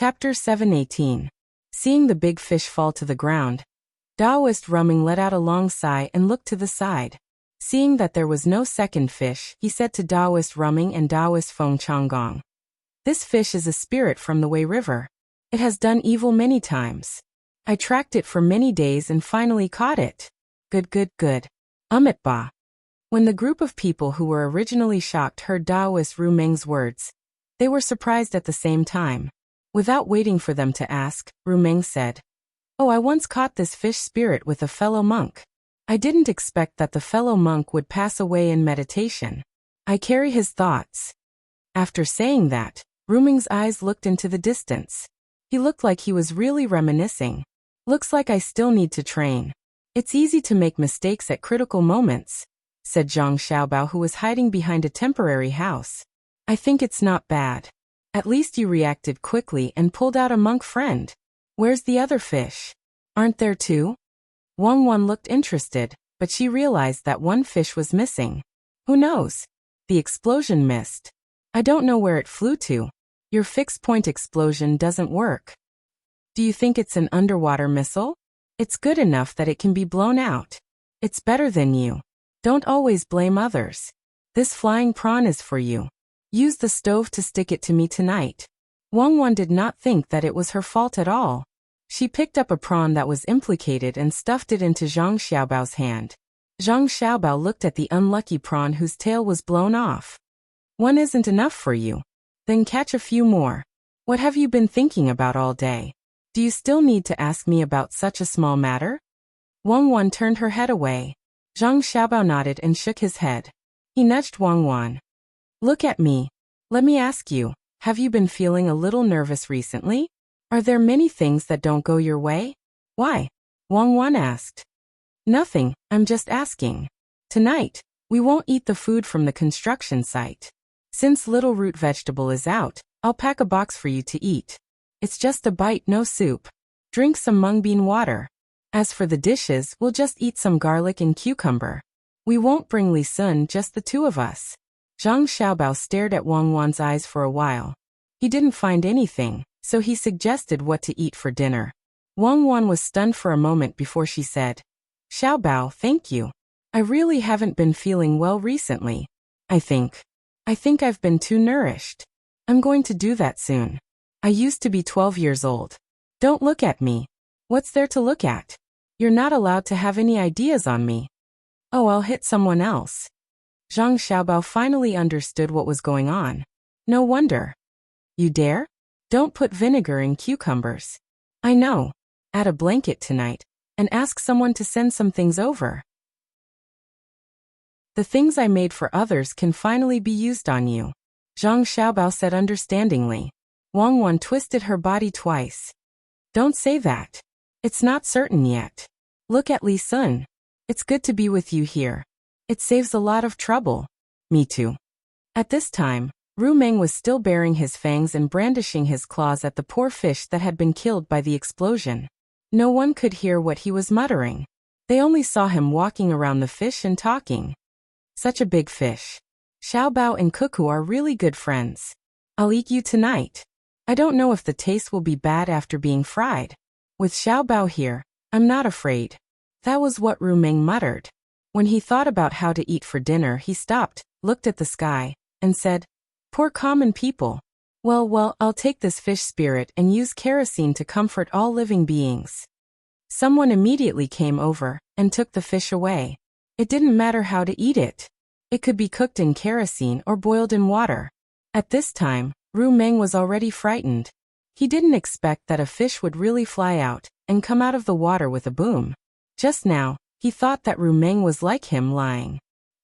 Chapter 718. Seeing the big fish fall to the ground, Taoist Ruming let out a long sigh and looked to the side. Seeing that there was no second fish, he said to Taoist Ruming and Taoist Feng Changgong, "This fish is a spirit from the Wei River. It has done evil many times. I tracked it for many days and finally caught it. Good. It ba." When the group of people who were originally shocked heard Taoist Ruming's words, they were surprised at the same time. Without waiting for them to ask, Ruming said, "Oh, I once caught this fish spirit with a fellow monk. I didn't expect that the fellow monk would pass away in meditation. I carry his thoughts." After saying that, Ruming's eyes looked into the distance. He looked like he was really reminiscing. "Looks like I still need to train. It's easy to make mistakes at critical moments," said Zhang Xiaobao, who was hiding behind a temporary house. "I think it's not bad. At least you reacted quickly and pulled out a monk friend. Where's the other fish? Aren't there two?" Wang Wan looked interested, but she realized that one fish was missing. "Who knows? The explosion missed. I don't know where it flew to. Your fixed-point explosion doesn't work. Do you think it's an underwater missile? It's good enough that it can be blown out. It's better than you. Don't always blame others. This flying prawn is for you. Use the stove to stick it to me tonight." Wang Wan did not think that it was her fault at all. She picked up a prawn that was implicated and stuffed it into Zhang Xiaobao's hand. Zhang Xiaobao looked at the unlucky prawn whose tail was blown off. "One isn't enough for you. Then catch a few more. What have you been thinking about all day? Do you still need to ask me about such a small matter?" Wang Wan turned her head away. Zhang Xiaobao nodded and shook his head. He nudged Wang Wan. "Look at me. Let me ask you, have you been feeling a little nervous recently? Are there many things that don't go your way?" "Why?" Wang Wan asked. "Nothing, I'm just asking. Tonight, we won't eat the food from the construction site. Since little root vegetable is out, I'll pack a box for you to eat. It's just a bite, no soup. Drink some mung bean water. As for the dishes, we'll just eat some garlic and cucumber. We won't bring Li Sun, just the two of us." Zhang Xiaobao stared at Wang Wan's eyes for a while. He didn't find anything, so he suggested what to eat for dinner. Wang Wan was stunned for a moment before she said, "Xiaobao, thank you. I really haven't been feeling well recently. I think I've been too nourished. I'm going to do that soon. I used to be 12 years old. Don't look at me. What's there to look at? You're not allowed to have any ideas on me." "Oh, I'll hit someone else." Zhang Xiaobao finally understood what was going on. "No wonder. You dare? Don't put vinegar in cucumbers. I know. Add a blanket tonight, and ask someone to send some things over. The things I made for others can finally be used on you," Zhang Xiaobao said understandingly. Wang Wan twisted her body twice. "Don't say that. It's not certain yet. Look at Li Sun. It's good to be with you here. It saves a lot of trouble." "Me too." At this time, Ruming was still baring his fangs and brandishing his claws at the poor fish that had been killed by the explosion. No one could hear what he was muttering. They only saw him walking around the fish and talking. "Such a big fish. Xiaobao and Cuckoo are really good friends. I'll eat you tonight. I don't know if the taste will be bad after being fried. With Xiaobao here, I'm not afraid." That was what Ruming muttered. When he thought about how to eat for dinner, he stopped, looked at the sky, and said, "Poor common people. Well, I'll take this fish spirit and use kerosene to comfort all living beings." Someone immediately came over and took the fish away. It didn't matter how to eat it. It could be cooked in kerosene or boiled in water. At this time, Ruming was already frightened. He didn't expect that a fish would really fly out and come out of the water with a boom. Just now, he thought that Ruming was like him, lying.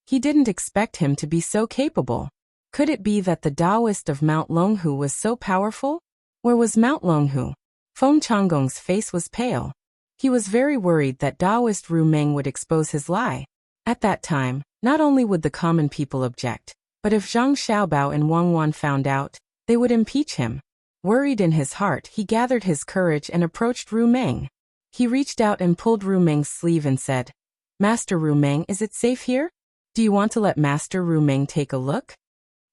He didn't expect him to be so capable. Could it be that the Taoist of Mount Longhu was so powerful? Where was Mount Longhu? Feng Changgong's face was pale. He was very worried that Taoist Ruming would expose his lie. At that time, not only would the common people object, but if Zhang Xiaobao and Wang Wan found out, they would impeach him. Worried in his heart, he gathered his courage and approached Ruming. He reached out and pulled Ruming's sleeve and said, "Master Ruming, is it safe here? Do you want to let Master Ruming take a look?"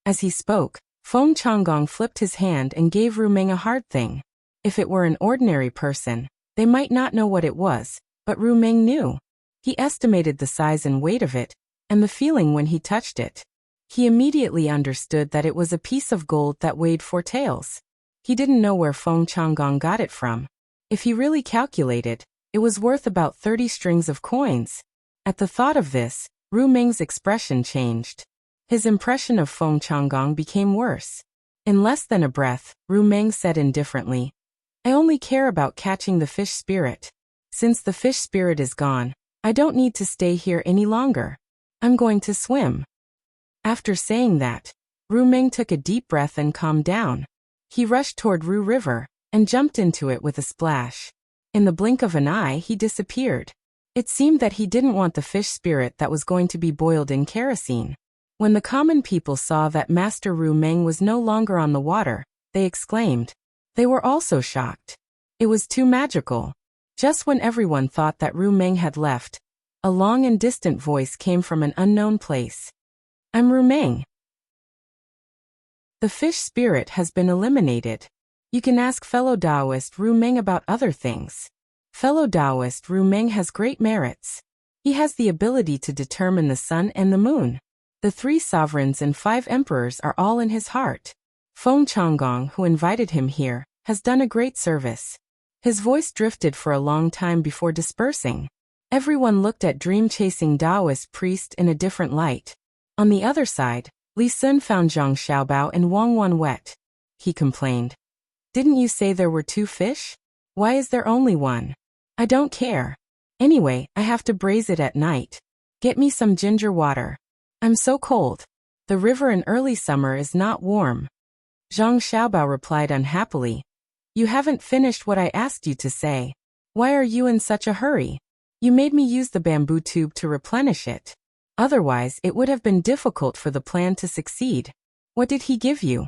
As he spoke, Feng Changgong flipped his hand and gave Ruming a hard thing. If it were an ordinary person, they might not know what it was, but Ru Meng knew. He estimated the size and weight of it, and the feeling when he touched it. He immediately understood that it was a piece of gold that weighed 4 taels. He didn't know where Feng Changgong got it from. If he really calculated, it was worth about 30 strings of coins. At the thought of this, Ru Meng's expression changed. His impression of Feng Changgong became worse. In less than a breath, Ru Meng said indifferently, "I only care about catching the fish spirit. Since the fish spirit is gone, I don't need to stay here any longer. I'm going to swim." After saying that, Ru Meng took a deep breath and calmed down. He rushed toward Ru River and jumped into it with a splash. In the blink of an eye, he disappeared. It seemed that he didn't want the fish spirit that was going to be boiled in kerosene. When the common people saw that Master Ru Meng was no longer on the water, they exclaimed. They were also shocked. It was too magical. Just when everyone thought that Ru Meng had left, a long and distant voice came from an unknown place. "I'm Ru Meng. The fish spirit has been eliminated. You can ask fellow Taoist Ru Meng about other things. Fellow Taoist Ru Meng has great merits. He has the ability to determine the sun and the moon. The 3 sovereigns and 5 emperors are all in his heart. Feng Changgong, who invited him here, has done a great service." His voice drifted for a long time before dispersing. Everyone looked at dream-chasing Taoist priest in a different light. On the other side, Li Sun found Zhang Xiaobao and Wang Wan wet. He complained. "Didn't you say there were 2 fish? Why is there only 1? I don't care. Anyway, I have to braise it at night. Get me some ginger water. I'm so cold. The river in early summer is not warm." Zhang Xiaobao replied unhappily. "You haven't finished what I asked you to say. Why are you in such a hurry? You made me use the bamboo tube to replenish it. Otherwise, it would have been difficult for the plan to succeed. What did he give you?"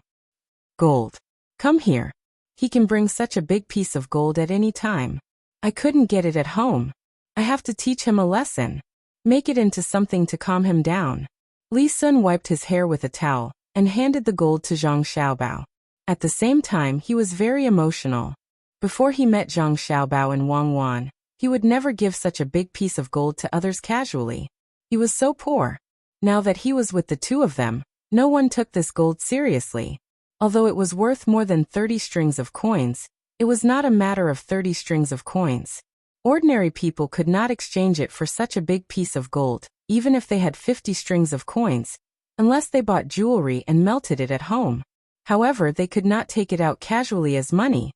"Gold. Come here. He can bring such a big piece of gold at any time. I couldn't get it at home. I have to teach him a lesson. Make it into something to calm him down." Li Sun wiped his hair with a towel and handed the gold to Zhang Xiaobao. At the same time, he was very emotional. Before he met Zhang Xiaobao and Wang Wan, he would never give such a big piece of gold to others casually. He was so poor. Now that he was with the 2 of them, no one took this gold seriously. Although it was worth more than 30 strings of coins, it was not a matter of 30 strings of coins. Ordinary people could not exchange it for such a big piece of gold, even if they had 50 strings of coins, unless they bought jewelry and melted it at home. However, they could not take it out casually as money.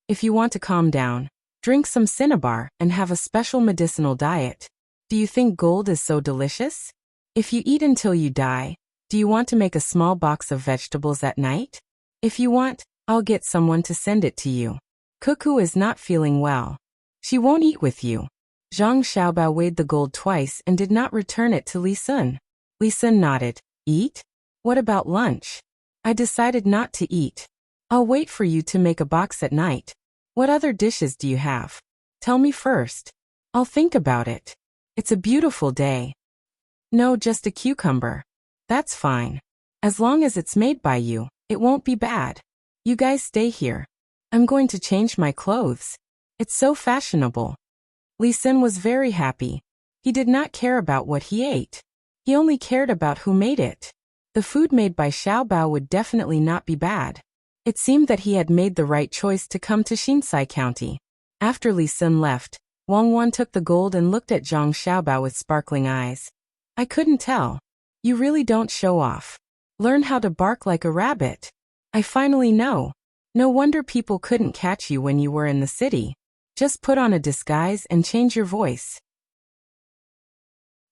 If you want to calm down, drink some cinnabar and have a special medicinal diet. Do you think gold is so delicious? If you eat until you die, do you want to make a small box of vegetables at night? If you want, I'll get someone to send it to you. Cuckoo is not feeling well. She won't eat with you." Zhang Xiaobao weighed the gold twice and did not return it to Li Sun. Li Sun nodded. "Eat? What about lunch?" "I decided not to eat. I'll wait for you to make a box at night. What other dishes do you have? Tell me first. I'll think about it. It's a beautiful day." "No, just a cucumber." "That's fine. As long as it's made by you, it won't be bad. You guys stay here. I'm going to change my clothes. It's so fashionable." Li Sun was very happy. He did not care about what he ate. He only cared about who made it. The food made by Xiaobao would definitely not be bad. It seemed that he had made the right choice to come to Xinsai County. After Li Sun left, Wang Wan took the gold and looked at Zhang Xiaobao with sparkling eyes. "I couldn't tell. You really don't show off. Learn how to bark like a rabbit. I finally know. No wonder people couldn't catch you when you were in the city. Just put on a disguise and change your voice.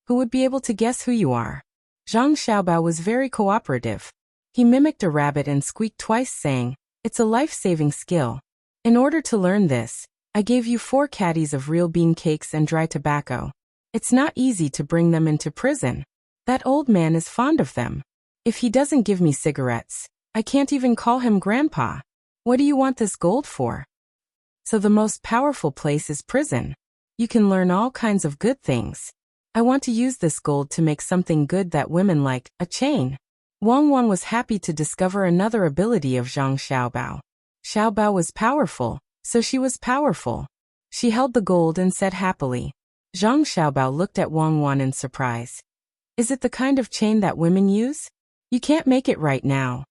Who would be able to guess who you are?" Zhang Xiaobao was very cooperative. He mimicked a rabbit and squeaked twice, saying, "It's a life-saving skill. In order to learn this, I gave you 4 caddies of real bean cakes and dry tobacco. It's not easy to bring them into prison. That old man is fond of them. If he doesn't give me cigarettes, I can't even call him grandpa. What do you want this gold for?" "So the most powerful place is prison. You can learn all kinds of good things. I want to use this gold to make something good that women like, a chain." Wang Wan was happy to discover another ability of Zhang Xiaobao. Xiaobao was powerful, So she was powerful. She held the gold and said happily. Zhang Xiaobao looked at Wang Wan in surprise. Is it the kind of chain that women use? You can't make it right now.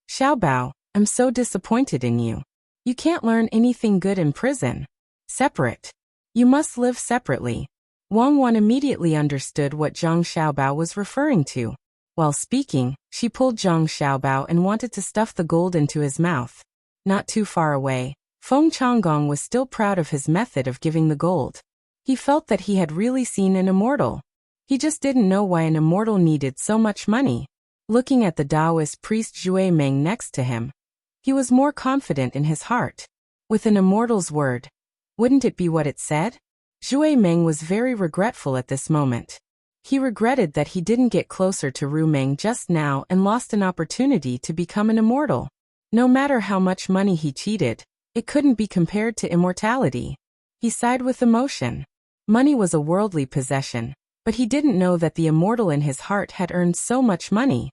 Xiaobao, I'm so disappointed in you. You can't learn anything good in prison. Separate. You must live separately. Wang Wan immediately understood what Zhang Xiaobao was referring to. While speaking, she pulled Zhang Xiaobao and wanted to stuff the gold into his mouth. Not too far away, Feng Changgong was still proud of his method of giving the gold. He felt that he had really seen an immortal. He just didn't know why an immortal needed so much money. Looking at the Taoist priest Zhui Meng next to him, he was more confident in his heart. With an immortal's word, wouldn't it be what it said? Zhui Meng was very regretful at this moment. He regretted that he didn't get closer to Ru Meng just now and lost an opportunity to become an immortal. No matter how much money he cheated, it couldn't be compared to immortality. He sighed with emotion. Money was a worldly possession, but he didn't know that the immortal in his heart had earned so much money.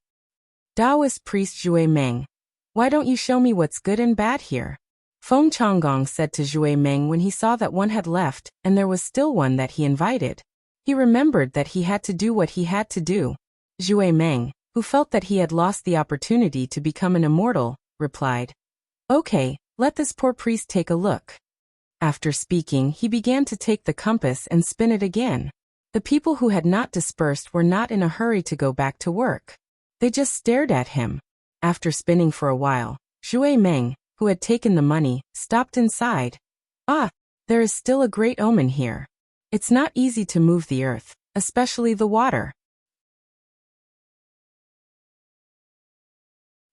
Taoist priest Zhui Meng, why don't you show me what's good and bad here? Feng Changgong said to Zhui Meng when he saw that one had left and there was still one that he invited. He remembered that he had to do what he had to do. Zhui Meng, who felt that he had lost the opportunity to become an immortal, replied, Okay, let this poor priest take a look. After speaking, he began to take the compass and spin it again. The people who had not dispersed were not in a hurry to go back to work. They just stared at him. After spinning for a while, Zhui Meng, who had taken the money, stopped and sighed. Ah, there is still a great omen here. It's not easy to move the earth, especially the water.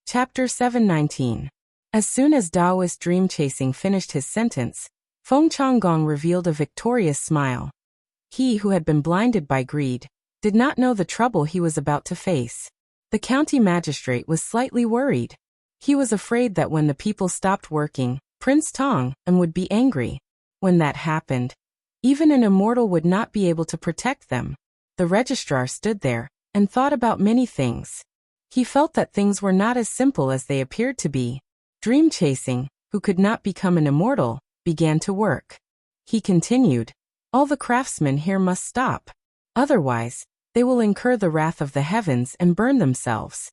Chapter 719. As soon as Taoist Dream Chasing finished his sentence, Feng Changgong revealed a victorious smile. He who had been blinded by greed did not know the trouble he was about to face. The county magistrate was slightly worried. He was afraid that when the people stopped working, Prince Tang would be angry. When that happened, even an immortal would not be able to protect them. The registrar stood there and thought about many things. He felt that things were not as simple as they appeared to be. Dream Chasing, who could not become an immortal, began to work. He continued, All the craftsmen here must stop. Otherwise, they will incur the wrath of the heavens and burn themselves.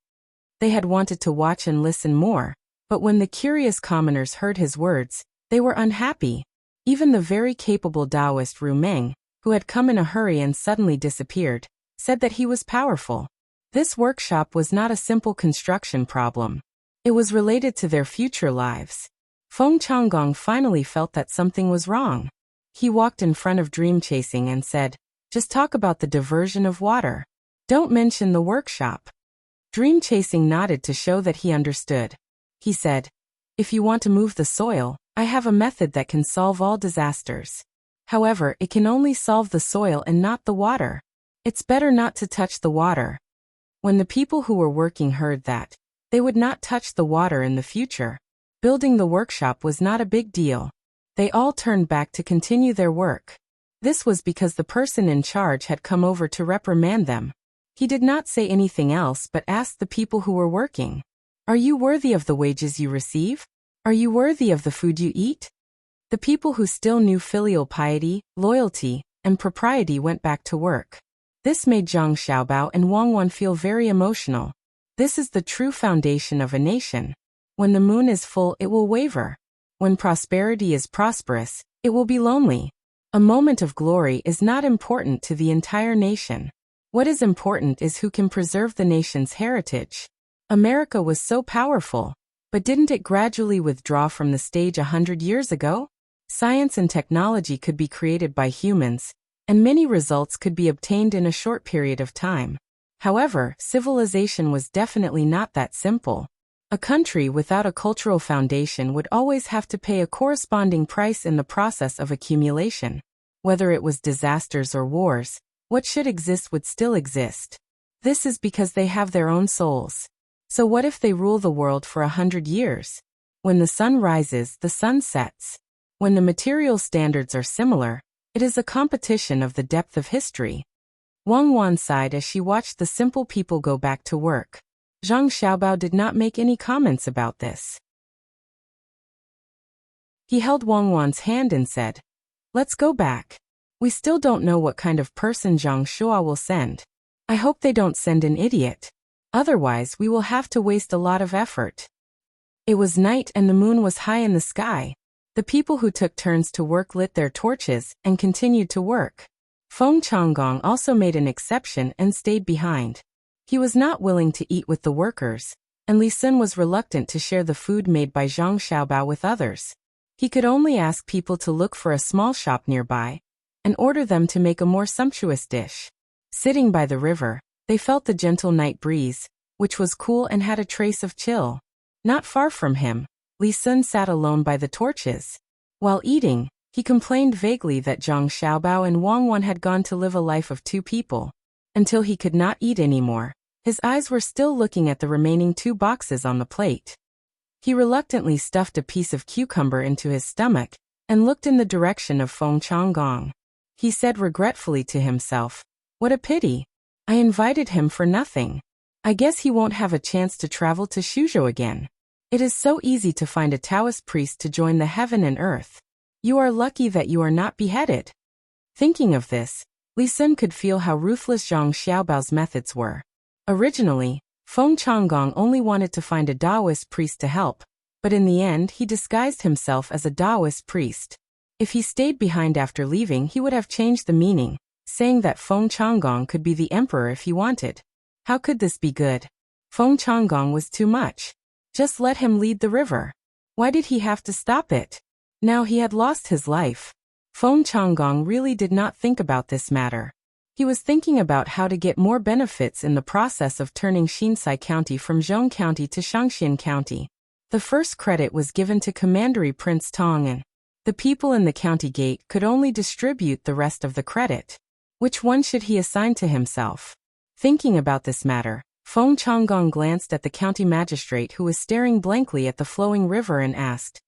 They had wanted to watch and listen more, but when the curious commoners heard his words, they were unhappy. Even the very capable Taoist Ru Meng, who had come in a hurry and suddenly disappeared, said that he was powerful. This workshop was not a simple construction problem. It was related to their future lives. Feng Changgong finally felt that something was wrong. He walked in front of Dream Chasing and said, Just talk about the diversion of water. Don't mention the workshop. Dream Chasing nodded to show that he understood. He said, If you want to move the soil, I have a method that can solve all disasters. However, it can only solve the soil and not the water. It's better not to touch the water. When the people who were working heard that, they would not touch the water in the future. Building the workshop was not a big deal. They all turned back to continue their work. This was because the person in charge had come over to reprimand them. He did not say anything else but asked the people who were working, Are you worthy of the wages you receive? Are you worthy of the food you eat? The people who still knew filial piety, loyalty, and propriety went back to work. This made Zhang Xiaobao and Wang Wan feel very emotional. This is the true foundation of a nation. When the moon is full, it will waver. When prosperity is prosperous, it will be lonely. A moment of glory is not important to the entire nation. What is important is who can preserve the nation's heritage. America was so powerful, but didn't it gradually withdraw from the stage 100 years ago? Science and technology could be created by humans, and many results could be obtained in a short period of time. However, civilization was definitely not that simple. A country without a cultural foundation would always have to pay a corresponding price in the process of accumulation. Whether it was disasters or wars, what should exist would still exist. This is because they have their own souls. So what if they rule the world for 100 years? When the sun rises, the sun sets. When the material standards are similar, it is a competition of the depth of history. Wang Wan sighed as she watched the simple people go back to work. Zhang Xiaobao did not make any comments about this. He held Wang Wan's hand and said, "Let's go back. We still don't know what kind of person Zhang Shua will send. I hope they don't send an idiot. Otherwise, we will have to waste a lot of effort." It was night and the moon was high in the sky. The people who took turns to work lit their torches and continued to work. Feng Changgong also made an exception and stayed behind. He was not willing to eat with the workers, and Li Sun was reluctant to share the food made by Zhang Xiaobao with others. He could only ask people to look for a small shop nearby and order them to make a more sumptuous dish. Sitting by the river, they felt the gentle night breeze, which was cool and had a trace of chill. Not far from him, Li Sun sat alone by the torches. While eating, he complained vaguely that Zhang Xiaobao and Wang Wan had gone to live a life of two people. Until he could not eat anymore, his eyes were still looking at the remaining 2 boxes on the plate. He reluctantly stuffed a piece of cucumber into his stomach and looked in the direction of Feng Changgong. He said regretfully to himself, "What a pity. I invited him for nothing. I guess he won't have a chance to travel to Shuzhou again. It is so easy to find a Taoist priest to join the heaven and earth. You are lucky that you are not beheaded." Thinking of this, Li Sun could feel how ruthless Zhang Xiaobao's methods were. Originally, Feng Changgong only wanted to find a Taoist priest to help, but in the end he disguised himself as a Taoist priest. If he stayed behind after leaving, he would have changed the meaning, saying that Feng Changgong could be the emperor if he wanted. How could this be good? Feng Changgong was too much. Just let him lead the river. Why did he have to stop it? Now he had lost his life. Feng Changgong really did not think about this matter. He was thinking about how to get more benefits in the process of turning Xinsai County from Zhong County to Shangxian County. The first credit was given to Commandery Prince Tang, and the people in the county gate could only distribute the rest of the credit. Which one should he assign to himself? Thinking about this matter, Feng Changgong glanced at the county magistrate who was staring blankly at the flowing river and asked,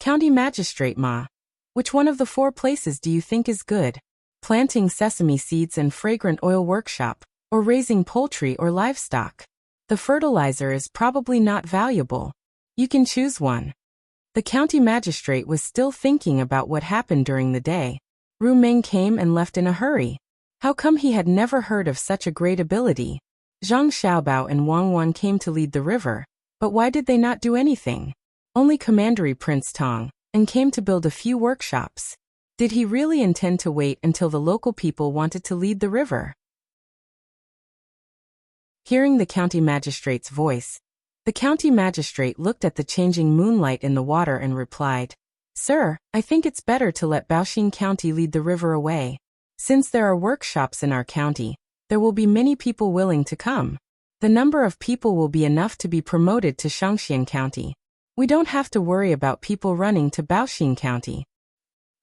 "County Magistrate Ma, which one of the 4 places do you think is good? Planting sesame seeds and fragrant oil workshop, or raising poultry or livestock? The fertilizer is probably not valuable. You can choose one." The county magistrate was still thinking about what happened during the day. Ru Meng came and left in a hurry. How come he had never heard of such a great ability? Zhang Xiaobao and Wang Wan came to lead the river, but why did they not do anything? Only Commandery Prince Tang, and came to build a few workshops. Did he really intend to wait until the local people wanted to lead the river? Hearing the county magistrate's voice, the county magistrate looked at the changing moonlight in the water and replied, "Sir, I think it's better to let Baoxing County lead the river away. Since there are workshops in our county, there will be many people willing to come. The number of people will be enough to be promoted to Shangxian County. We don't have to worry about people running to Baoxing County.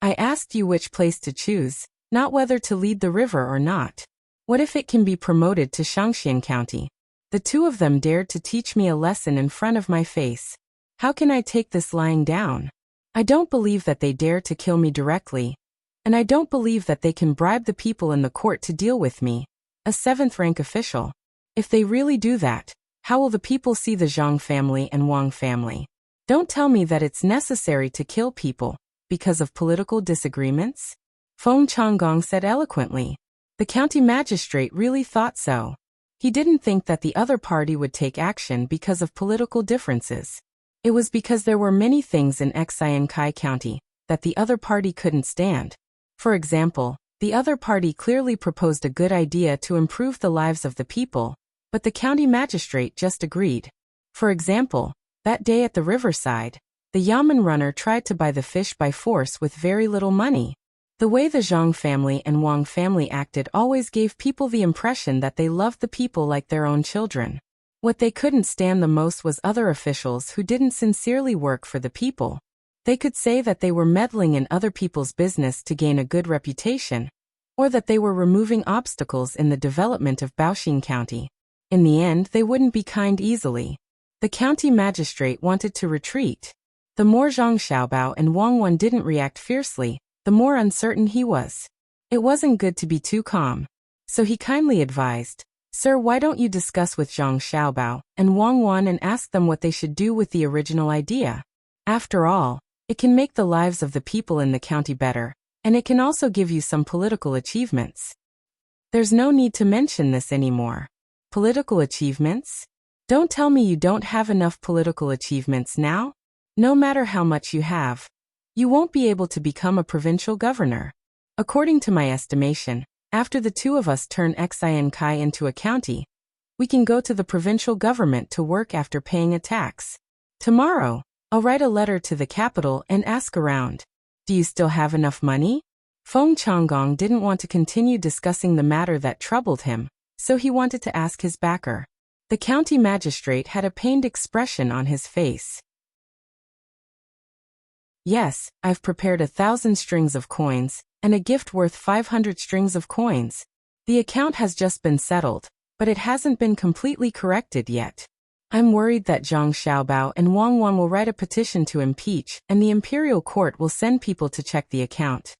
I asked you which place to choose, not whether to lead the river or not. What if it can be promoted to Shangxian County? The 2 of them dared to teach me a lesson in front of my face. How can I take this lying down? I don't believe that they dare to kill me directly, and I don't believe that they can bribe the people in the court to deal with me, a 7th-rank official. If they really do that, how will the people see the Zhang family and Wang family? Don't tell me that it's necessary to kill people because of political disagreements." Feng Changgong said eloquently. The county magistrate really thought so. He didn't think that the other party would take action because of political differences. It was because there were many things in Xiankai County that the other party couldn't stand. For example, the other party clearly proposed a good idea to improve the lives of the people, but the county magistrate just agreed. For example, that day at the riverside, the Yamen runner tried to buy the fish by force with very little money. The way the Zhang family and Wang family acted always gave people the impression that they loved the people like their own children. What they couldn't stand the most was other officials who didn't sincerely work for the people. They could say that they were meddling in other people's business to gain a good reputation, or that they were removing obstacles in the development of Baoxing County. In the end, they wouldn't be kind easily. The county magistrate wanted to retreat. The more Zhang Xiaobao and Wang Wan didn't react fiercely, the more uncertain he was. It wasn't good to be too calm. So he kindly advised, "Sir, why don't you discuss with Zhang Xiaobao and Wang Wan and ask them what they should do with the original idea? After all, It can make the lives of the people in the county better, and it can also give you some political achievements. There's no need to mention this anymore. Political achievements? Don't tell me you don't have enough political achievements now? No matter how much you have, you won't be able to become a provincial governor. According to my estimation, after the two of us turn Xinkai into a county, we can go to the provincial government to work after paying a tax. Tomorrow, I'll write a letter to the capital and ask around. Do you still have enough money? Feng Changgong didn't want to continue discussing the matter that troubled him, so he wanted to ask his backer. The county magistrate had a pained expression on his face. Yes, I've prepared 1,000 strings of coins, and a gift worth 500 strings of coins. The account has just been settled, but it hasn't been completely corrected yet. I'm worried that Zhang Xiaobao and Wang Wan will write a petition to impeach, and the imperial court will send people to check the account.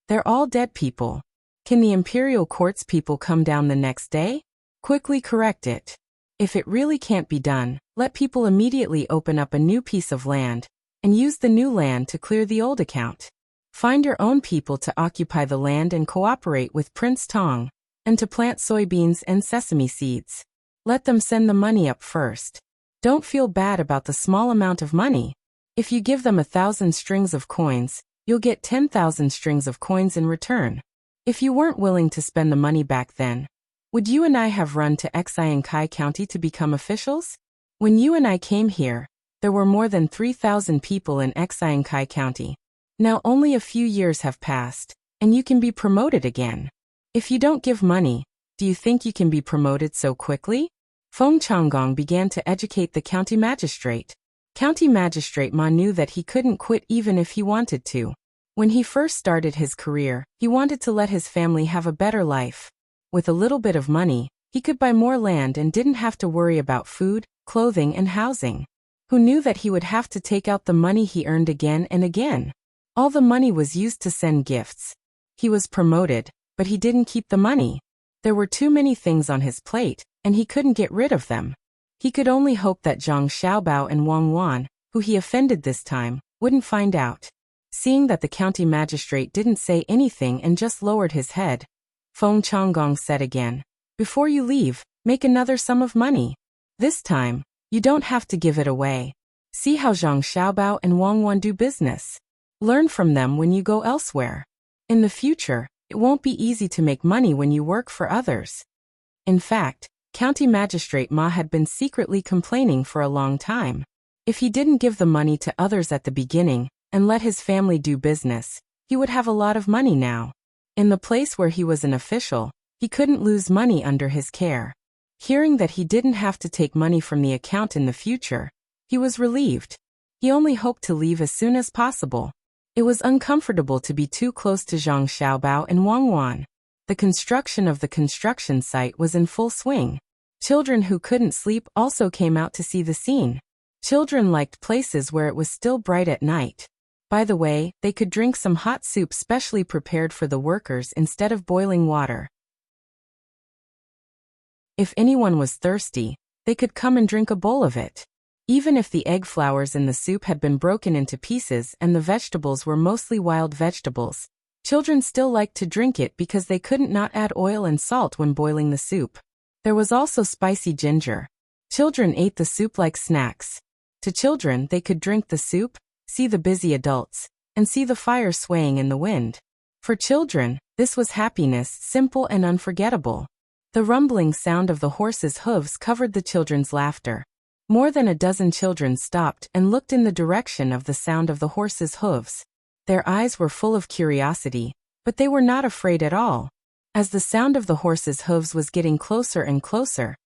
They're all dead people. Can the imperial court's people come down the next day? Quickly correct it. If it really can't be done, let people immediately open up a new piece of land, and use the new land to clear the old account. Find your own people to occupy the land and cooperate with Prince Tang, and to plant soybeans and sesame seeds. Let them send the money up first. Don't feel bad about the small amount of money. If you give them 1,000 strings of coins, you'll get 10,000 strings of coins in return. If you weren't willing to spend the money back then, would you and I have run to Xinkai County to become officials? When you and I came here, there were more than 3,000 people in Xinkai County. Now only a few years have passed, and you can be promoted again. If you don't give money, do you think you can be promoted so quickly? Feng Changgong began to educate the county magistrate. County Magistrate Ma knew that he couldn't quit even if he wanted to. When he first started his career, he wanted to let his family have a better life. With a little bit of money, he could buy more land and didn't have to worry about food, clothing, and housing. Who knew that he would have to take out the money he earned again and again? All the money was used to send gifts. He was promoted, but he didn't keep the money. There were too many things on his plate, and he couldn't get rid of them. He could only hope that Zhang Xiaobao and Wang Wan, who he offended this time, wouldn't find out. Seeing that the county magistrate didn't say anything and just lowered his head, Feng Changgong said again, "Before you leave, make another sum of money. This time, you don't have to give it away. See how Zhang Xiaobao and Wang Wan do business. Learn from them when you go elsewhere. In the future, it won't be easy to make money when you work for others." In fact, County Magistrate Ma had been secretly complaining for a long time. If he didn't give the money to others at the beginning, and let his family do business, he would have a lot of money now. In the place where he was an official, he couldn't lose money under his care. Hearing that he didn't have to take money from the account in the future, he was relieved. He only hoped to leave as soon as possible. It was uncomfortable to be too close to Zhang Xiaobao and Wang Wan. The construction of the construction site was in full swing. Children who couldn't sleep also came out to see the scene. Children liked places where it was still bright at night. By the way, they could drink some hot soup specially prepared for the workers instead of boiling water. If anyone was thirsty, they could come and drink a bowl of it. Even if the egg flowers in the soup had been broken into pieces and the vegetables were mostly wild vegetables, children still liked to drink it because they couldn't not add oil and salt when boiling the soup. There was also spicy ginger. Children ate the soup like snacks. To children, they could drink the soup, see the busy adults, and see the fire swaying in the wind. For children, this was happiness, simple and unforgettable. The rumbling sound of the horses' hooves covered the children's laughter. More than a dozen children stopped and looked in the direction of the sound of the horses' hooves. Their eyes were full of curiosity, but they were not afraid at all. As the sound of the horses' hooves was getting closer and closer,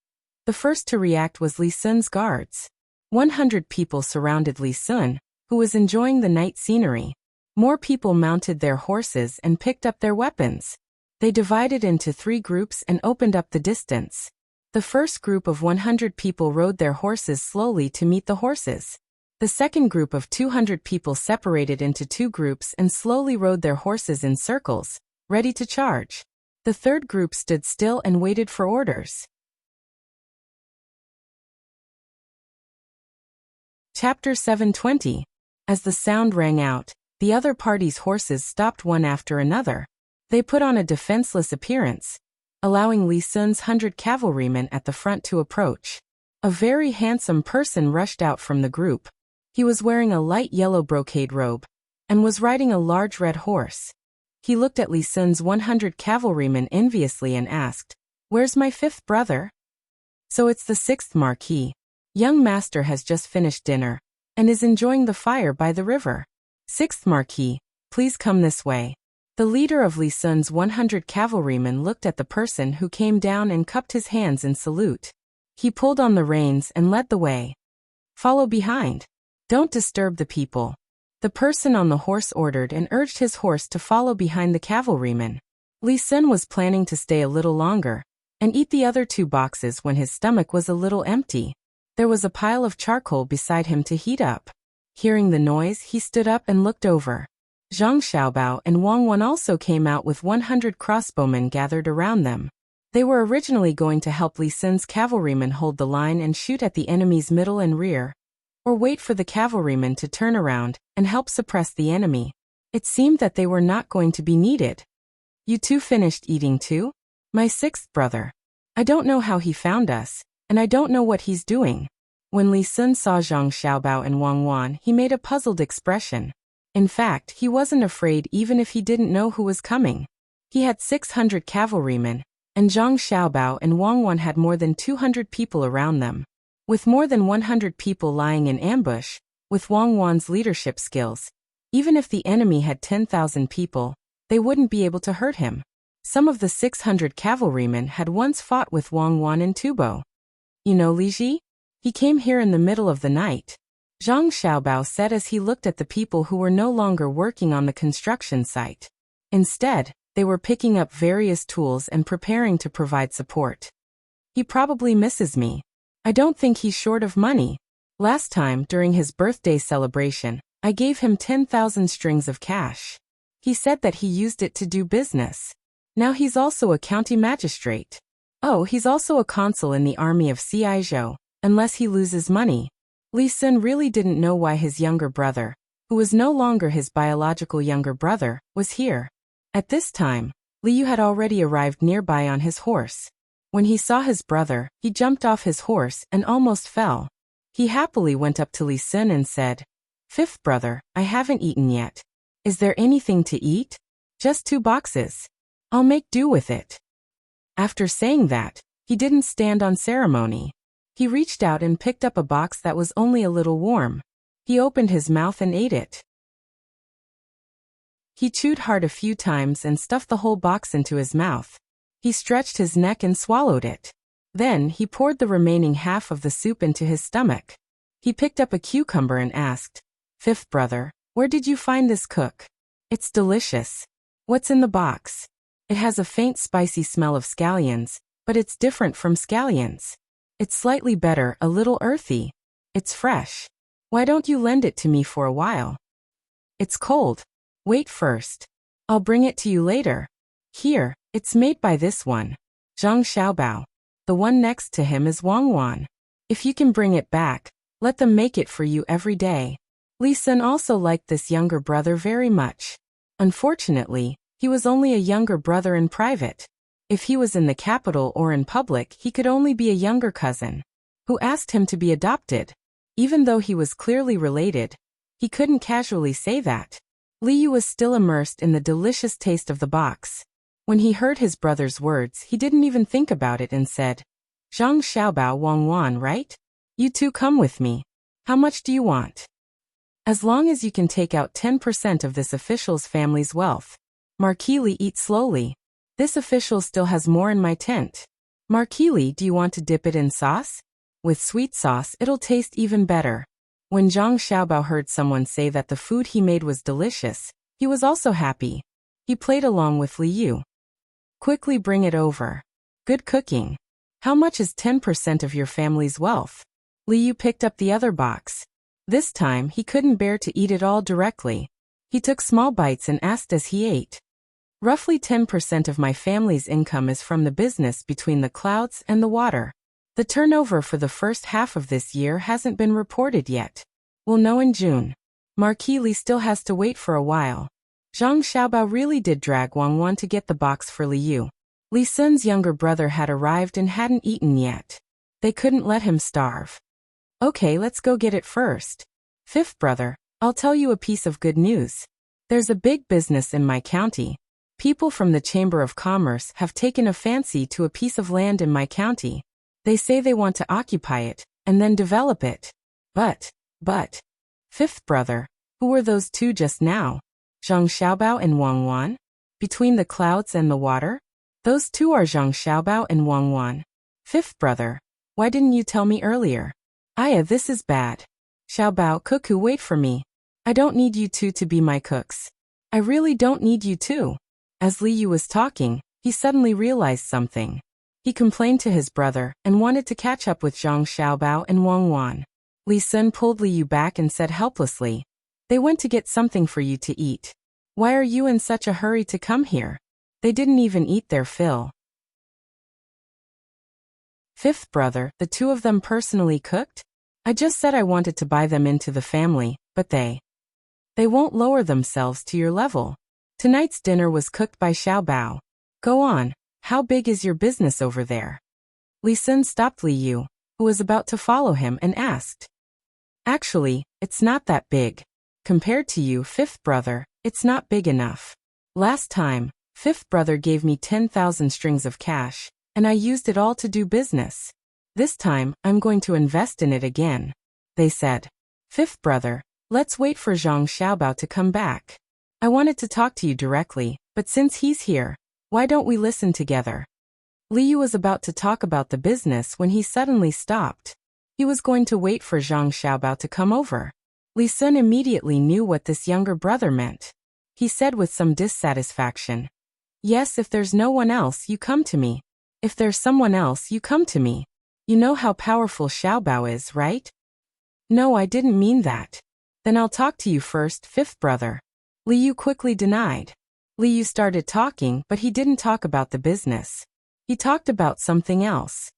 the first to react was Li Sun's guards. 100 people surrounded Li Sun, who was enjoying the night scenery. More people mounted their horses and picked up their weapons. They divided into 3 groups and opened up the distance. The first group of 100 people rode their horses slowly to meet the horses. The second group of 200 people separated into 2 groups and slowly rode their horses in circles, ready to charge. The third group stood still and waited for orders. Chapter 720. As the sound rang out, the other party's horses stopped one after another. They put on a defenseless appearance, allowing Li Sun's 100 cavalrymen at the front to approach. A very handsome person rushed out from the group. He was wearing a light yellow brocade robe and was riding a large red horse. He looked at Li Sun's 100 cavalrymen enviously and asked, "Where's my fifth brother?" "So it's the sixth Marquis. Young master has just finished dinner and is enjoying the fire by the river. Sixth Marquis, please come this way." The leader of Li Sun's 100 cavalrymen looked at the person who came down and cupped his hands in salute. He pulled on the reins and led the way. "Follow behind. Don't disturb the people." The person on the horse ordered and urged his horse to follow behind the cavalryman. Li Sun was planning to stay a little longer and eat the other 2 boxes when his stomach was a little empty. There was a pile of charcoal beside him to heat up. Hearing the noise, he stood up and looked over. Zhang Xiaobao and Wang Wan also came out with 100 crossbowmen gathered around them. They were originally going to help Li Sun's cavalrymen hold the line and shoot at the enemy's middle and rear, or wait for the cavalrymen to turn around and help suppress the enemy. It seemed that they were not going to be needed. "You two finished eating too?" "My sixth brother. I don't know how he found us, and I don't know what he's doing." When Li Sun saw Zhang Xiaobao and Wang Wan, he made a puzzled expression. In fact, he wasn't afraid even if he didn't know who was coming. He had 600 cavalrymen, and Zhang Xiaobao and Wang Wan had more than 200 people around them. With more than 100 people lying in ambush, with Wang Wan's leadership skills, even if the enemy had 10,000 people, they wouldn't be able to hurt him. Some of the 600 cavalrymen had once fought with Wang Wan in Tubo. "You know Li Ji? He came here in the middle of the night," Zhang Xiaobao said as he looked at the people who were no longer working on the construction site. Instead, they were picking up various tools and preparing to provide support. "He probably misses me. I don't think he's short of money. Last time, during his birthday celebration, I gave him 10,000 strings of cash. He said that he used it to do business. Now he's also a county magistrate. Oh, he's also a consul in the army of Ciizhou, unless he loses money." Li Sun really didn't know why his younger brother, who was no longer his biological younger brother, was here. At this time, Li Yu had already arrived nearby on his horse. When he saw his brother, he jumped off his horse and almost fell. He happily went up to Li Sun and said, "Fifth brother, I haven't eaten yet. Is there anything to eat?" "Just 2 boxes. I'll make do with it." After saying that, he didn't stand on ceremony. He reached out and picked up a box that was only a little warm. He opened his mouth and ate it. He chewed hard a few times and stuffed the whole box into his mouth. He stretched his neck and swallowed it. Then he poured the remaining half of the soup into his stomach. He picked up a cucumber and asked, "Fifth brother, where did you find this cook? It's delicious. What's in the box?" "It has a faint spicy smell of scallions, but it's different from scallions. It's slightly better, a little earthy. It's fresh. Why don't you lend it to me for a while?" "It's cold. Wait first. I'll bring it to you later. Here, it's made by this one, Zhang Xiaobao. The one next to him is Wang Wan. If you can bring it back, let them make it for you every day." Li Sun also liked this younger brother very much. Unfortunately, he was only a younger brother in private. If he was in the capital or in public, he could only be a younger cousin, who asked him to be adopted. Even though he was clearly related, he couldn't casually say that. Li Yu was still immersed in the delicious taste of the box. When he heard his brother's words, he didn't even think about it and said, "Zhang Xiaobao Wang Wan, right? You two come with me. How much do you want?" "As long as you can take out 10% of this official's family's wealth." Marquis Li, eat slowly. This official still has more in my tent. Marquis Li, do you want to dip it in sauce? With sweet sauce, it'll taste even better. When Zhang Xiaobao heard someone say that the food he made was delicious, he was also happy. He played along with Li Yu. "Quickly bring it over. Good cooking. How much is 10% of your family's wealth?" Li Yu picked up the other box. This time, he couldn't bear to eat it all directly. He took small bites and asked as he ate. "Roughly 10% of my family's income is from the business between the clouds and the water. The turnover for the first half of this year hasn't been reported yet. We'll know in June. Marquis Li still has to wait for a while. Zhang Xiaobao really did drag Wang Wan to get the box for Li Yu. Li Sun's younger brother had arrived and hadn't eaten yet. They couldn't let him starve. Okay, let's go get it first. Fifth brother, I'll tell you a piece of good news. There's a big business in my county. People from the Chamber of Commerce have taken a fancy to a piece of land in my county. They say they want to occupy it, and then develop it. But. Fifth brother, who were those two just now? Zhang Xiaobao and Wang Wan? Between the clouds and the water? Those two are Zhang Xiaobao and Wang Wan. Fifth brother, why didn't you tell me earlier? Aya, this is bad. Xiaobao, Cuckoo, wait for me. I don't need you two to be my cooks. I really don't need you two. As Li Yu was talking, he suddenly realized something. He complained to his brother and wanted to catch up with Zhang Xiaobao and Wang Wan. Li Sun pulled Li Yu back and said helplessly, "They went to get something for you to eat. Why are you in such a hurry to come here? They didn't even eat their fill." Fifth brother, the two of them personally cooked? I just said I wanted to buy them into the family, but they won't lower themselves to your level. Tonight's dinner was cooked by Xiaobao. Go on, how big is your business over there? Li Sun stopped Li Yu, who was about to follow him, and asked. Actually, it's not that big. Compared to you, fifth brother, it's not big enough. Last time, fifth brother gave me 10,000 strings of cash, and I used it all to do business. This time, I'm going to invest in it again. They said. Fifth brother, let's wait for Zhang Xiaobao to come back. I wanted to talk to you directly, but since he's here, why don't we listen together? Li Yu was about to talk about the business when he suddenly stopped. He was going to wait for Zhang Xiaobao to come over. Li Sun immediately knew what this younger brother meant. He said with some dissatisfaction, "Yes, if there's no one else, you come to me. If there's someone else, you come to me. You know how powerful Xiaobao is, right?" No, I didn't mean that. Then I'll talk to you first, fifth brother. Li Yu quickly denied. Li Yu started talking, but he didn't talk about the business. He talked about something else.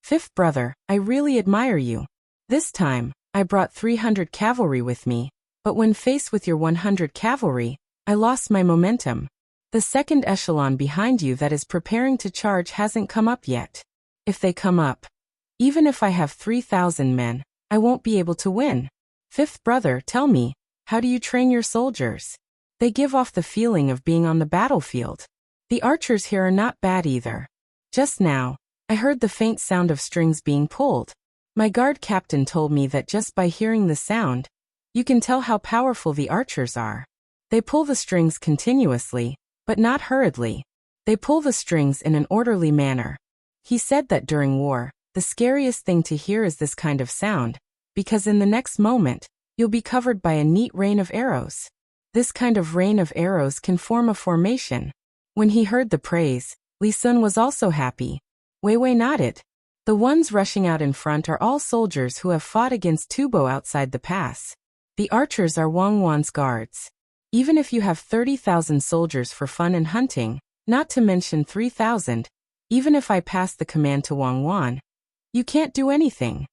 Fifth brother, I really admire you. This time, I brought 300 cavalry with me, but when faced with your 100 cavalry, I lost my momentum. The second echelon behind you that is preparing to charge hasn't come up yet. If they come up, even if I have 3,000 men, I won't be able to win. Fifth brother, tell me, how do you train your soldiers? They give off the feeling of being on the battlefield. The archers here are not bad either. Just now, I heard the faint sound of strings being pulled. My guard captain told me that just by hearing the sound, you can tell how powerful the archers are. They pull the strings continuously, but not hurriedly. They pull the strings in an orderly manner. He said that during war, the scariest thing to hear is this kind of sound, because in the next moment, you'll be covered by a neat rain of arrows. This kind of rain of arrows can form a formation. When he heard the praise, Li Sun was also happy. Wei Wei nodded. The ones rushing out in front are all soldiers who have fought against Tubo outside the pass. The archers are Wang Wan's guards. Even if you have 30,000 soldiers for fun and hunting, not to mention 3,000, even if I pass the command to Wang Wan, you can't do anything.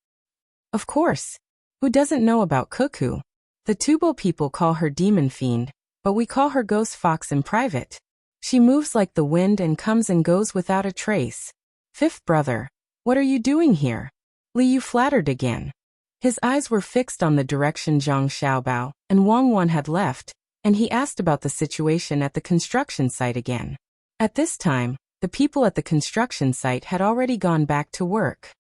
Of course. Who doesn't know about Cuckoo? The Tubo people call her Demon Fiend, but we call her Ghost Fox in private. She moves like the wind and comes and goes without a trace. Fifth brother, what are you doing here? Li Yu flattered again. His eyes were fixed on the direction Zhang Xiaobao and Wang Wan had left, and he asked about the situation at the construction site again. At this time, the people at the construction site had already gone back to work.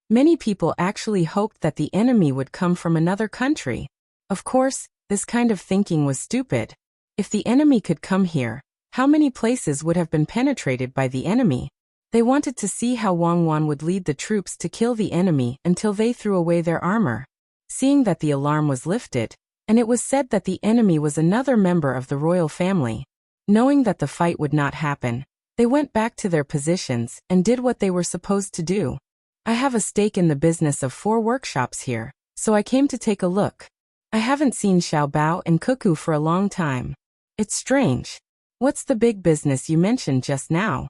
Many people actually hoped that the enemy would come from another country. Of course, this kind of thinking was stupid. If the enemy could come here, how many places would have been penetrated by the enemy? They wanted to see how Wang Wan would lead the troops to kill the enemy until they threw away their armor. Seeing that the alarm was lifted, and it was said that the enemy was another member of the royal family, knowing that the fight would not happen, they went back to their positions and did what they were supposed to do. I have a stake in the business of 4 workshops here, so I came to take a look. I haven't seen Xiaobao and Cuckoo for a long time. It's strange. What's the big business you mentioned just now?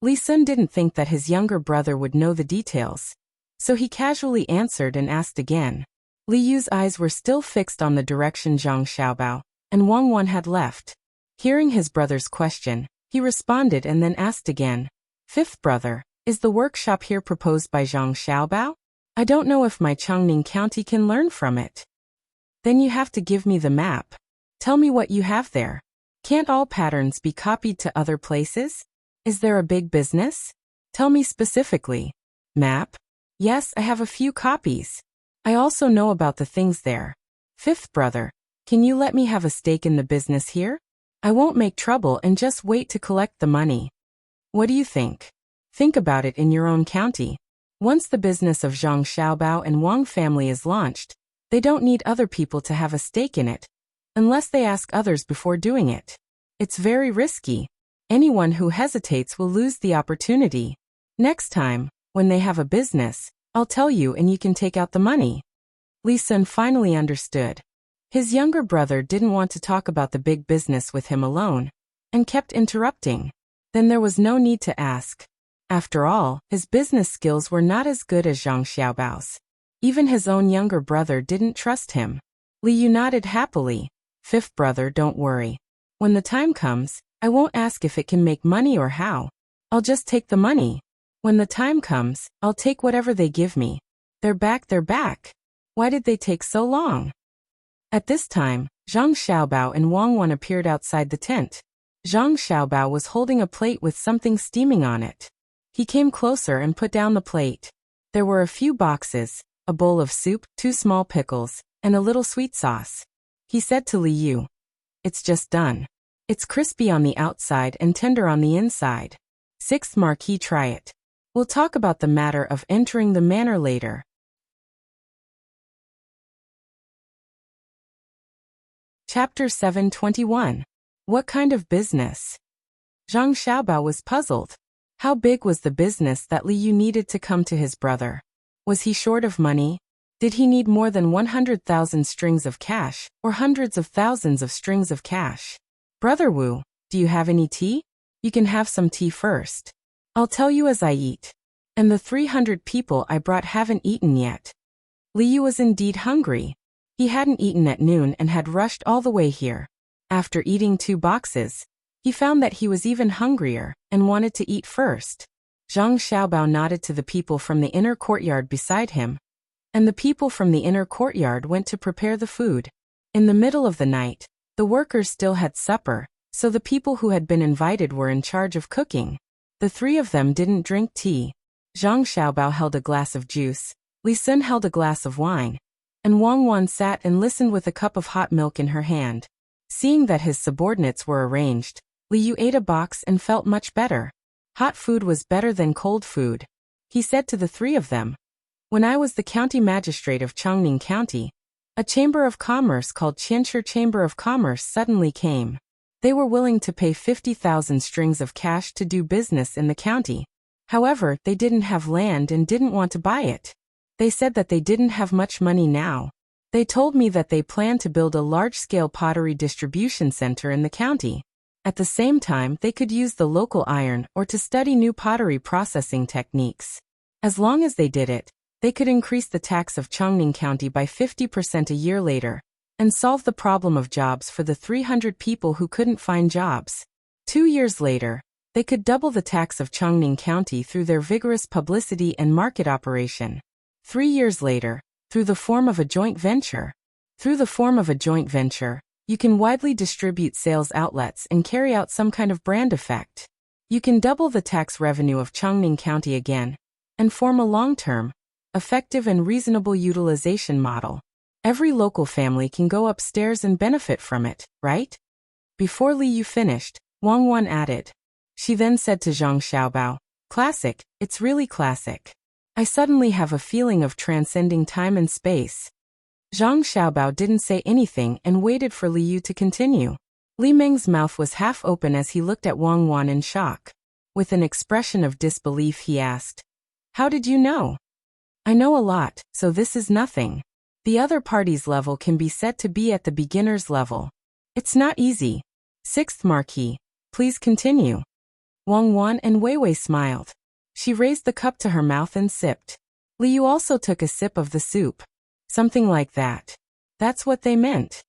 Li Sun didn't think that his younger brother would know the details, so he casually answered and asked again. Li Yu's eyes were still fixed on the direction Zhang Xiaobao and Wang Wan had left. Hearing his brother's question, he responded and then asked again, "Fifth brother, is the workshop here proposed by Zhang Xiaobao? I don't know if my Chongning County can learn from it." "Then you have to give me the map. Tell me what you have there. Can't all patterns be copied to other places? Is there a big business? Tell me specifically." "Map? Yes, I have a few copies. I also know about the things there. Fifth brother, can you let me have a stake in the business here? I won't make trouble and just wait to collect the money. What do you think? Think about it in your own county. Once the business of Zhang Xiaobao and Wang family is launched, they don't need other people to have a stake in it, unless they ask others before doing it. It's very risky. Anyone who hesitates will lose the opportunity. Next time, when they have a business, I'll tell you and you can take out the money." Li Sun finally understood. His younger brother didn't want to talk about the big business with him alone, and kept interrupting. Then there was no need to ask. After all, his business skills were not as good as Zhang Xiaobao's. Even his own younger brother didn't trust him. Li Yu nodded happily. "Fifth brother, don't worry. When the time comes, I won't ask if it can make money or how. I'll just take the money. When the time comes, I'll take whatever they give me. They're back. Why did they take so long?" At this time, Zhang Xiaobao and Wang Wan appeared outside the tent. Zhang Xiaobao was holding a plate with something steaming on it. He came closer and put down the plate. There were a few boxes, a bowl of soup, 2 small pickles, and a little sweet sauce. He said to Li Yu, "It's just done. It's crispy on the outside and tender on the inside. 6th Marquis, try it. We'll talk about the matter of entering the manor later." Chapter 721. What kind of business? Zhang Xiaobao was puzzled. How big was the business that Li Yu needed to come to his brother? Was he short of money? Did he need more than 100,000 strings of cash, or hundreds of thousands of strings of cash? "Brother Wu, do you have any tea? You can have some tea first. I'll tell you as I eat. And the 300 people I brought haven't eaten yet." Li Yu was indeed hungry. He hadn't eaten at noon and had rushed all the way here. After eating 2 boxes, he found that he was even hungrier and wanted to eat first. Zhang Xiaobao nodded to the people from the inner courtyard beside him, and the people from the inner courtyard went to prepare the food. In the middle of the night, the workers still had supper, so the people who had been invited were in charge of cooking. The 3 of them didn't drink tea. Zhang Xiaobao held a glass of juice, Li Sun held a glass of wine, and Wang Wan sat and listened with a cup of hot milk in her hand. Seeing that his subordinates were arranged, Li Yu ate a box and felt much better. Hot food was better than cold food. He said to the 3 of them, "When I was the county magistrate of Chongning County, a chamber of commerce called Qianshi Chamber of Commerce suddenly came. They were willing to pay 50,000 strings of cash to do business in the county. However, they didn't have land and didn't want to buy it. They said that they didn't have much money now. They told me that they planned to build a large-scale pottery distribution center in the county. At the same time, they could use the local iron or to study new pottery processing techniques. As long as they did it, they could increase the tax of Chongning County by 50% a year later, and solve the problem of jobs for the 300 people who couldn't find jobs. 2 years later, they could double the tax of Chongning County through their vigorous publicity and market operation. 3 years later, through the form of a joint venture. You can widely distribute sales outlets and carry out some kind of brand effect. You can double the tax revenue of Chongning County again, and form a long-term, effective and reasonable utilization model. Every local family can go upstairs and benefit from it, right?" Before Li Yu finished, Wang Wan added. She then said to Zhang Xiaobao, "Classic, it's really classic. I suddenly have a feeling of transcending time and space." Zhang Xiaobao didn't say anything and waited for Li Yu to continue. Li Meng's mouth was half open as he looked at Wang Wan in shock. With an expression of disbelief he asked, "How did you know?" "I know a lot, so this is nothing. The other party's level can be said to be at the beginner's level. It's not easy. 6th Marquis, please continue." Wang Wan and Wei Wei smiled. She raised the cup to her mouth and sipped. Li Yu also took a sip of the soup. Something like that. That's what they meant.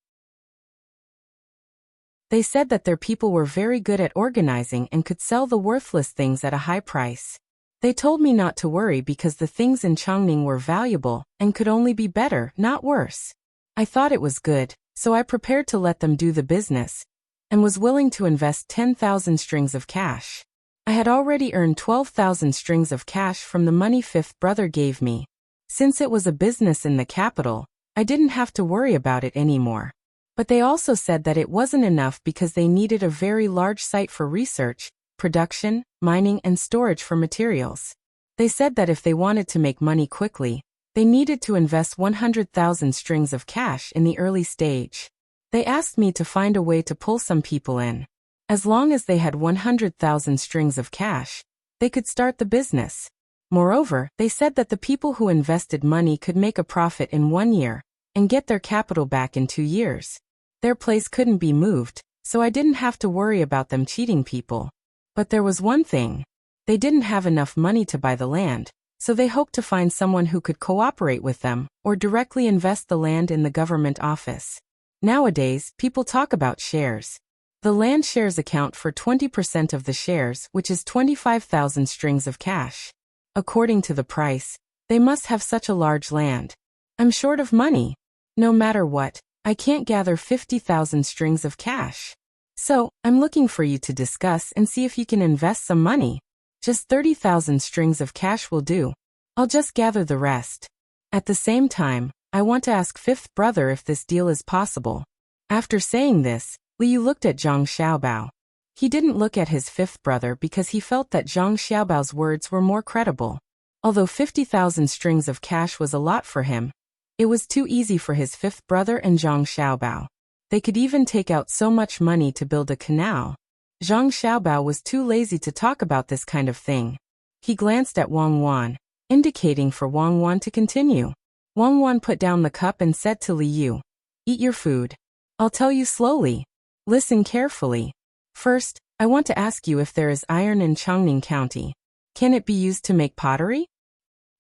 They said that their people were very good at organizing and could sell the worthless things at a high price. They told me not to worry because the things in Chongning were valuable and could only be better, not worse. I thought it was good, so I prepared to let them do the business and was willing to invest 10,000 strings of cash. I had already earned 12,000 strings of cash from the money fifth brother gave me. Since it was a business in the capital, I didn't have to worry about it anymore. But they also said that it wasn't enough because they needed a very large site for research, production, mining and storage for materials. They said that if they wanted to make money quickly, they needed to invest 100,000 strings of cash in the early stage. They asked me to find a way to pull some people in. As long as they had 100,000 strings of cash, they could start the business. Moreover, they said that the people who invested money could make a profit in 1 year and get their capital back in 2 years. Their place couldn't be moved, so I didn't have to worry about them cheating people. But there was one thing. They didn't have enough money to buy the land, so they hoped to find someone who could cooperate with them or directly invest the land in the government office. Nowadays, people talk about shares. The land shares account for 20% of the shares, which is 25,000 strings of cash. According to the price, they must have such a large land. I'm short of money. No matter what, I can't gather 50,000 strings of cash. So, I'm looking for you to discuss and see if you can invest some money. Just 30,000 strings of cash will do. I'll just gather the rest. At the same time, I want to ask fifth brother if this deal is possible. After saying this, Liu looked at Zhang Xiaobao. He didn't look at his fifth brother because he felt that Zhang Xiaobao's words were more credible. Although 50,000 strings of cash was a lot for him, it was too easy for his fifth brother and Zhang Xiaobao. They could even take out so much money to build a canal. Zhang Xiaobao was too lazy to talk about this kind of thing. He glanced at Wang Wan, indicating for Wang Wan to continue. Wang Wan put down the cup and said to Liu, "Eat your food. I'll tell you slowly. Listen carefully. First, I want to ask you if there is iron in Chongning County. Can it be used to make pottery?"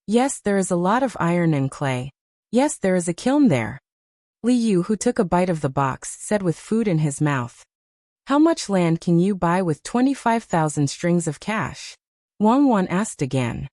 "Yes, there is a lot of iron and clay. Yes, there is a kiln there." Liu, who took a bite of the box, said with food in his mouth, "How much land can you buy with 25,000 strings of cash?" Wang Wan asked again.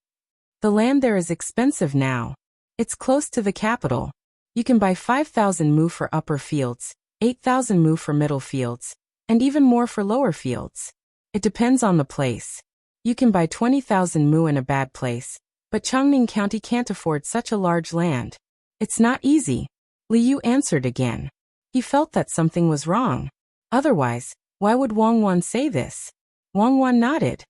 "The land there is expensive now. It's close to the capital. You can buy 5,000 mu for upper fields, 8,000 mu for middle fields, and even more for lower fields. It depends on the place. You can buy 20,000 mu in a bad place, but Chongning County can't afford such a large land. It's not easy." Liu answered again. He felt that something was wrong. Otherwise, why would Wang Wan say this? Wang Wan nodded.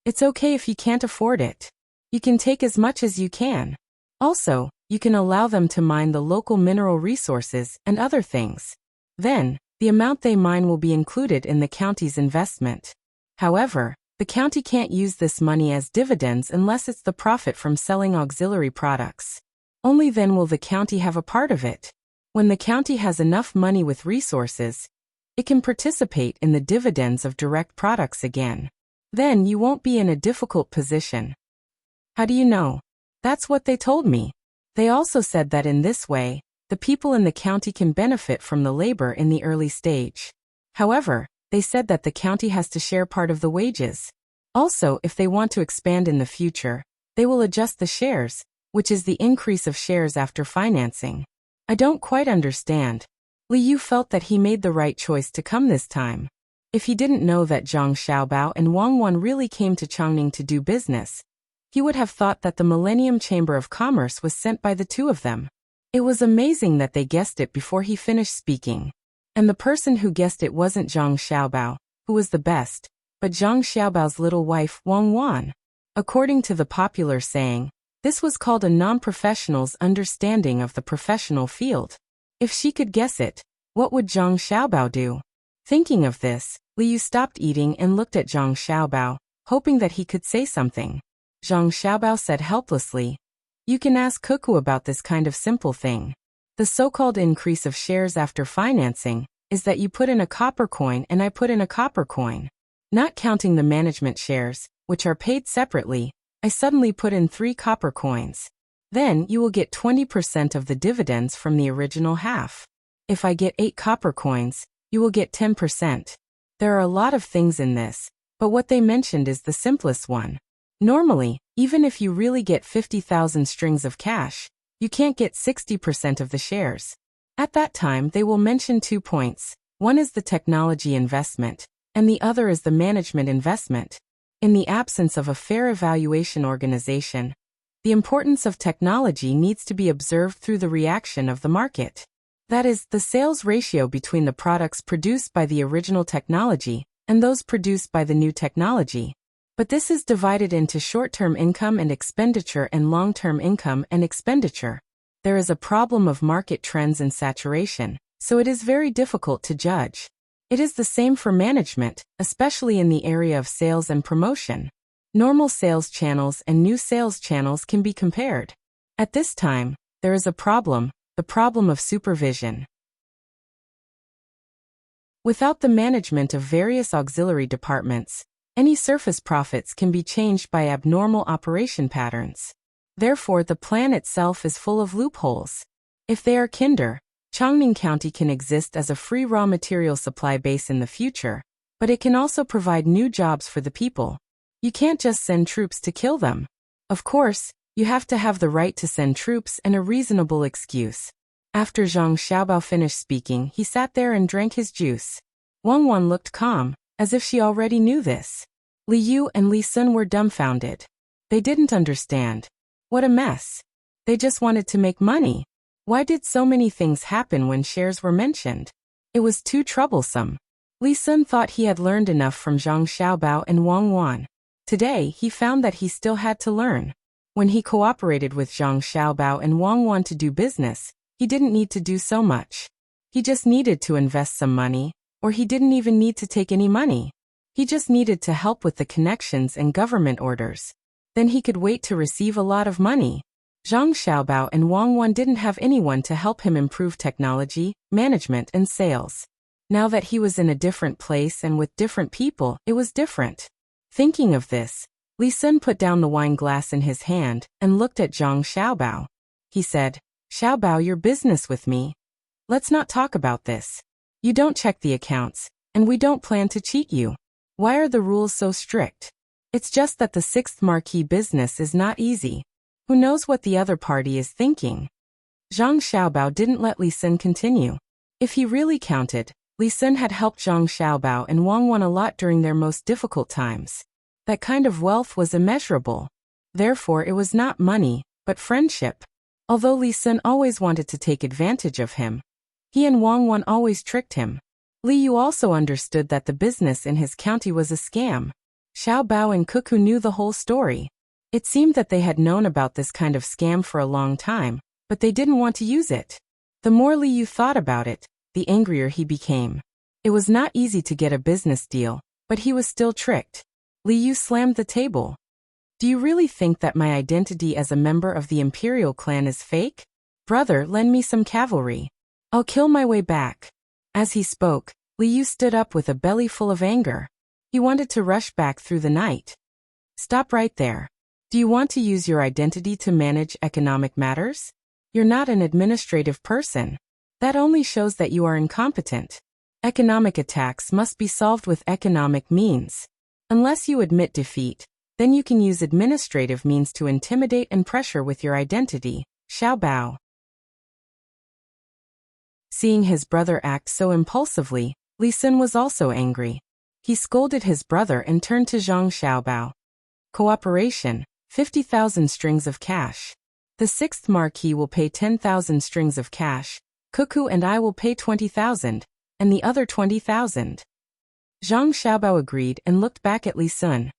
"It's okay if you can't afford it. You can take as much as you can. Also, you can allow them to mine the local mineral resources and other things. Then, the amount they mine will be included in the county's investment. However, the county can't use this money as dividends unless it's the profit from selling auxiliary products. Only then will the county have a part of it. When the county has enough money with resources, it can participate in the dividends of direct products again. Then you won't be in a difficult position." "How do you know?" "That's what they told me. They also said that in this way, the people in the county can benefit from the labor in the early stage. However, they said that the county has to share part of the wages. Also, if they want to expand in the future, they will adjust the shares, which is the increase of shares after financing." "I don't quite understand." Liu felt that he made the right choice to come this time. If he didn't know that Zhang Xiaobao and Wang Wan really came to Chongning to do business, he would have thought that the Millennium Chamber of Commerce was sent by the two of them. It was amazing that they guessed it before he finished speaking. And the person who guessed it wasn't Zhang Xiaobao, who was the best, but Zhang Xiaobao's little wife, Wang Wan. According to the popular saying, this was called a non-professional's understanding of the professional field. If she could guess it, what would Zhang Xiaobao do? Thinking of this, Liu stopped eating and looked at Zhang Xiaobao, hoping that he could say something. Zhang Xiaobao said helplessly, "You can ask Cuckoo about this kind of simple thing. The so-called increase of shares after financing is that you put in a copper coin and I put in a copper coin. Not counting the management shares, which are paid separately, I suddenly put in 3 copper coins. Then you will get 20% of the dividends from the original half. If I get 8 copper coins, you will get 10%. There are a lot of things in this, but what they mentioned is the simplest one. Normally, even if you really get 50,000 strings of cash, you can't get 60% of the shares. At that time, they will mention 2 points. One is the technology investment, and the other is the management investment. In the absence of a fair evaluation organization, the importance of technology needs to be observed through the reaction of the market. That is, the sales ratio between the products produced by the original technology and those produced by the new technology. But this is divided into short-term income and expenditure and long-term income and expenditure. There is a problem of market trends and saturation, so it is very difficult to judge. It is the same for management, especially in the area of sales and promotion. Normal sales channels and new sales channels can be compared. At this time, there is a problem, the problem of supervision. Without the management of various auxiliary departments, any surface profits can be changed by abnormal operation patterns. Therefore, the plan itself is full of loopholes. If they are kinder, Chongning County can exist as a free raw material supply base in the future, but it can also provide new jobs for the people. You can't just send troops to kill them. Of course, you have to have the right to send troops and a reasonable excuse. After Zhang Xiaobao finished speaking, he sat there and drank his juice. Wang Wan looked calm, as if she already knew this. Li Yu and Li Sun were dumbfounded. They didn't understand. What a mess. They just wanted to make money. Why did so many things happen when shares were mentioned? It was too troublesome. Li Sun thought he had learned enough from Zhang Xiaobao and Wang Wan. Today, he found that he still had to learn. When he cooperated with Zhang Xiaobao and Wang Wan to do business, he didn't need to do so much. He just needed to invest some money, or he didn't even need to take any money. He just needed to help with the connections and government orders. Then he could wait to receive a lot of money. Zhang Xiaobao and Wang Wan didn't have anyone to help him improve technology, management, and sales. Now that he was in a different place and with different people, it was different. Thinking of this, Li Sun put down the wine glass in his hand and looked at Zhang Xiaobao. He said, "Xiaobao, your business with me. Let's not talk about this. You don't check the accounts, and we don't plan to cheat you. Why are the rules so strict? It's just that the sixth marquee business is not easy. Who knows what the other party is thinking?" Zhang Xiaobao didn't let Li Sun continue. If he really counted, Li Sun had helped Zhang Xiaobao and Wang Wan a lot during their most difficult times. That kind of wealth was immeasurable. Therefore, it was not money, but friendship. Although Li Sun always wanted to take advantage of him, he and Wang Wan always tricked him. Li Yu also understood that the business in his county was a scam. Xiaobao and Cuckoo knew the whole story. It seemed that they had known about this kind of scam for a long time, but they didn't want to use it. The more Li Yu thought about it, the angrier he became. It was not easy to get a business deal, but he was still tricked. Li Yu slammed the table. "Do you really think that my identity as a member of the Imperial clan is fake? Brother, lend me some cavalry. I'll kill my way back." As he spoke, Li Yu stood up with a belly full of anger. He wanted to rush back through the night. "Stop right there. Do you want to use your identity to manage economic matters? You're not an administrative person. That only shows that you are incompetent. Economic attacks must be solved with economic means. Unless you admit defeat, then you can use administrative means to intimidate and pressure with your identity." Xiaobao. Seeing his brother act so impulsively, Li Sun was also angry. He scolded his brother and turned to Zhang Xiaobao. "Cooperation, 50,000 strings of cash. The sixth marquee will pay 10,000 strings of cash. Cuckoo and I will pay 20,000, and the other 20,000. Zhang Xiaobao agreed and looked back at Li Sun.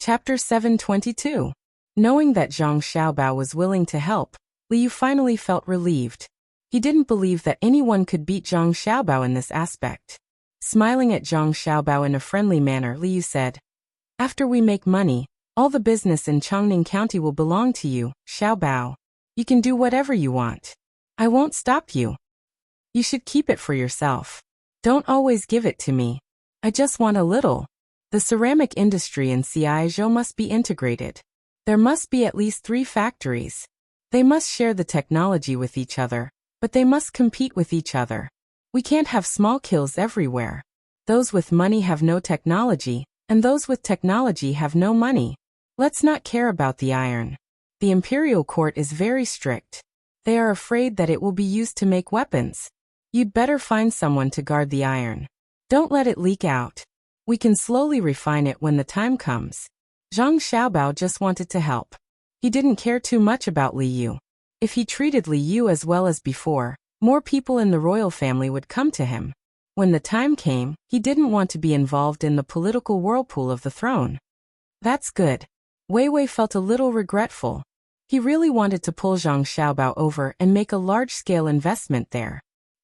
Chapter 722. Knowing that Zhang Xiaobao was willing to help, Li Yu finally felt relieved. He didn't believe that anyone could beat Zhang Xiaobao in this aspect. Smiling at Zhang Xiaobao in a friendly manner, Li Yu said, "After we make money, all the business in Chongning County will belong to you, Xiaobao. You can do whatever you want. I won't stop you. You should keep it for yourself. Don't always give it to me. I just want a little." The ceramic industry in Ciizhou must be integrated. There must be at least 3 factories. They must share the technology with each other, but they must compete with each other. We can't have small kills everywhere. Those with money have no technology, and those with technology have no money. Let's not care about the iron. The imperial court is very strict. They are afraid that it will be used to make weapons. You'd better find someone to guard the iron. Don't let it leak out. We can slowly refine it when the time comes. Zhang Xiaobao just wanted to help. He didn't care too much about Li Yu. If he treated Li Yu as well as before, more people in the royal family would come to him. When the time came, he didn't want to be involved in the political whirlpool of the throne. That's good. Wei Wei felt a little regretful. He really wanted to pull Zhang Xiaobao over and make a large-scale investment there.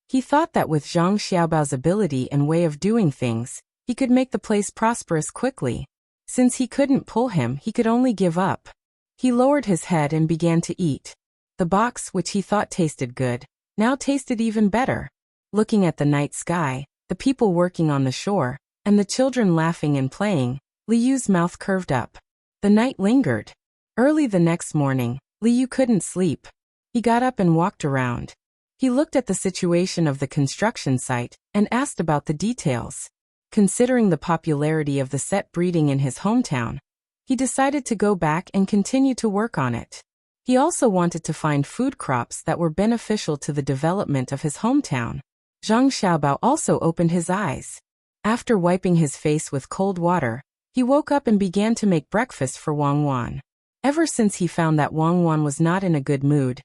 He thought that with Zhang Xiaobao's ability and way of doing things, he could make the place prosperous quickly. Since he couldn't pull him, he could only give up. He lowered his head and began to eat. The box, which he thought tasted good, now tasted even better. Looking at the night sky, the people working on the shore, and the children laughing and playing, Li Yu's mouth curved up. The night lingered. Early the next morning, Li Yu couldn't sleep. He got up and walked around. He looked at the situation of the construction site and asked about the details. Considering the popularity of the set breeding in his hometown, he decided to go back and continue to work on it. He also wanted to find food crops that were beneficial to the development of his hometown. Zhang Xiaobao also opened his eyes. After wiping his face with cold water, he woke up and began to make breakfast for Wang Wan. Ever since he found that Wang Wan was not in a good mood,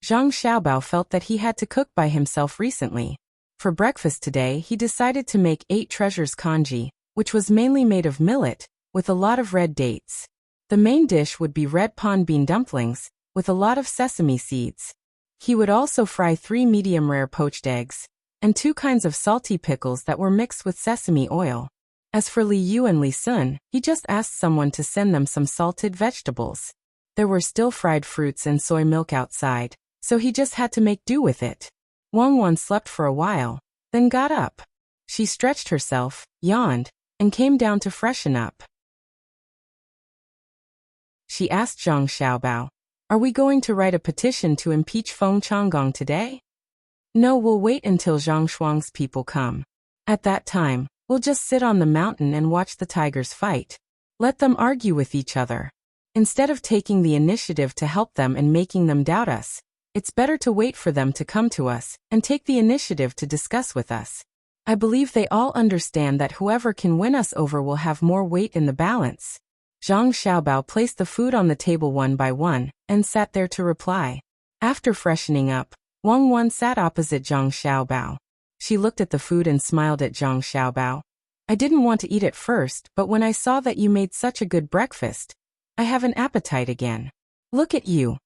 Zhang Xiaobao felt that he had to cook by himself recently. For breakfast today, he decided to make 8 treasures congee, which was mainly made of millet, with a lot of red dates. The main dish would be red pond bean dumplings, with a lot of sesame seeds. He would also fry 3 medium-rare poached eggs, and 2 kinds of salty pickles that were mixed with sesame oil. As for Li Yu and Li Sun, he just asked someone to send them some salted vegetables. There were still fried fruits and soy milk outside, so he just had to make do with it. Wang Wan slept for a while, then got up. She stretched herself, yawned, and came down to freshen up. She asked Zhang Xiaobao, "Are we going to write a petition to impeach Feng Changgong today?" "No, we'll wait until Zhang Shuang's people come. At that time, we'll just sit on the mountain and watch the tigers fight. Let them argue with each other. Instead of taking the initiative to help them and making them doubt us, it's better to wait for them to come to us and take the initiative to discuss with us. I believe they all understand that whoever can win us over will have more weight in the balance." Zhang Xiaobao placed the food on the table one by one and sat there to reply. After freshening up, Wang Wan sat opposite Zhang Xiaobao. She looked at the food and smiled at Zhang Xiaobao. "I didn't want to eat it first, but when I saw that you made such a good breakfast, I have an appetite again. Look at you.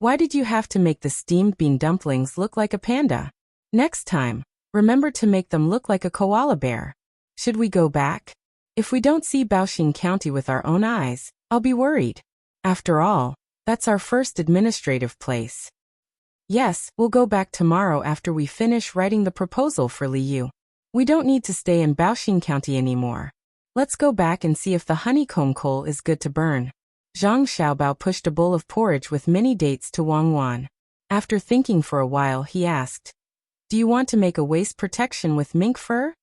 Why did you have to make the steamed bean dumplings look like a panda? Next time, remember to make them look like a koala bear. Should we go back? If we don't see Baoxing County with our own eyes, I'll be worried. After all, that's our first administrative place." "Yes, we'll go back tomorrow after we finish writing the proposal for Li Yu. We don't need to stay in Baoxing County anymore. Let's go back and see if the honeycomb coal is good to burn." Zhang Xiaobao pushed a bowl of porridge with many dates to Wang Wan. After thinking for a while, he asked, "Do you want to make a waist protection with mink fur?"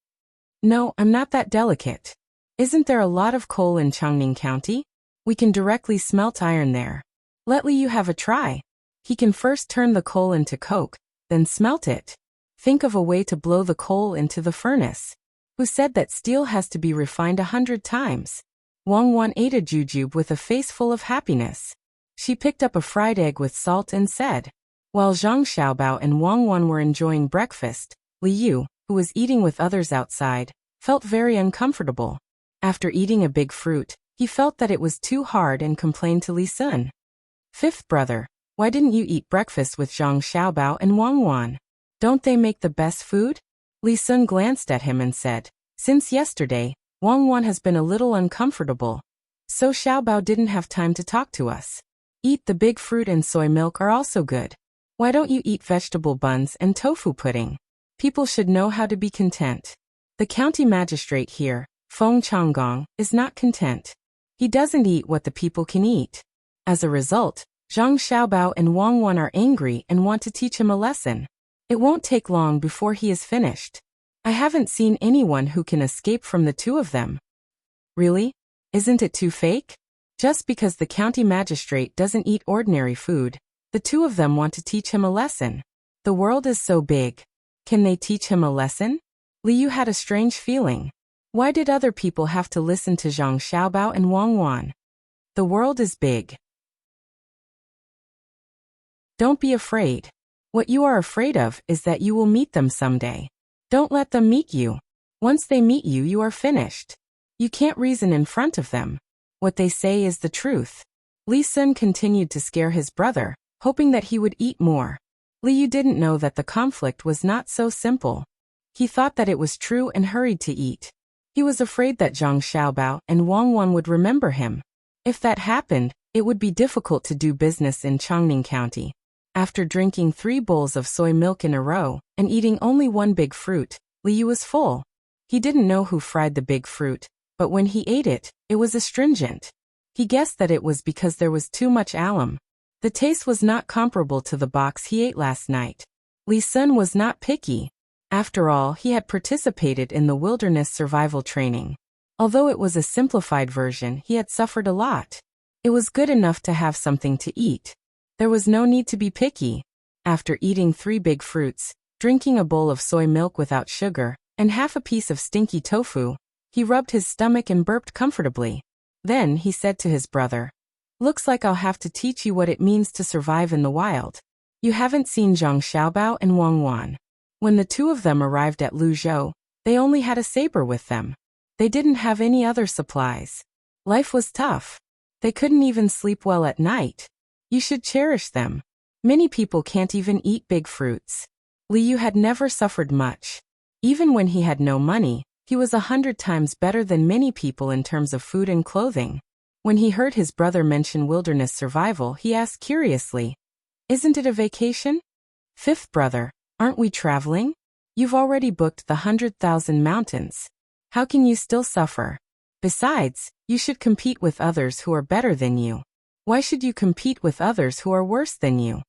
"No, I'm not that delicate. Isn't there a lot of coal in Changning County? We can directly smelt iron there. Let Li Yu have a try. He can first turn the coal into coke, then smelt it. Think of a way to blow the coal into the furnace. Who said that steel has to be refined 100 times?" Wang Wan ate a jujube with a face full of happiness. She picked up a fried egg with salt and said. While Zhang Xiaobao and Wang Wan were enjoying breakfast, Li Yu, who was eating with others outside, felt very uncomfortable. After eating a big fruit, he felt that it was too hard and complained to Li Sun. "Fifth brother, why didn't you eat breakfast with Zhang Xiaobao and Wang Wan? Don't they make the best food?" Li Sun glanced at him and said, "Since yesterday, Wang Wan has been a little uncomfortable, so Xiaobao didn't have time to talk to us. Eat the big fruit and soy milk are also good. Why don't you eat vegetable buns and tofu pudding? People should know how to be content." The county magistrate here, Feng Changgong, is not content. He doesn't eat what the people can eat. As a result, Zhang Xiaobao and Wang Wan are angry and want to teach him a lesson. It won't take long before he is finished. I haven't seen anyone who can escape from the two of them. Really? Isn't it too fake? Just because the county magistrate doesn't eat ordinary food, the two of them want to teach him a lesson. The world is so big. Can they teach him a lesson? Liu had a strange feeling. Why did other people have to listen to Zhang Xiaobao and Wang Wan? The world is big. Don't be afraid. What you are afraid of is that you will meet them someday. Don't let them meet you. Once they meet you, you are finished. You can't reason in front of them. What they say is the truth. Li Sun continued to scare his brother, hoping that he would eat more. Liu didn't know that the conflict was not so simple. He thought that it was true and hurried to eat. He was afraid that Zhang Xiaobao and Wang Wan would remember him. If that happened, it would be difficult to do business in Chongning County. After drinking 3 bowls of soy milk in a row and eating only 1 big fruit, Liu was full. He didn't know who fried the big fruit, but when he ate it, it was astringent. He guessed that it was because there was too much alum. The taste was not comparable to the box he ate last night. Li Sun was not picky. After all, he had participated in the wilderness survival training. Although it was a simplified version, he had suffered a lot. It was good enough to have something to eat. There was no need to be picky. After eating 3 big fruits, drinking a bowl of soy milk without sugar, and half a piece of stinky tofu, he rubbed his stomach and burped comfortably. Then he said to his brother, "Looks like I'll have to teach you what it means to survive in the wild. You haven't seen Zhang Xiaobao and Wang Wan." When the two of them arrived at Luzhou, they only had a saber with them. They didn't have any other supplies. Life was tough. They couldn't even sleep well at night. You should cherish them. Many people can't even eat big fruits. Liu had never suffered much. Even when he had no money, he was 100 times better than many people in terms of food and clothing. When he heard his brother mention wilderness survival, he asked curiously, "Isn't it a vacation?" "Fifth brother, aren't we traveling? You've already booked the 100,000 mountains. How can you still suffer? Besides, you should compete with others who are better than you. Why should you compete with others who are worse than you?"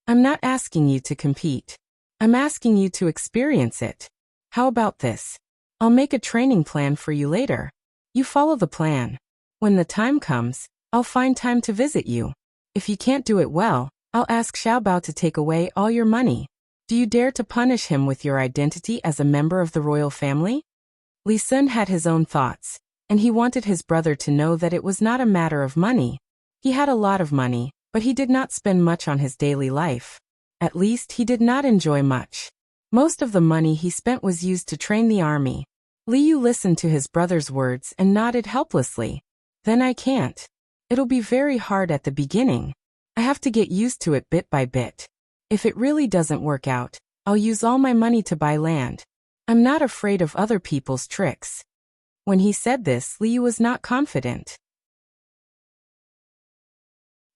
"I'm not asking you to compete. I'm asking you to experience it. How about this? I'll make a training plan for you later. You follow the plan. When the time comes, I'll find time to visit you. If you can't do it well, I'll ask Xiaobao to take away all your money. Do you dare to punish him with your identity as a member of the royal family?" Li Sun had his own thoughts, and he wanted his brother to know that it was not a matter of money. He had a lot of money, but he did not spend much on his daily life. At least he did not enjoy much. Most of the money he spent was used to train the army. Liu listened to his brother's words and nodded helplessly. "Then I can't. It'll be very hard at the beginning. I have to get used to it bit by bit. If it really doesn't work out, I'll use all my money to buy land. I'm not afraid of other people's tricks." When he said this, Liu was not confident.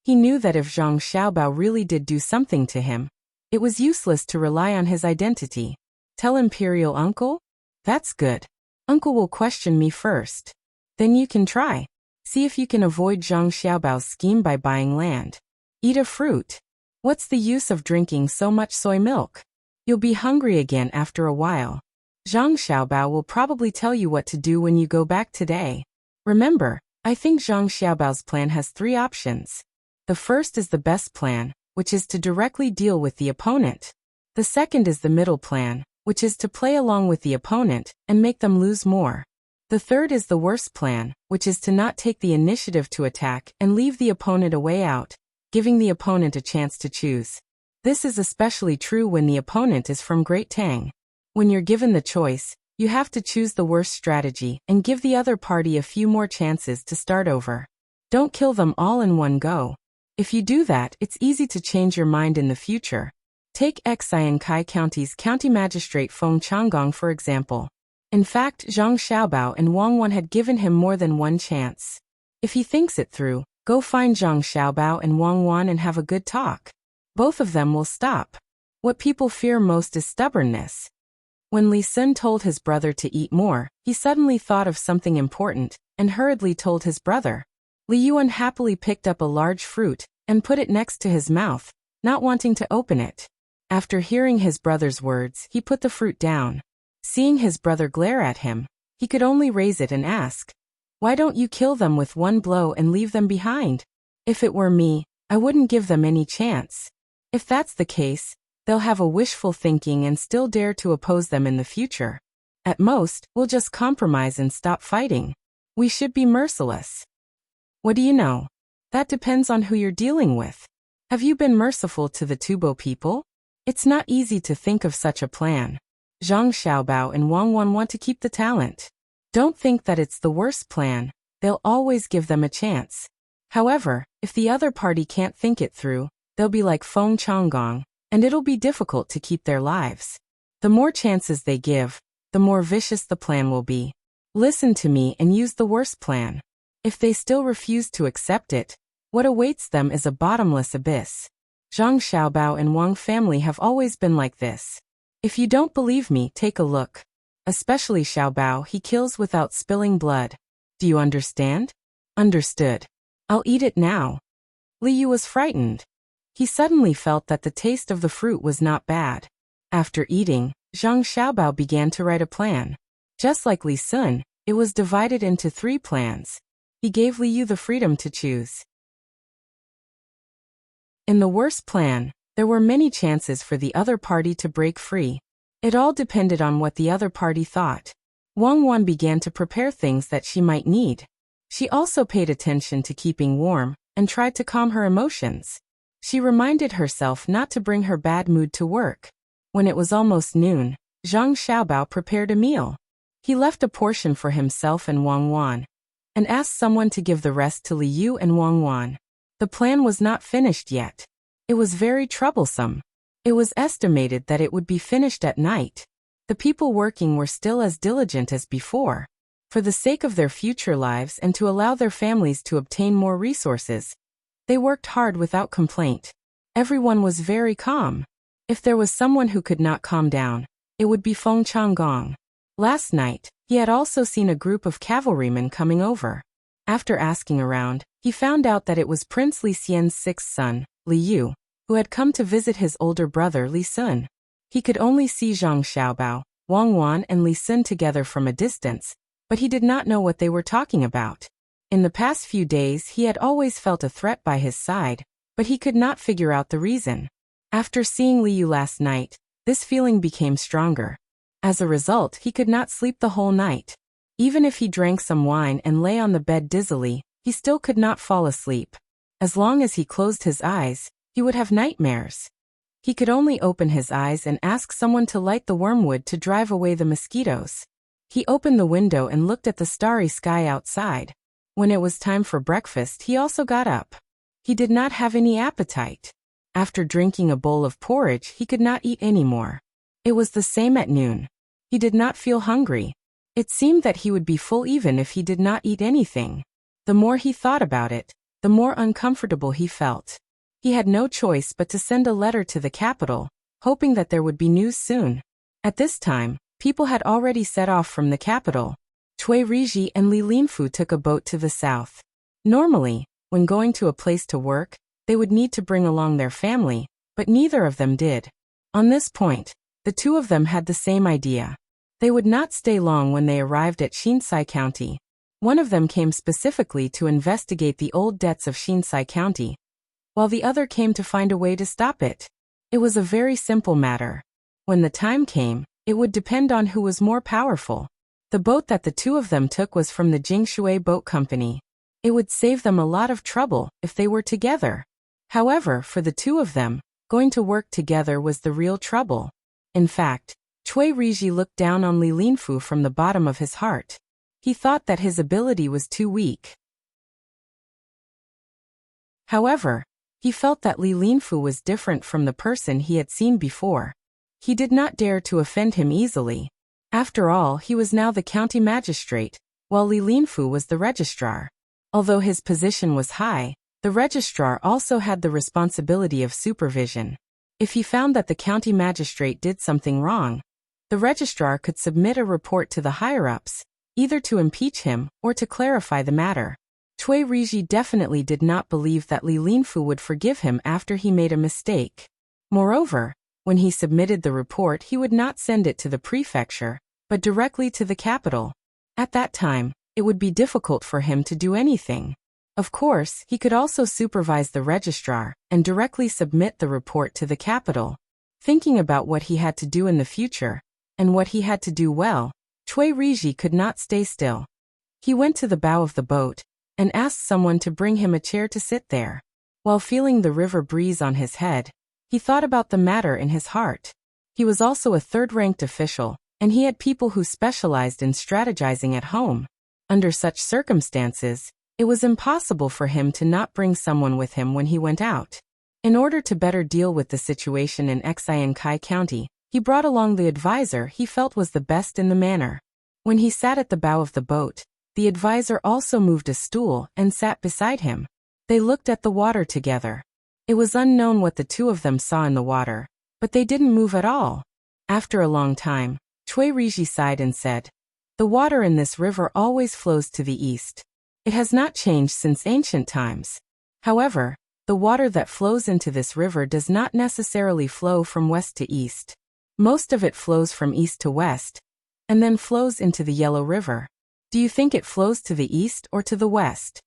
He knew that if Zhang Xiaobao really did do something to him, it was useless to rely on his identity. "Tell Imperial Uncle? That's good. Uncle will question me first. Then you can try. See if you can avoid Zhang Xiaobao's scheme by buying land. Eat a fruit. What's the use of drinking so much soy milk? You'll be hungry again after a while. Zhang Xiaobao will probably tell you what to do when you go back today. Remember, I think Zhang Xiaobao's plan has 3 options. The first is the best plan, which is to directly deal with the opponent. The second is the middle plan, which is to play along with the opponent and make them lose more. The third is the worst plan, which is to not take the initiative to attack and leave the opponent a way out, giving the opponent a chance to choose. This is especially true when the opponent is from Great Tang. When you're given the choice, you have to choose the worst strategy and give the other party a few more chances to start over. Don't kill them all in one go. If you do that, it's easy to change your mind in the future. Take Xiankai County's County Magistrate Feng Changgong for example. In fact, Zhang Xiaobao and Wang Wan had given him more than one chance. If he thinks it through, go find Zhang Xiaobao and Wang Wan and have a good talk. Both of them will stop. What people fear most is stubbornness. When Li Sun told his brother to eat more, he suddenly thought of something important, and hurriedly told his brother. Li Yu unhappily picked up a large fruit, and put it next to his mouth, not wanting to open it. After hearing his brother's words, he put the fruit down. Seeing his brother glare at him, he could only raise it and ask, "Why don't you kill them with one blow and leave them behind? If it were me, I wouldn't give them any chance. If that's the case, they'll have a wishful thinking and still dare to oppose them in the future. At most, we'll just compromise and stop fighting. We should be merciless." What do you know? That depends on who you're dealing with. Have you been merciful to the Tubo people? It's not easy to think of such a plan. Zhang Xiaobao and Wang Wan want to keep the talent. Don't think that it's the worst plan, they'll always give them a chance. However, if the other party can't think it through, they'll be like Feng Changgong, and it'll be difficult to keep their lives. The more chances they give, the more vicious the plan will be. Listen to me and use the worst plan. If they still refuse to accept it, what awaits them is a bottomless abyss. Zhang Xiaobao and Wang family have always been like this. If you don't believe me, take a look. Especially Xiaobao, he kills without spilling blood. Do you understand? Understood. I'll eat it now. Li Yu was frightened. He suddenly felt that the taste of the fruit was not bad. After eating, Zhang Xiaobao began to write a plan. Just like Li Sun, it was divided into 3 plans. He gave Li Yu the freedom to choose. In the worst plan, there were many chances for the other party to break free. It all depended on what the other party thought. Wang Wan began to prepare things that she might need. She also paid attention to keeping warm, and tried to calm her emotions. She reminded herself not to bring her bad mood to work. When it was almost noon, Zhang Xiaobao prepared a meal. He left a portion for himself and Wang Wan, and asked someone to give the rest to Li Yu and Wang Wan. The plan was not finished yet. It was very troublesome. It was estimated that it would be finished at night. The people working were still as diligent as before. For the sake of their future lives and to allow their families to obtain more resources, they worked hard without complaint. Everyone was very calm. If there was someone who could not calm down, it would be Feng Changgong. Last night, he had also seen a group of cavalrymen coming over. After asking around, he found out that it was Prince Li Xian's 6th son, Li Yu, who had come to visit his older brother Li Sun. He could only see Zhang Xiaobao, Wang Wan and Li Sun together from a distance, but he did not know what they were talking about. In the past few days he had always felt a threat by his side, but he could not figure out the reason. After seeing Li Yu last night, this feeling became stronger. As a result, he could not sleep the whole night. Even if he drank some wine and lay on the bed dizzily, he still could not fall asleep. As long as he closed his eyes, he would have nightmares. He could only open his eyes and ask someone to light the wormwood to drive away the mosquitoes. He opened the window and looked at the starry sky outside. When it was time for breakfast, he also got up. He did not have any appetite. After drinking a bowl of porridge, he could not eat any more. It was the same at noon. He did not feel hungry. It seemed that he would be full even if he did not eat anything. The more he thought about it, the more uncomfortable he felt. He had no choice but to send a letter to the capital, hoping that there would be news soon. At this time, people had already set off from the capital. Cui Riji and Li Linfu took a boat to the south. Normally, when going to a place to work, they would need to bring along their family, but neither of them did. On this point, the two of them had the same idea. They would not stay long when they arrived at Shinsai County. One of them came specifically to investigate the old debts of Shinsai County, while the other came to find a way to stop it. It was a very simple matter. When the time came, it would depend on who was more powerful. The boat that the two of them took was from the Jingshui Boat Company. It would save them a lot of trouble if they were together. However, for the two of them, going to work together was the real trouble. In fact, Cui Riji looked down on Li Linfu from the bottom of his heart. He thought that his ability was too weak. However, he felt that Li Linfu was different from the person he had seen before. He did not dare to offend him easily. After all, he was now the county magistrate, while Li Linfu was the registrar. Although his position was high, the registrar also had the responsibility of supervision. If he found that the county magistrate did something wrong, The registrar could submit a report to the higher-ups, either to impeach him or to clarify the matter. Cui Riji definitely did not believe that Li Linfu would forgive him after he made a mistake. Moreover, when he submitted the report, he would not send it to the prefecture, but directly to the capital. At that time, it would be difficult for him to do anything. Of course, he could also supervise the registrar and directly submit the report to the capital. Thinking about what he had to do in the future, and what he had to do well, Cui Riji could not stay still. He went to the bow of the boat and asked someone to bring him a chair to sit there. While feeling the river breeze on his head, he thought about the matter in his heart. He was also a third-ranked official, and he had people who specialized in strategizing at home. Under such circumstances, it was impossible for him to not bring someone with him when he went out. In order to better deal with the situation in Xiankai County, he brought along the advisor he felt was the best in the manner. When he sat at the bow of the boat, the advisor also moved a stool and sat beside him. They looked at the water together. It was unknown what the two of them saw in the water, but they didn't move at all. After a long time, Cui Riji sighed and said, "The water in this river always flows to the east. It has not changed since ancient times. However, the water that flows into this river does not necessarily flow from west to east. Most of it flows from east to west, and then flows into the Yellow River. Do you think it flows to the east or to the west?"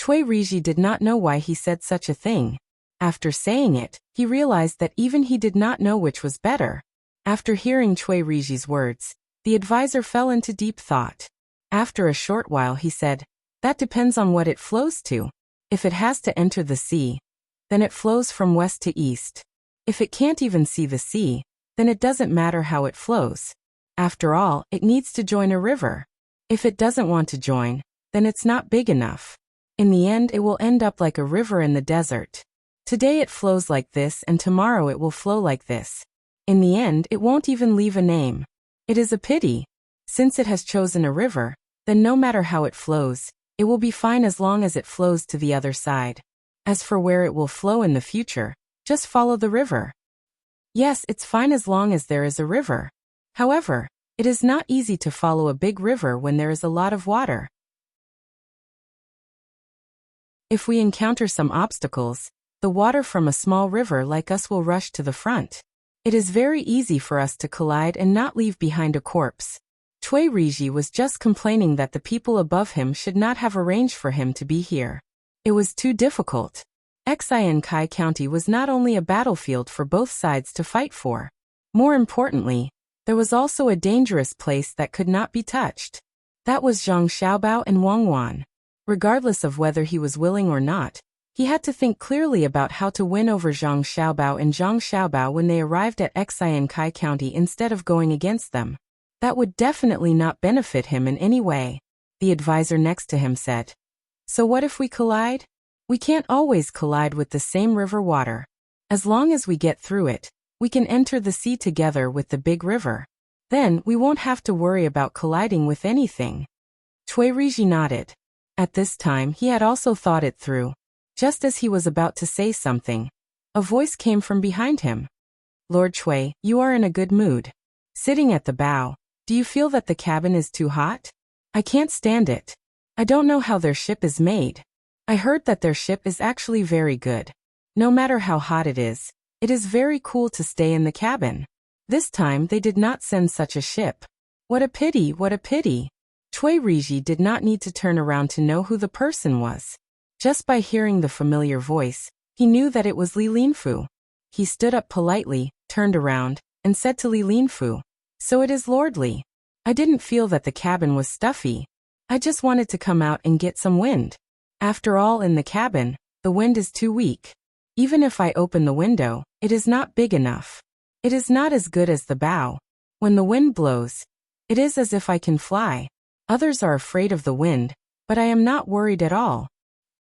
Cui Riji did not know why he said such a thing. After saying it, he realized that even he did not know which was better. After hearing Cui Riji's words, the advisor fell into deep thought. After a short while he said, "That depends on what it flows to. If it has to enter the sea, then it flows from west to east. If it can't even see the sea, then it doesn't matter how it flows. After all, it needs to join a river. If it doesn't want to join, then it's not big enough. In the end, it will end up like a river in the desert. Today it flows like this and tomorrow it will flow like this. In the end, it won't even leave a name. It is a pity. Since it has chosen a river, then no matter how it flows, it will be fine as long as it flows to the other side. As for where it will flow in the future, just follow the river. Yes, it's fine as long as there is a river. However, it is not easy to follow a big river when there is a lot of water. If we encounter some obstacles, the water from a small river like us will rush to the front. It is very easy for us to collide and not leave behind a corpse. Cui Riji was just complaining that the people above him should not have arranged for him to be here. It was too difficult. Xiankai County was not only a battlefield for both sides to fight for. More importantly, there was also a dangerous place that could not be touched. That was Zhang Xiaobao and Wang Wan. Regardless of whether he was willing or not, he had to think clearly about how to win over Zhang Xiaobao and Zhang Xiaobao when they arrived at Xiankai County instead of going against them. That would definitely not benefit him in any way. The advisor next to him said, "So what if we collide? We can't always collide with the same river water. As long as we get through it, we can enter the sea together with the big river. Then we won't have to worry about colliding with anything." Cui Riji nodded. At this time he had also thought it through. Just as he was about to say something, a voice came from behind him. "Lord Cui, you are in a good mood. Sitting at the bow, do you feel that the cabin is too hot? I can't stand it. I don't know how their ship is made. I heard that their ship is actually very good. No matter how hot it is very cool to stay in the cabin. This time they did not send such a ship. What a pity, what a pity." Cui Riji did not need to turn around to know who the person was. Just by hearing the familiar voice, he knew that it was Li Linfu. He stood up politely, turned around, and said to Li Linfu, "So it is Lord Li. I didn't feel that the cabin was stuffy. I just wanted to come out and get some wind. After all, in the cabin, the wind is too weak. Even if I open the window, it is not big enough. It is not as good as the bow. When the wind blows, it is as if I can fly. Others are afraid of the wind, but I am not worried at all.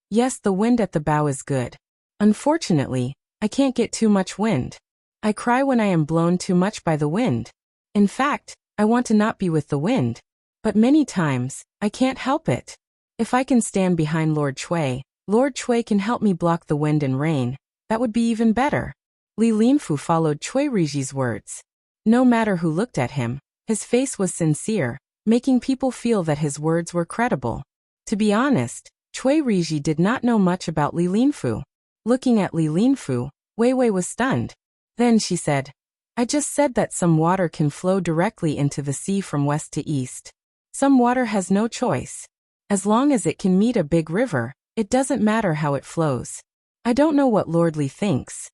Yes, the wind at the bow is good. Unfortunately, I can't get too much wind. I cry when I am blown too much by the wind. In fact, I want to not be with the wind. But many times, I can't help it. If I can stand behind Lord Cui can help me block the wind and rain. That would be even better." Li Linfu followed Cui Riji's words. No matter who looked at him, his face was sincere, making people feel that his words were credible. To be honest, Cui Riji did not know much about Li Linfu. Looking at Li Linfu, Wei Wei was stunned. Then she said, I just said that some water can flow directly into the sea from west to east. Some water has no choice. As long as it can meet a big river, it doesn't matter how it flows. I don't know what Lord Li thinks.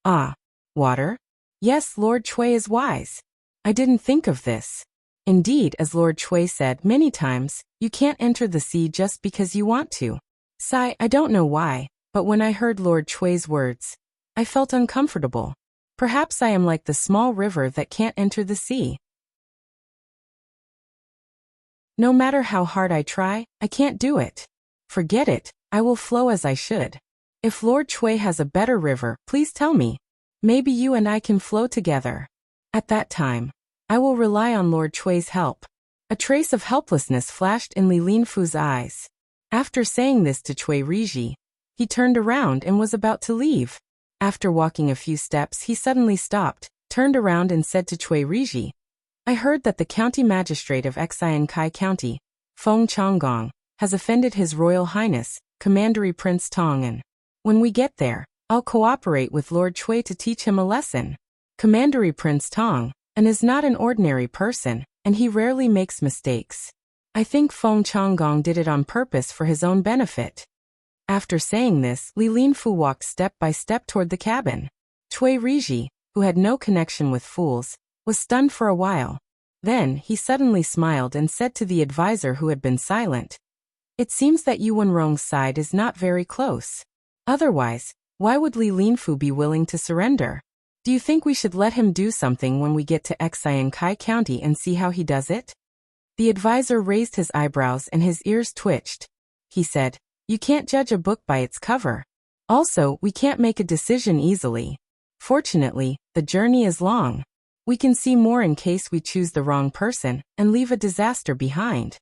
Ah, water? Yes, Lord Cui is wise. I didn't think of this. Indeed, as Lord Cui said many times, you can't enter the sea just because you want to. Sigh, I don't know why, but when I heard Lord Cui's words, I felt uncomfortable. Perhaps I am like the small river that can't enter the sea. No matter how hard I try, I can't do it. Forget it, I will flow as I should. If Lord Cui has a better river, please tell me. Maybe you and I can flow together. At that time, I will rely on Lord Cui's help. A trace of helplessness flashed in Li Linfu's eyes. After saying this to Cui Riji, he turned around and was about to leave. After walking a few steps, he suddenly stopped, turned around and said to Cui Riji, I heard that the county magistrate of Xian Kai County, Feng Changgong, has offended His Royal Highness, Commandery Prince Tang, and when we get there, I'll cooperate with Lord Cui to teach him a lesson. Commandery Prince Tang, and is not an ordinary person, and he rarely makes mistakes. I think Feng Changgong did it on purpose for his own benefit. After saying this, Li Linfu walked step by step toward the cabin. Cui Riji, who had no connection with fools, was stunned for a while. Then, he suddenly smiled and said to the advisor who had been silent, It seems that Yuan Rong's side is not very close. Otherwise, why would Li Linfu be willing to surrender? Do you think we should let him do something when we get to Xian Kai County and see how he does it? The advisor raised his eyebrows and his ears twitched. He said, You can't judge a book by its cover. Also, we can't make a decision easily. Fortunately, the journey is long. We can see more in case we choose the wrong person and leave a disaster behind.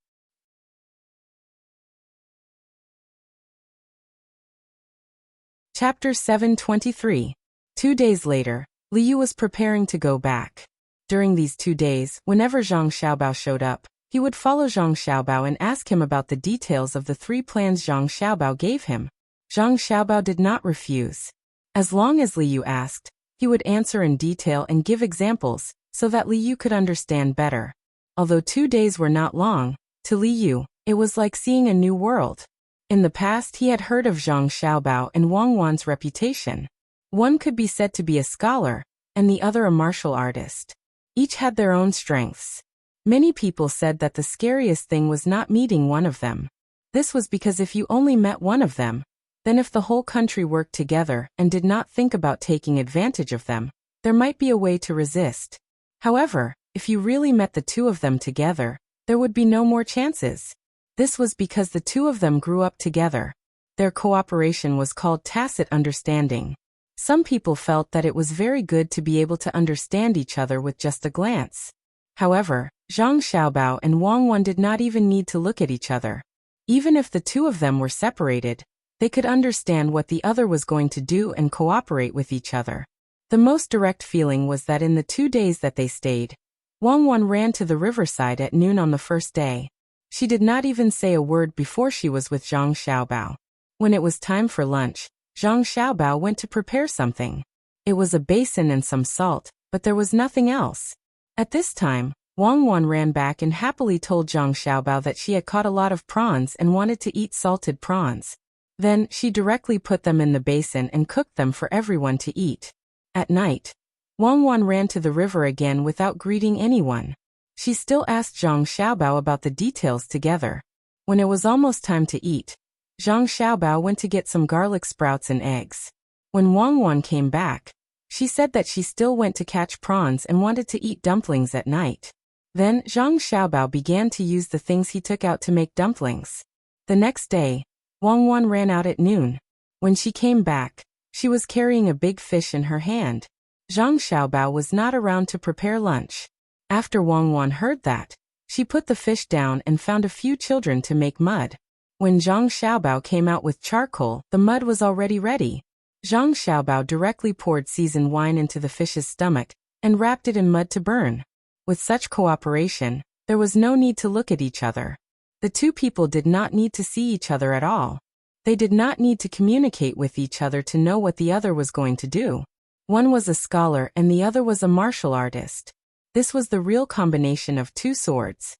Chapter 723. 2 days later, Liu was preparing to go back. During these 2 days, whenever Zhang Xiaobao showed up, he would follow Zhang Xiaobao and ask him about the details of the 3 plans Zhang Xiaobao gave him. Zhang Xiaobao did not refuse. As long as Liu asked, he would answer in detail and give examples, so that Liu could understand better. Although 2 days were not long, to Liu, it was like seeing a new world. In the past, he had heard of Zhang Xiaobao and Wang Wan's reputation. One could be said to be a scholar, and the other a martial artist. Each had their own strengths. Many people said that the scariest thing was not meeting one of them. This was because if you only met one of them, then if the whole country worked together and did not think about taking advantage of them, there might be a way to resist. However, if you really met the 2 of them together, there would be no more chances. This was because the 2 of them grew up together. Their cooperation was called tacit understanding. Some people felt that it was very good to be able to understand each other with just a glance. However, Zhang Xiaobao and Wang Wan did not even need to look at each other. Even if the 2 of them were separated, they could understand what the other was going to do and cooperate with each other. The most direct feeling was that in the 2 days that they stayed, Wang Wan ran to the riverside at noon on the first day. She did not even say a word before she was with Zhang Xiaobao. When it was time for lunch, Zhang Xiaobao went to prepare something. It was a basin and some salt, but there was nothing else. At this time, Wang Wan ran back and happily told Zhang Xiaobao that she had caught a lot of prawns and wanted to eat salted prawns. Then, she directly put them in the basin and cooked them for everyone to eat. At night, Wang Wan ran to the river again without greeting anyone. She still asked Zhang Xiaobao about the details together. When it was almost time to eat, Zhang Xiaobao went to get some garlic sprouts and eggs. When Wang Wan came back, she said that she still went to catch prawns and wanted to eat dumplings at night. Then, Zhang Xiaobao began to use the things he took out to make dumplings. The next day, Wang Wan ran out at noon. When she came back, she was carrying a big fish in her hand. Zhang Xiaobao was not around to prepare lunch. After Wang Wan heard that, she put the fish down and found a few children to make mud. When Zhang Xiaobao came out with charcoal, the mud was already ready. Zhang Xiaobao directly poured seasoned wine into the fish's stomach, and wrapped it in mud to burn. With such cooperation, there was no need to look at each other. The two people did not need to see each other at all. They did not need to communicate with each other to know what the other was going to do. One was a scholar and the other was a martial artist. This was the real combination of two swords.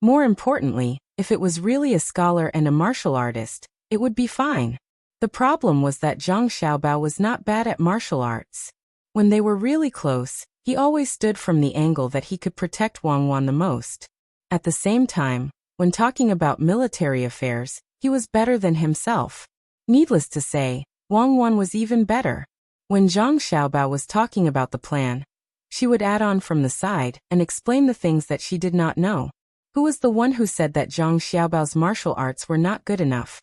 More importantly, if it was really a scholar and a martial artist, it would be fine. The problem was that Zhang Xiaobao was not bad at martial arts. When they were really close, he always stood from the angle that he could protect Wang Wan the most. At the same time, when talking about military affairs, he was better than himself. Needless to say, Wang Wan was even better. When Zhang Xiaobao was talking about the plan, she would add on from the side and explain the things that she did not know. Who was the one who said that Zhang Xiaobao's martial arts were not good enough?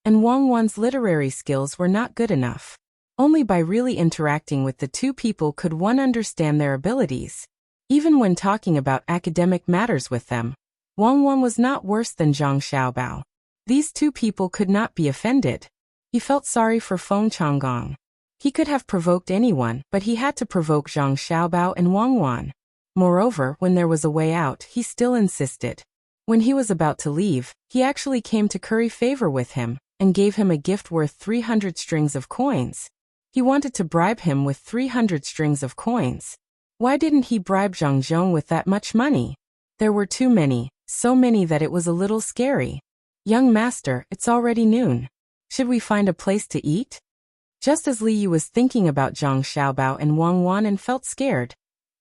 And Wang Wan's literary skills were not good enough. Only by really interacting with the two people could one understand their abilities. Even when talking about academic matters with them, Wang Wan was not worse than Zhang Xiaobao. These two people could not be offended. He felt sorry for Feng Changgong. He could have provoked anyone, but he had to provoke Zhang Xiaobao and Wang Wan. Moreover, when there was a way out, he still insisted. When he was about to leave, he actually came to curry favor with him, and gave him a gift worth 300 strings of coins. He wanted to bribe him with 300 strings of coins. Why didn't he bribe Zhang Zhong with that much money? There were too many, so many that it was a little scary. Young master, it's already noon. Should we find a place to eat? Just as Li Yu was thinking about Zhang Xiaobao and Wang Wan and felt scared,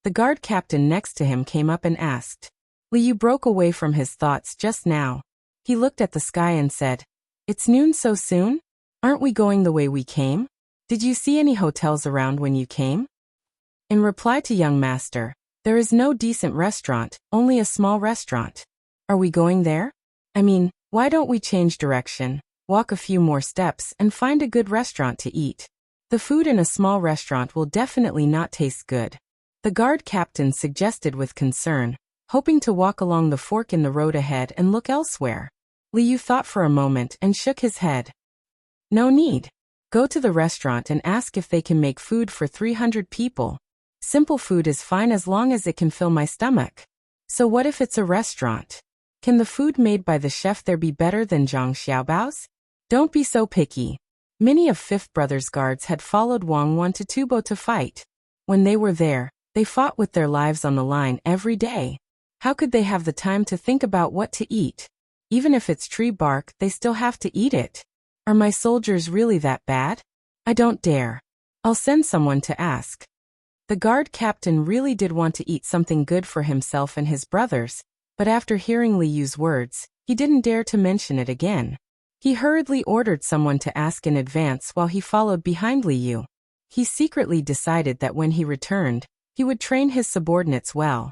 the guard captain next to him came up and asked. Li Yu broke away from his thoughts just now. He looked at the sky and said, "It's noon so soon? Aren't we going the way we came? Did you see any hotels around when you came?" In reply to young master, "There is no decent restaurant, only a small restaurant. Are we going there? I mean, why don't we change direction, walk a few more steps and find a good restaurant to eat? The food in a small restaurant will definitely not taste good." The guard captain suggested with concern, hoping to walk along the fork in the road ahead and look elsewhere. Li Yu thought for a moment and shook his head. "No need. Go to the restaurant and ask if they can make food for 300 people. Simple food is fine as long as it can fill my stomach. So what if it's a restaurant? Can the food made by the chef there be better than Zhang Xiaobao's? Don't be so picky." Many of Fifth Brother's guards had followed Wang Wan to Tubo to fight. When they were there, they fought with their lives on the line every day. How could they have the time to think about what to eat? Even if it's tree bark, they still have to eat it. Are my soldiers really that bad? I don't dare. I'll send someone to ask. The guard captain really did want to eat something good for himself and his brothers, but after hearing Li Yu's words, he didn't dare to mention it again. He hurriedly ordered someone to ask in advance while he followed behind Li Yu. He secretly decided that when he returned, he would train his subordinates well.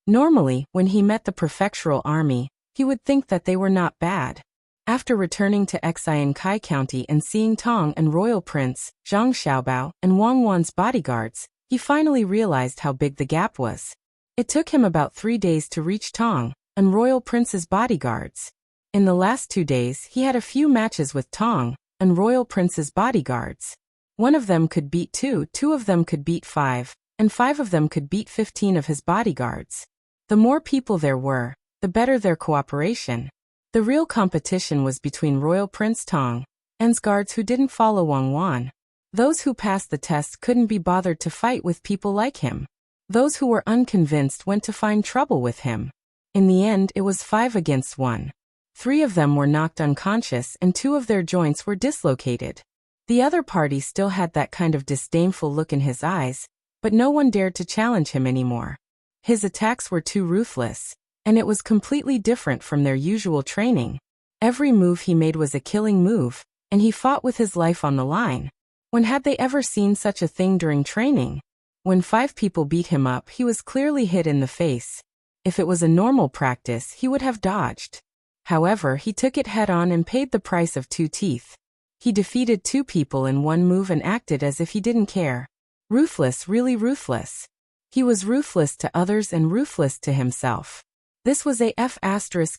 Normally, when he met the prefectural army, he would think that they were not bad. After returning to Xian Kai County and seeing Tang and Royal Prince, Zhang Xiaobao, and Wang Wan's bodyguards, he finally realized how big the gap was. It took him about 3 days to reach Tang and Royal Prince's bodyguards. In the last 2 days, he had a few matches with Tang and Royal Prince's bodyguards. One of them could beat 2, 2 of them could beat 5, and 5 of them could beat 15 of his bodyguards. The more people there were, the better their cooperation. The real competition was between Royal Prince Tang and's guards who didn't follow Wang Wan. Those who passed the test couldn't be bothered to fight with people like him. Those who were unconvinced went to find trouble with him. In the end, it was 5 against 1. 3 of them were knocked unconscious and 2 of their joints were dislocated. The other party still had that kind of disdainful look in his eyes, but no one dared to challenge him anymore. His attacks were too ruthless, and it was completely different from their usual training. Every move he made was a killing move, and he fought with his life on the line. When had they ever seen such a thing during training? When 5 people beat him up, he was clearly hit in the face. If it was a normal practice, he would have dodged. However, he took it head-on and paid the price of 2 teeth. He defeated 2 people in one move and acted as if he didn't care. Ruthless, really ruthless. He was ruthless to others and ruthless to himself. This was a F***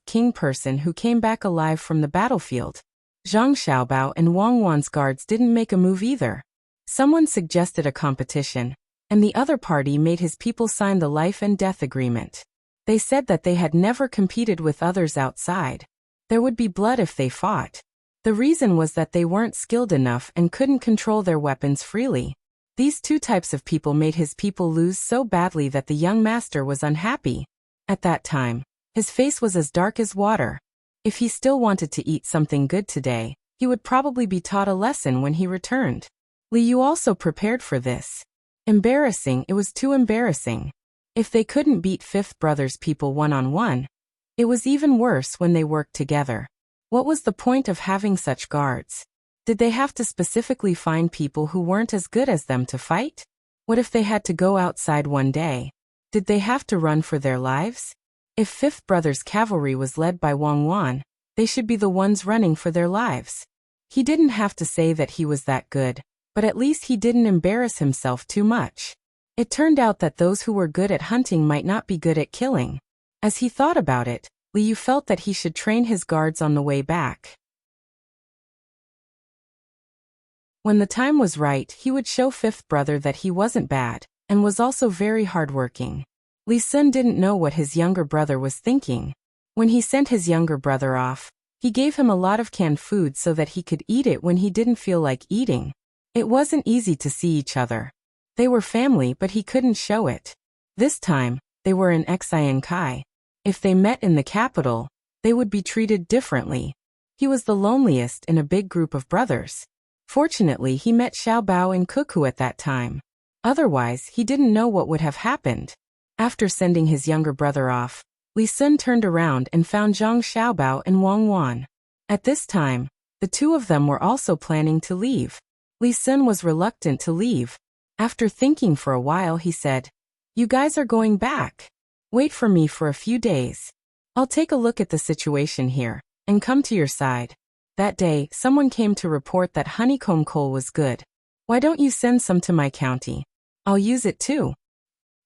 king person who came back alive from the battlefield. Zhang Xiaobao and Wang Wan's guards didn't make a move either. Someone suggested a competition, and the other party made his people sign the life and death agreement. They said that they had never competed with others outside. There would be blood if they fought. The reason was that they weren't skilled enough and couldn't control their weapons freely. These two types of people made his people lose so badly that the young master was unhappy. At that time, his face was as dark as water. If he still wanted to eat something good today, he would probably be taught a lesson when he returned. Li Yu also prepared for this. Embarrassing, it was too embarrassing. If they couldn't beat Fifth Brother's people one-on-one, it was even worse when they worked together. What was the point of having such guards? Did they have to specifically find people who weren't as good as them to fight? What if they had to go outside one day? Did they have to run for their lives? If Fifth Brother's cavalry was led by Wang Wan, they should be the ones running for their lives. He didn't have to say that he was that good, but at least he didn't embarrass himself too much. It turned out that those who were good at hunting might not be good at killing. As he thought about it, Li Yu felt that he should train his guards on the way back. When the time was right, he would show Fifth Brother that he wasn't bad, and was also very hardworking. Li Sun didn't know what his younger brother was thinking. When he sent his younger brother off, he gave him a lot of canned food so that he could eat it when he didn't feel like eating. It wasn't easy to see each other. They were family, but he couldn't show it. This time, they were in Xiankai. If they met in the capital, they would be treated differently. He was the loneliest in a big group of brothers. Fortunately, he met Xiao Bao and Cuckoo at that time. Otherwise, he didn't know what would have happened. After sending his younger brother off, Li Sun turned around and found Zhang Xiaobao and Wang Wan. At this time, the two of them were also planning to leave. Li Sun was reluctant to leave. After thinking for a while, he said, "You guys are going back. Wait for me for a few days. I'll take a look at the situation here, and come to your side." That day, someone came to report that honeycomb coal was good. "Why don't you send some to my county? I'll use it too."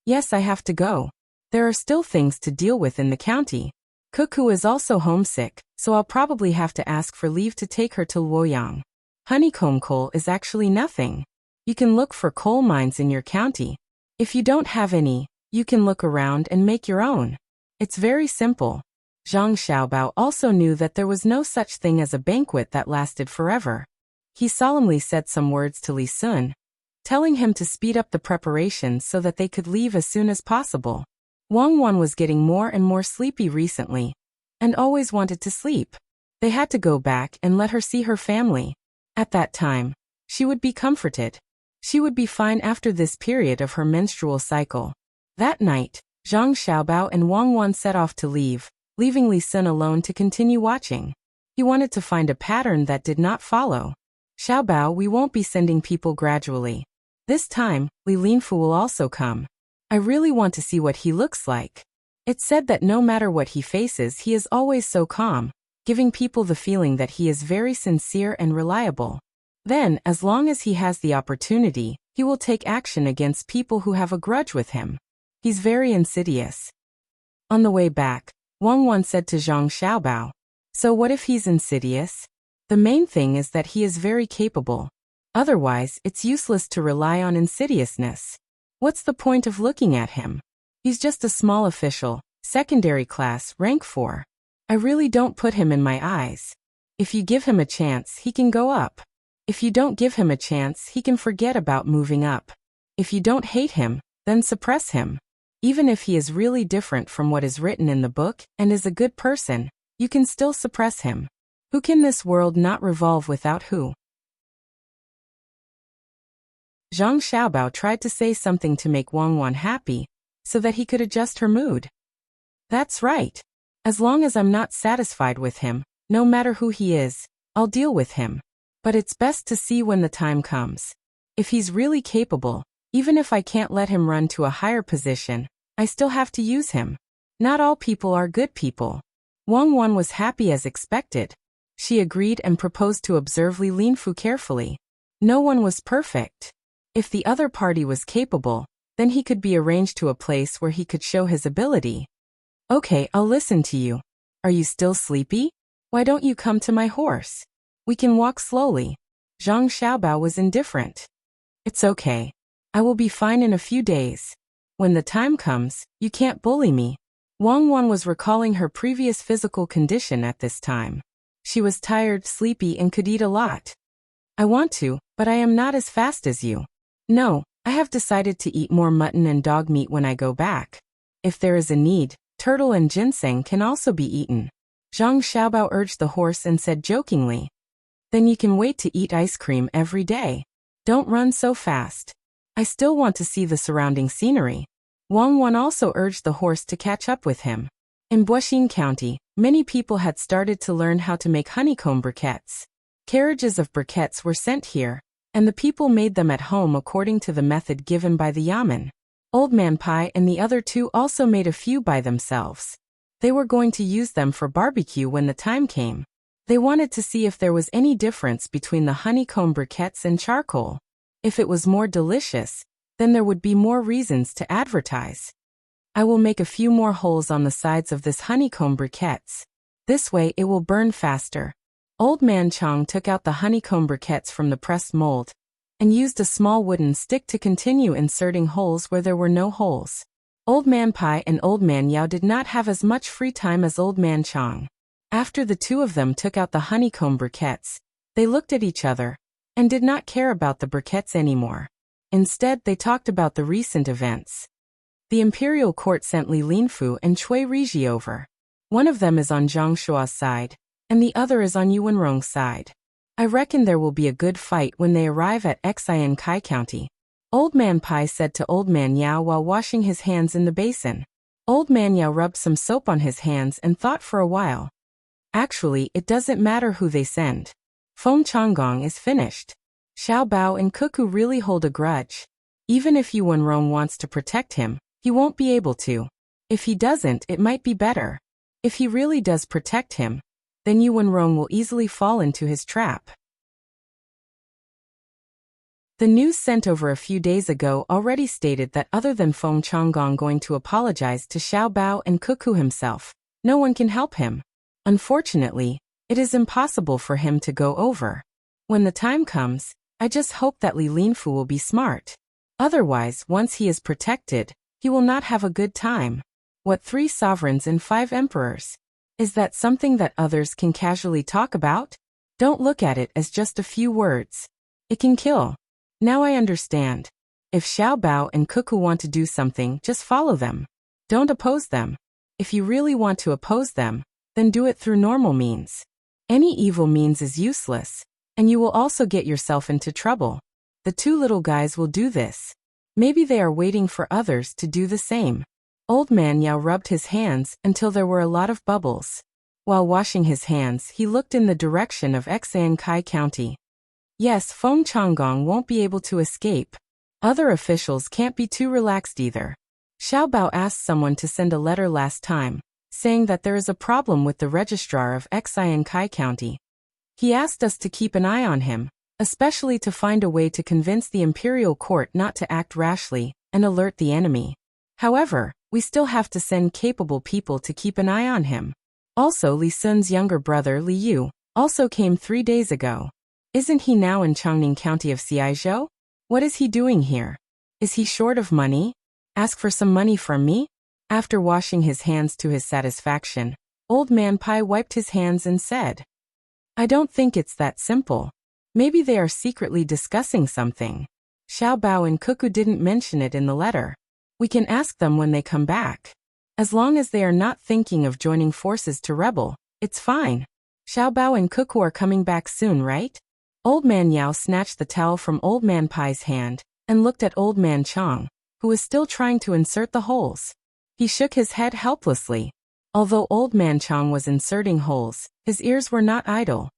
"Yes, I have to go. There are still things to deal with in the county. Cuckoo is also homesick, so I'll probably have to ask for leave to take her to Luoyang. Honeycomb coal is actually nothing. You can look for coal mines in your county. If you don't have any, you can look around and make your own. It's very simple." Zhang Xiaobao also knew that there was no such thing as a banquet that lasted forever. He solemnly said some words to Li Sun, telling him to speed up the preparations so that they could leave as soon as possible. Wang Wan was getting more and more sleepy recently, and always wanted to sleep. They had to go back and let her see her family. At that time, she would be comforted. She would be fine after this period of her menstrual cycle. That night, Zhang Xiaobao and Wang Wan set off to leave, leaving Li Sun alone to continue watching. He wanted to find a pattern that did not follow. "Xiaobao, we won't be sending people gradually. This time, Li Linfu will also come. I really want to see what he looks like." It's said that no matter what he faces, he is always so calm, giving people the feeling that he is very sincere and reliable. Then, as long as he has the opportunity, he will take action against people who have a grudge with him. He's very insidious. On the way back, Wang Wan said to Zhang Xiaobao, "So what if he's insidious? The main thing is that he is very capable. Otherwise, it's useless to rely on insidiousness. What's the point of looking at him? He's just a small official, secondary class, rank 4. I really don't put him in my eyes. If you give him a chance, he can go up. If you don't give him a chance, he can forget about moving up. If you don't hate him, then suppress him. Even if he is really different from what is written in the book and is a good person, you can still suppress him. Who can this world not revolve without who?" Zhang Xiaobao tried to say something to make Wang Wan happy, so that he could adjust her mood. "That's right. As long as I'm not satisfied with him, no matter who he is, I'll deal with him. But it's best to see when the time comes. If he's really capable, even if I can't let him run to a higher position, I still have to use him. Not all people are good people." Wang Wan was happy as expected. She agreed and proposed to observe Li Linfu carefully. No one was perfect. If the other party was capable, then he could be arranged to a place where he could show his ability. "Okay, I'll listen to you. Are you still sleepy? Why don't you come to my horse? We can walk slowly. Zhang Xiaobao was indifferent. It's okay. I will be fine in a few days. When the time comes, you can't bully me. Wang Wan was recalling her previous physical condition at this time. She was tired, sleepy, and could eat a lot. I want to, but I am not as fast as you. No, I have decided to eat more mutton and dog meat when I go back. If there is a need, turtle and ginseng can also be eaten. Zhang Xiaobao urged the horse and said jokingly. Then you can wait to eat ice cream every day. Don't run so fast. I still want to see the surrounding scenery. Wang Wan also urged the horse to catch up with him. In Buixin County, many people had started to learn how to make honeycomb briquettes. Carriages of briquettes were sent here, and the people made them at home according to the method given by the yamen. Old Man Pai and the other two also made a few by themselves. They were going to use them for barbecue when the time came. They wanted to see if there was any difference between the honeycomb briquettes and charcoal. If it was more delicious, then there would be more reasons to advertise. I will make a few more holes on the sides of this honeycomb briquettes. This way it will burn faster. Old Man Chang took out the honeycomb briquettes from the pressed mold and used a small wooden stick to continue inserting holes where there were no holes. Old Man Pai and Old Man Yao did not have as much free time as Old Man Chang. After the two of them took out the honeycomb briquettes, they looked at each other and did not care about the briquettes anymore. Instead, they talked about the recent events. The imperial court sent Li Linfu and Cui Riji over. One of them is on Zhang Shua's side, and the other is on Yuanrong's side. I reckon there will be a good fight when they arrive at Xian Kai County. Old Man Pai said to Old Man Yao while washing his hands in the basin. Old Man Yao rubbed some soap on his hands and thought for a while. Actually, it doesn't matter who they send. Feng Changgong is finished. Xiao Bao and Cuckoo really hold a grudge. Even if Yuanrong wants to protect him, he won't be able to. If he doesn't, it might be better. If he really does protect him, then Yuanrong will easily fall into his trap. The news sent over a few days ago already stated that other than Feng Changgong going to apologize to Xiao Bao and Cuckoo himself, no one can help him. Unfortunately, it is impossible for him to go over. When the time comes, I just hope that Li Linfu will be smart. Otherwise, once he is protected, he will not have a good time. What 3 sovereigns and 5 emperors? Is that something that others can casually talk about? Don't look at it as just a few words. It can kill. Now I understand. If Xiao Bao and Cuckoo want to do something, just follow them. Don't oppose them. If you really want to oppose them, then do it through normal means. Any evil means is useless, and you will also get yourself into trouble. The 2 little guys will do this. Maybe they are waiting for others to do the same. Old Man Yao rubbed his hands until there were a lot of bubbles. While washing his hands, he looked in the direction of Xian Kai County. Yes, Feng Changgong won't be able to escape. Other officials can't be too relaxed either. Xiao Bao asked someone to send a letter last time, saying that there is a problem with the registrar of Xian Kai County. He asked us to keep an eye on him, especially to find a way to convince the imperial court not to act rashly and alert the enemy. However, we still have to send capable people to keep an eye on him. Also, Li Sun's younger brother Li Yu also came 3 days ago. Isn't he now in Chongning County of Xiaizhou? What is he doing here? Is he short of money? Ask for some money from me? After washing his hands to his satisfaction, Old Man Pai wiped his hands and said, I don't think it's that simple. Maybe they are secretly discussing something. Xiao Bao and Cuckoo didn't mention it in the letter. We can ask them when they come back. As long as they are not thinking of joining forces to rebel, it's fine. Xiao Bao and Cuckoo are coming back soon, right? Old Man Yao snatched the towel from Old Man Pai's hand and looked at Old Man Chang, who was still trying to insert the holes. He shook his head helplessly. Although Old Man Chang was inserting holes, his ears were not idle.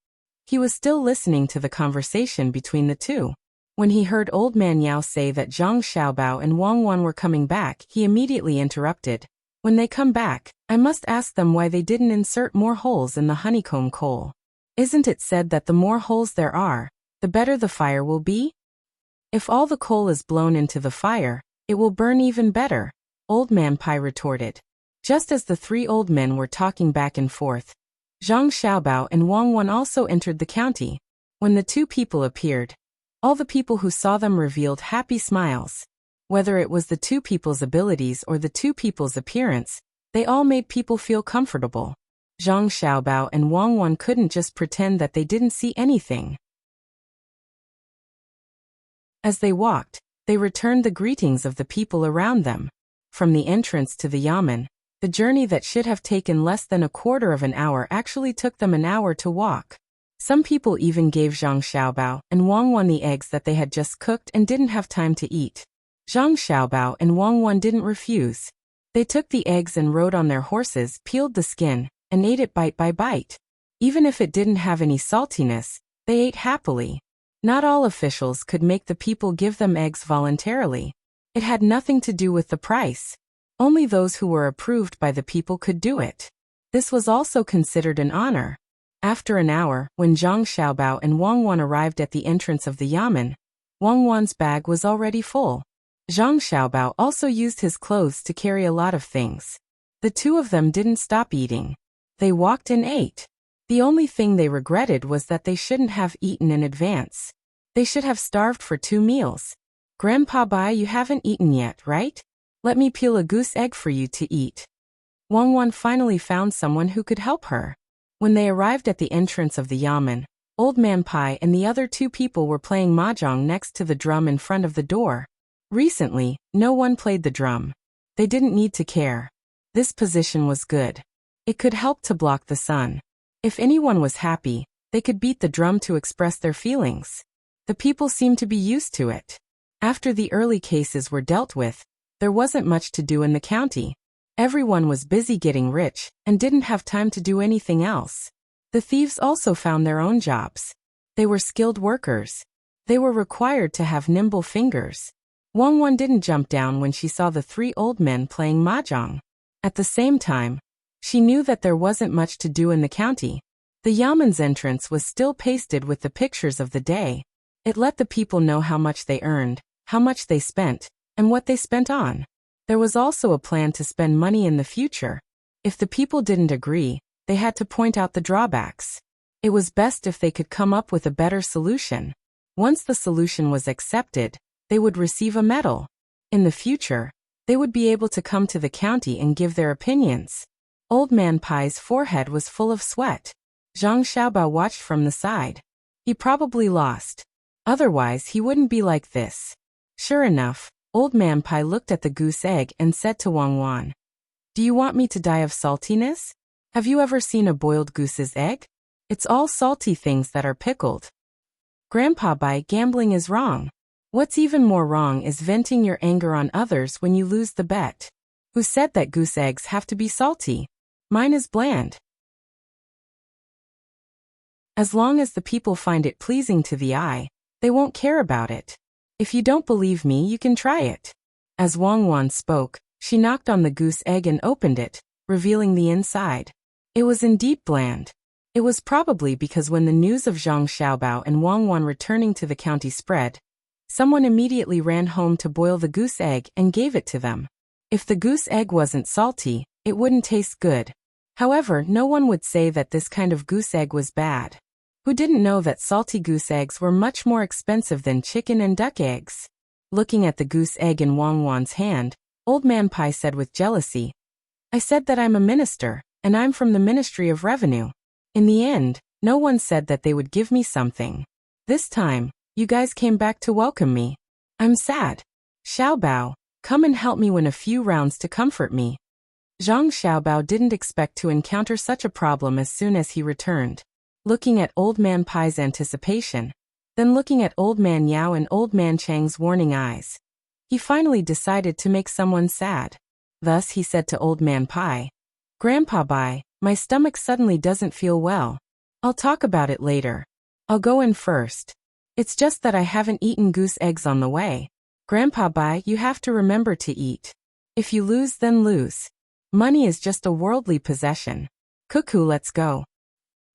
He was still listening to the conversation between the two. When he heard Old Man Yao say that Zhang Xiaobao and Wang Wan were coming back, he immediately interrupted. When they come back, I must ask them why they didn't insert more holes in the honeycomb coal. Isn't it said that the more holes there are, the better the fire will be? If all the coal is blown into the fire, it will burn even better, Old Man Pai retorted. Just as the 3 old men were talking back and forth, Zhang Xiaobao and Wang Wan also entered the county. When the two people appeared, all the people who saw them revealed happy smiles. Whether it was the two people's abilities or the two people's appearance, they all made people feel comfortable. Zhang Xiaobao and Wang Wan couldn't just pretend that they didn't see anything. As they walked, they returned the greetings of the people around them. From the entrance to the yamen, the journey that should have taken less than a quarter of an hour actually took them an hour to walk. Some people even gave Zhang Xiaobao and Wang Wan the eggs that they had just cooked and didn't have time to eat. Zhang Xiaobao and Wang Wan didn't refuse. They took the eggs and rode on their horses, peeled the skin, and ate it bite by bite. Even if it didn't have any saltiness, they ate happily. Not all officials could make the people give them eggs voluntarily. It had nothing to do with the price. Only those who were approved by the people could do it. This was also considered an honor. After an hour, when Zhang Xiaobao and Wang Wan arrived at the entrance of the yamen, Wang Wan's bag was already full. Zhang Xiaobao also used his clothes to carry a lot of things. The two of them didn't stop eating. They walked and ate. The only thing they regretted was that they shouldn't have eaten in advance. They should have starved for 2 meals. Grandpa Bai, you haven't eaten yet, right? Let me peel a goose egg for you to eat. Wang Wan finally found someone who could help her. When they arrived at the entrance of the yamen, Old Man Pai and the other 2 people were playing mahjong next to the drum in front of the door. Recently, no one played the drum. They didn't need to care. This position was good. It could help to block the sun. If anyone was happy, they could beat the drum to express their feelings. The people seemed to be used to it. After the early cases were dealt with, there wasn't much to do in the county. Everyone was busy getting rich and didn't have time to do anything else. The thieves also found their own jobs. They were skilled workers. They were required to have nimble fingers. Wang Wan didn't jump down when she saw the 3 old men playing mahjong. At the same time, she knew that there wasn't much to do in the county. The yamen's entrance was still pasted with the pictures of the day. It let the people know how much they earned, how much they spent, and what they spent on. There was also a plan to spend money in the future. If the people didn't agree, they had to point out the drawbacks. It was best if they could come up with a better solution. Once the solution was accepted, they would receive a medal. In the future, they would be able to come to the county and give their opinions. Old Man Pai's forehead was full of sweat. Zhang Xiaobao watched from the side. He probably lost. Otherwise, he wouldn't be like this. Sure enough, Old Man Pai looked at the goose egg and said to Wang Wan, "Do you want me to die of saltiness? Have you ever seen a boiled goose's egg? It's all salty things that are pickled." Grandpa Bai, gambling is wrong. What's even more wrong is venting your anger on others when you lose the bet. Who said that goose eggs have to be salty? Mine is bland. As long as the people find it pleasing to the eye, they won't care about it. If you don't believe me, you can try it. As Wang Wan spoke, she knocked on the goose egg and opened it, revealing the inside. It was indeed bland. It was probably because when the news of Zhang Xiaobao and Wang Wan returning to the county spread, someone immediately ran home to boil the goose egg and gave it to them. If the goose egg wasn't salty, it wouldn't taste good. However, no one would say that this kind of goose egg was bad. Who didn't know that salty goose eggs were much more expensive than chicken and duck eggs? Looking at the goose egg in Wang Wan's hand, Old Man Pai said with jealousy, "I said that I'm a minister, and I'm from the Ministry of Revenue. In the end, no one said that they would give me something. This time, you guys came back to welcome me. I'm sad. Xiaobao, come and help me win a few rounds to comfort me." Zhang Xiaobao didn't expect to encounter such a problem as soon as he returned. Looking at Old Man Pai's anticipation, then looking at Old Man Yao and Old Man Chang's warning eyes, he finally decided to make someone sad. Thus he said to Old Man Pai, "Grandpa Bai, my stomach suddenly doesn't feel well. I'll talk about it later. I'll go in first. It's just that I haven't eaten goose eggs on the way. Grandpa Bai, you have to remember to eat. If you lose, then lose. Money is just a worldly possession. Cuckoo, let's go."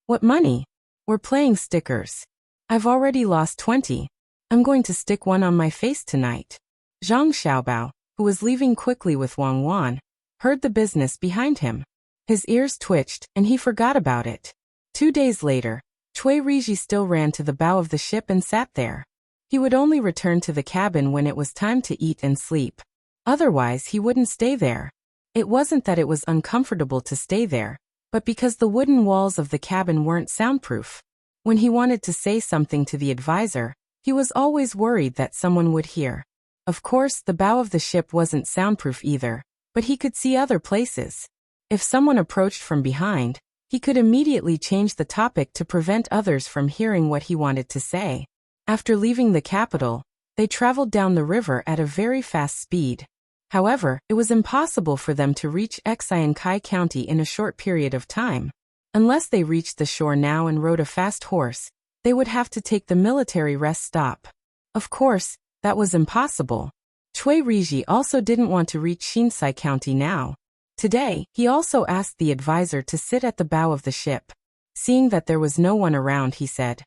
"What money? We're playing stickers. I've already lost 20. I'm going to stick one on my face tonight." Zhang Xiaobao, who was leaving quickly with Wang Wan, heard the business behind him. His ears twitched, and he forgot about it. 2 days later, Cui Riji still ran to the bow of the ship and sat there. He would only return to the cabin when it was time to eat and sleep. Otherwise, he wouldn't stay there. It wasn't that it was uncomfortable to stay there, but because the wooden walls of the cabin weren't soundproof. When he wanted to say something to the advisor, he was always worried that someone would hear. Of course, the bow of the ship wasn't soundproof either, but he could see other places. If someone approached from behind, he could immediately change the topic to prevent others from hearing what he wanted to say. After leaving the capital, they traveled down the river at a very fast speed. However, it was impossible for them to reach Xiankai County in a short period of time. Unless they reached the shore now and rode a fast horse, they would have to take the military rest stop. Of course, that was impossible. Cui Riji also didn't want to reach Shinsai County now. Today, he also asked the advisor to sit at the bow of the ship. Seeing that there was no one around, he said,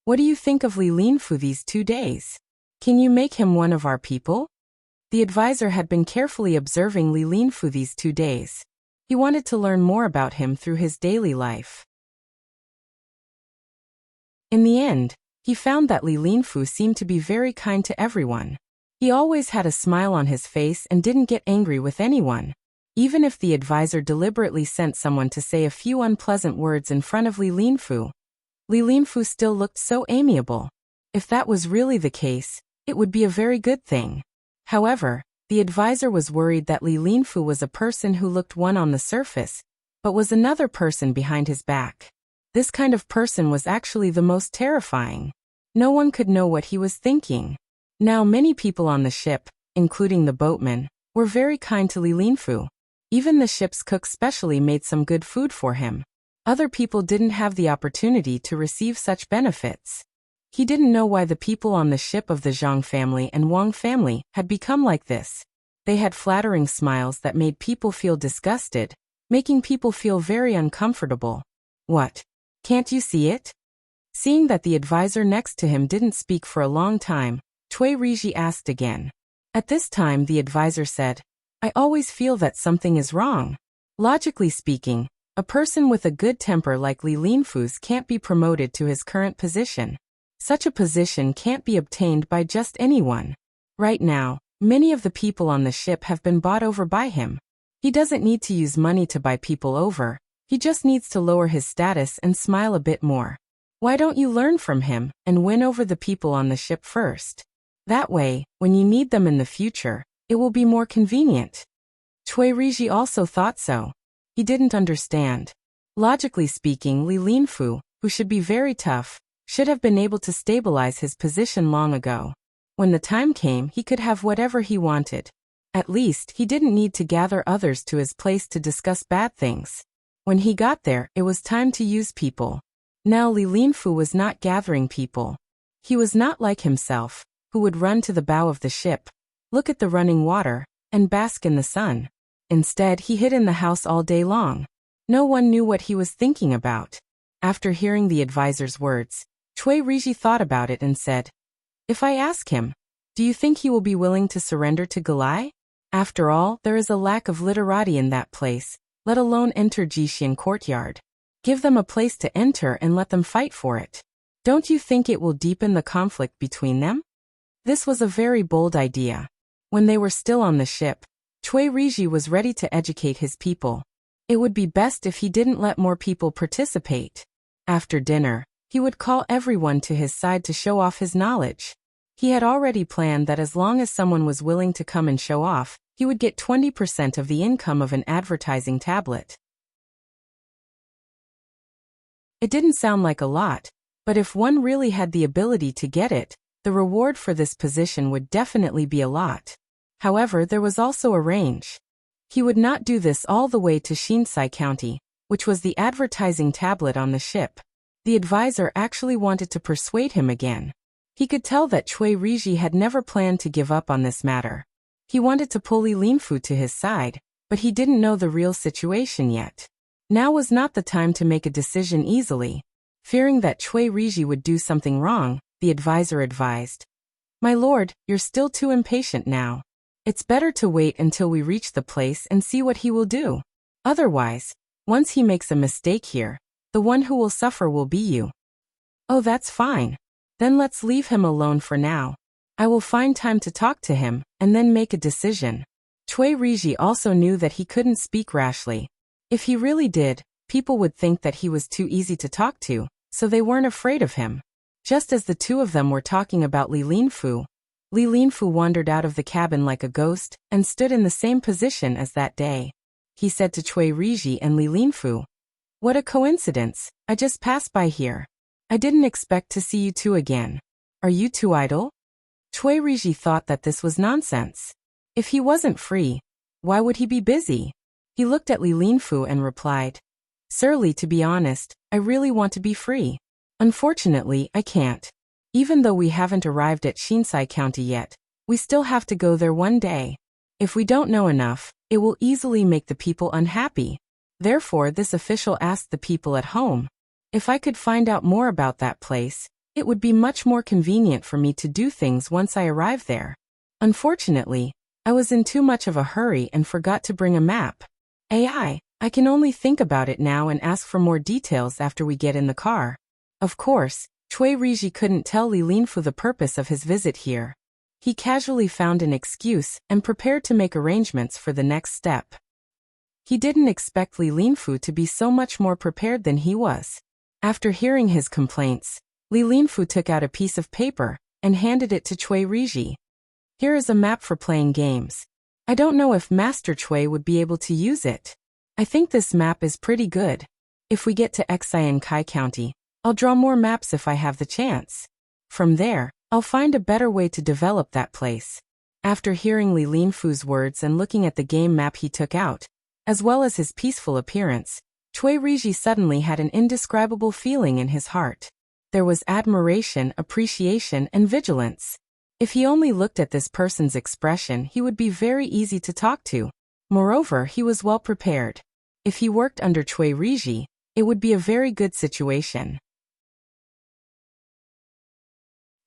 "What do you think of Li Linfu these 2 days? Can you make him one of our people?" The advisor had been carefully observing Li Linfu these 2 days. He wanted to learn more about him through his daily life. In the end, he found that Li Linfu seemed to be very kind to everyone. He always had a smile on his face and didn't get angry with anyone. Even if the advisor deliberately sent someone to say a few unpleasant words in front of Li Linfu still looked so amiable. If that was really the case, it would be a very good thing. However, the advisor was worried that Li Linfu was a person who looked one on the surface, but was another person behind his back. This kind of person was actually the most terrifying. No one could know what he was thinking. Now many people on the ship, including the boatmen, were very kind to Li Linfu. Even the ship's cook specially made some good food for him. Other people didn't have the opportunity to receive such benefits. He didn't know why the people on the ship of the Zhang family and Wang family had become like this. They had flattering smiles that made people feel disgusted, making people feel very uncomfortable. What? Can't you see it? Seeing that the advisor next to him didn't speak for a long time, Cui Riji asked again. At this time the advisor said, "I always feel that something is wrong. Logically speaking, a person with a good temper like Li Linfu's can't be promoted to his current position. Such a position can't be obtained by just anyone. Right now, many of the people on the ship have been bought over by him. He doesn't need to use money to buy people over. He just needs to lower his status and smile a bit more. Why don't you learn from him and win over the people on the ship first? That way, when you need them in the future, it will be more convenient." Cui Riji also thought so. He didn't understand. Logically speaking, Li Linfu, who should be very tough, should have been able to stabilize his position long ago. When the time came, he could have whatever he wanted. At least, he didn't need to gather others to his place to discuss bad things. When he got there, it was time to use people. Now Li Linfu was not gathering people. He was not like himself, who would run to the bow of the ship, look at the running water, and bask in the sun. Instead, he hid in the house all day long. No one knew what he was thinking about. After hearing the advisor's words, Cui Riji thought about it and said, "If I ask him, do you think he will be willing to surrender to Galai? After all, there is a lack of literati in that place, let alone enter Jixian courtyard. Give them a place to enter and let them fight for it. Don't you think it will deepen the conflict between them?" This was a very bold idea. When they were still on the ship, Cui Riji was ready to educate his people. It would be best if he didn't let more people participate. After dinner, he would call everyone to his side to show off his knowledge. He had already planned that as long as someone was willing to come and show off, he would get 20% of the income of an advertising tablet. It didn't sound like a lot, but if one really had the ability to get it, the reward for this position would definitely be a lot. However, there was also a range. He would not do this all the way to Shinsai County, which was the advertising tablet on the ship. The advisor actually wanted to persuade him again. He could tell that Cui Riji had never planned to give up on this matter. He wanted to pull Li Linfu to his side, but he didn't know the real situation yet. Now was not the time to make a decision easily. Fearing that Cui Riji would do something wrong, the advisor advised, "My lord, you're still too impatient now. It's better to wait until we reach the place and see what he will do. Otherwise, Once he makes a mistake here, the one who will suffer will be you. Oh, that's fine. Then let's leave him alone for now. I will find time to talk to him, and then make a decision. Cui Riji also knew that he couldn't speak rashly. If he really did, people would think that he was too easy to talk to, so they weren't afraid of him. Just as the two of them were talking about Li Linfu wandered out of the cabin like a ghost, and stood in the same position as that day. He said to Cui Riji and Li Linfu, "What a coincidence, I just passed by here. I didn't expect to see you two again. Are you two idle?" Cui Riji thought that this was nonsense. If he wasn't free, why would he be busy? He looked at Li Linfu and replied, "Surly, to be honest, I really want to be free. Unfortunately, I can't. Even though we haven't arrived at Shinsai County yet, we still have to go there one day. If we don't know enough, it will easily make the people unhappy. Therefore, this official asked the people at home, if I could find out more about that place, it would be much more convenient for me to do things once I arrive there. Unfortunately, I was in too much of a hurry and forgot to bring a map. I can only think about it now and ask for more details after we get in the car." Of course, Cui Riji couldn't tell Li Linfu the purpose of his visit here. He casually found an excuse and prepared to make arrangements for the next step. He didn't expect Li Linfu to be so much more prepared than he was. After hearing his complaints, Li Linfu took out a piece of paper and handed it to Cui Riji. "Here is a map for playing games. I don't know if Master Cui would be able to use it. I think this map is pretty good. If we get to Xiankai County, I'll draw more maps if I have the chance. From there, I'll find a better way to develop that place." After hearing Li Linfu's words and looking at the game map he took out, as well as his peaceful appearance, Cui Riji suddenly had an indescribable feeling in his heart. There was admiration, appreciation, and vigilance. If he only looked at this person's expression, he would be very easy to talk to. Moreover, he was well prepared. If he worked under Cui Riji, it would be a very good situation.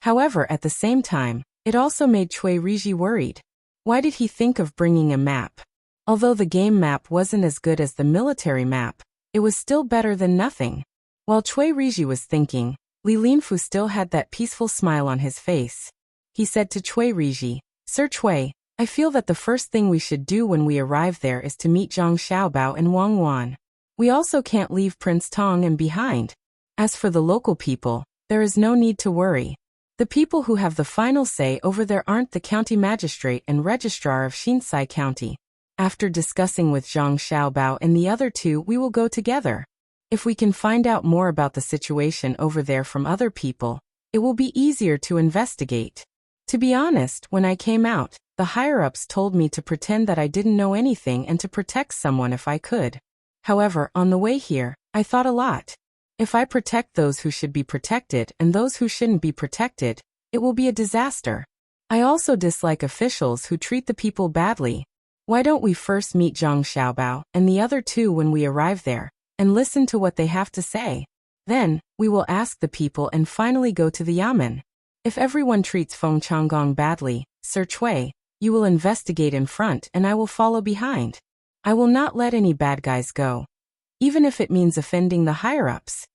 However, at the same time, it also made Cui Riji worried. Why did he think of bringing a map? Although the game map wasn't as good as the military map, it was still better than nothing. While Cui Riji was thinking, Li Linfu still had that peaceful smile on his face. He said to Cui Riji, "Sir Cui, I feel that the first thing we should do when we arrive there is to meet Zhang Xiaobao and Wang Wan. We also can't leave Prince Tang and behind. As for the local people, there is no need to worry. The people who have the final say over there aren't the county magistrate and registrar of Shinsai County. After discussing with Zhang Xiaobao and the other two, we will go together. If we can find out more about the situation over there from other people, it will be easier to investigate. To be honest, when I came out, the higher-ups told me to pretend that I didn't know anything and to protect someone if I could. However, on the way here, I thought a lot. If I protect those who should be protected and those who shouldn't be protected, it will be a disaster. I also dislike officials who treat the people badly. Why don't we first meet Zhang Xiaobao and the other two when we arrive there, and listen to what they have to say? Then, we will ask the people and finally go to the yamen. If everyone treats Feng Changgong badly, Sir Cui, you will investigate in front and I will follow behind. I will not let any bad guys go, even if it means offending the higher-ups."